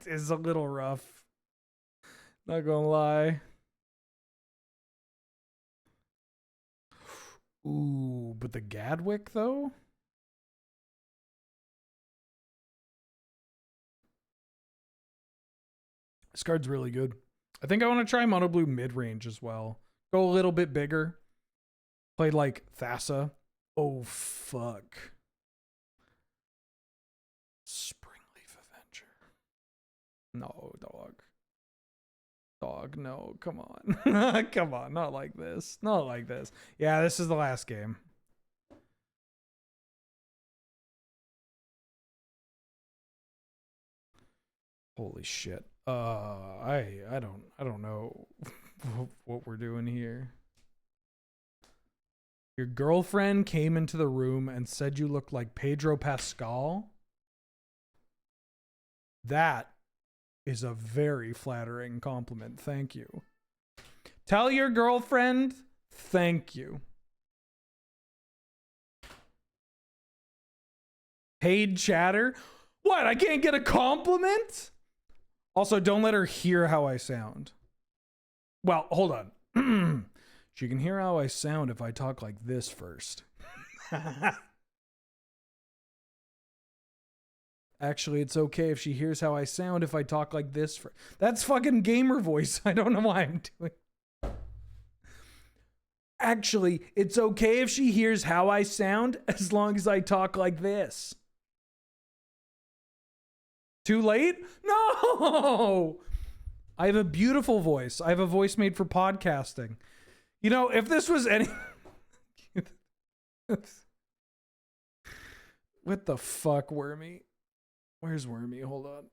Speaker 3: is a little rough. Not gonna lie. Ooh, but the Gadwick, though? This card's really good. I think I want to try mono blue mid-range as well. Go a little bit bigger. Play like Thassa. Oh, fuck. Springleaf Avenger. No, dog. Dog, no, come on. Come on, not like this. Not like this. Yeah, this is the last game. Holy shit. I don't know what we're doing here. Your girlfriend came into the room and said you looked like Pedro Pascal. That is a very flattering compliment. Thank you. Tell your girlfriend thank you. Paid chatter? What? I can't get a compliment? Also, don't let her hear how I sound. Well, hold on. She can hear how I sound if I talk like this first. Actually, it's okay if she hears how I sound if I talk like this first. That's fucking gamer voice. I don't know why I'm doing. Actually, it's okay if she hears how I sound as long as I talk like this. Too late? No! I have a beautiful voice. I have a voice made for podcasting. You know, if this was any... What the fuck, Wormy? Where's Wormy? Hold on.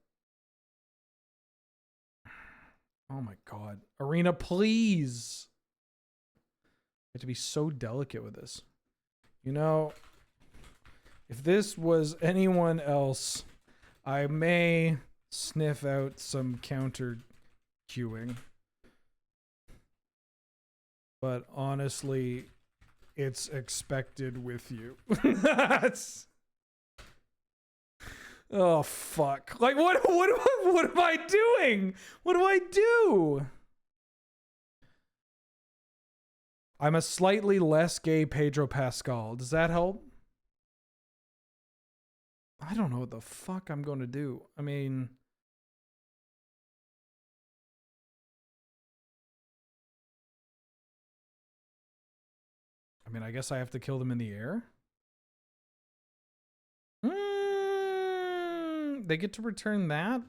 Speaker 3: Oh my god. Arena, please. I have to be so delicate with this. You know, if this was anyone else, I may sniff out some counter queuing. But honestly, it's expected with you. Oh fuck. Like what am I doing? What do I do? I'm a slightly less gay Pedro Pascal. Does that help? I don't know what the fuck I'm going to do. I mean, I guess I have to kill them in the air. They get to return that?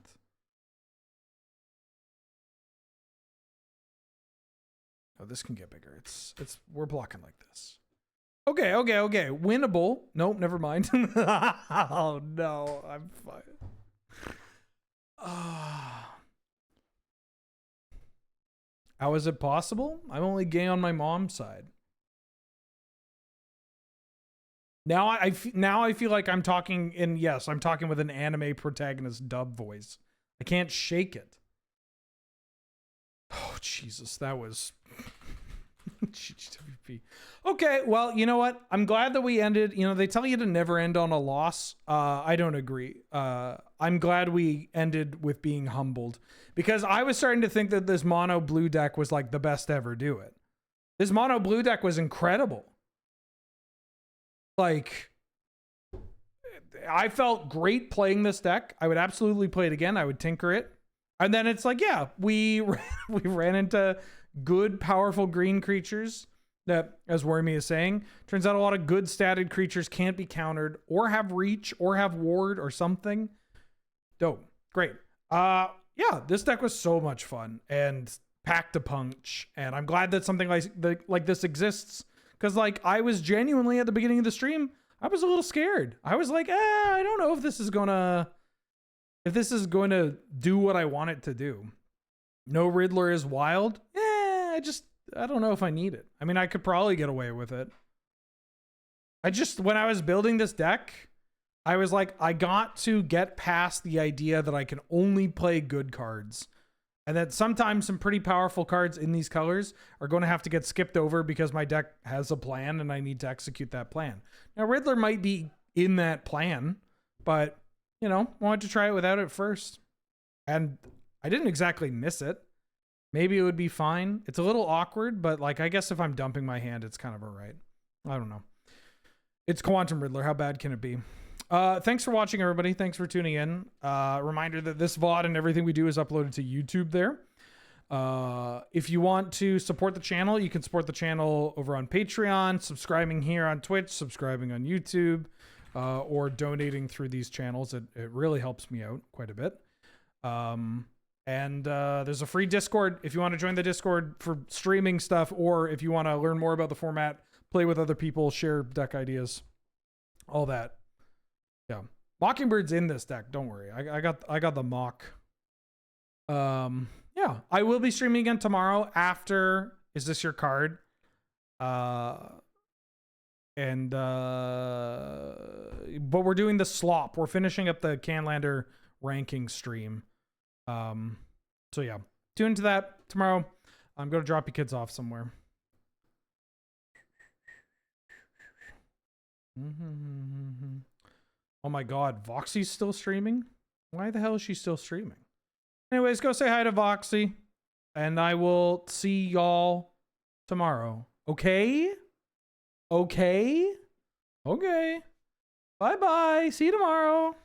Speaker 3: Oh, this can get bigger. We're blocking like this. Okay. Winnable. Nope, never mind. Oh no, I'm fine. How is it possible? I'm only gay on my mom's side. Now I feel like I'm talking in, yes, I'm talking with an anime protagonist dub voice. I can't shake it. Oh, Jesus, that was... GGWP. Okay, well, you know what? I'm glad that we ended. You know, they tell you to never end on a loss. I don't agree. I'm glad we ended with being humbled, because I was starting to think that this mono blue deck was like the best ever do it. This mono blue deck was incredible. Like, I felt great playing this deck. I would absolutely play it again. I would tinker it. And then it's like, yeah, we ran into good, powerful green creatures that, as Wormy is saying, turns out a lot of good statted creatures can't be countered or have reach or have ward or something. Dope. Great. Yeah, this deck was so much fun and packed a punch. And I'm glad that something like this exists. Because, like, I was genuinely at the beginning of the stream, I was a little scared. I was like, I don't know if this is gonna do what I want it to do. No Riddler is wild. I don't know if I need it. I mean, I could probably get away with it. When I was building this deck, I was like, I got to get past the idea that I can only play good cards. And that sometimes some pretty powerful cards in these colors are going to have to get skipped over because my deck has a plan and I need to execute that plan. Now, Riddler might be in that plan, but, you know, wanted to try it without it first. And I didn't exactly miss it. Maybe it would be fine. It's a little awkward, but, like, I guess if I'm dumping my hand, it's kind of all right. I don't know. It's Quantum Riddler. How bad can it be? Thanks for watching, everybody. Thanks for tuning in. Reminder that this VOD and everything we do is uploaded to YouTube there. If you want to support the channel, you can support the channel over on Patreon, subscribing here on Twitch, subscribing on YouTube, or donating through these channels. It really helps me out quite a bit. And there's a free Discord if you want to join the Discord for streaming stuff, or if you want to learn more about the format, play with other people, share deck ideas, all that. Yeah, Mockingbird's in this deck. Don't worry, I got the mock. Yeah, I will be streaming again tomorrow after Is This Your Card? But we're doing the slop. We're finishing up the Canlander ranking stream. So yeah, tune into that tomorrow. I'm gonna drop you kids off somewhere. Oh my god, Voxy's still streaming? Why the hell is she still streaming? Anyways, go say hi to Voxy, and I will see y'all tomorrow. Okay? Okay? Okay. Bye-bye. See you tomorrow.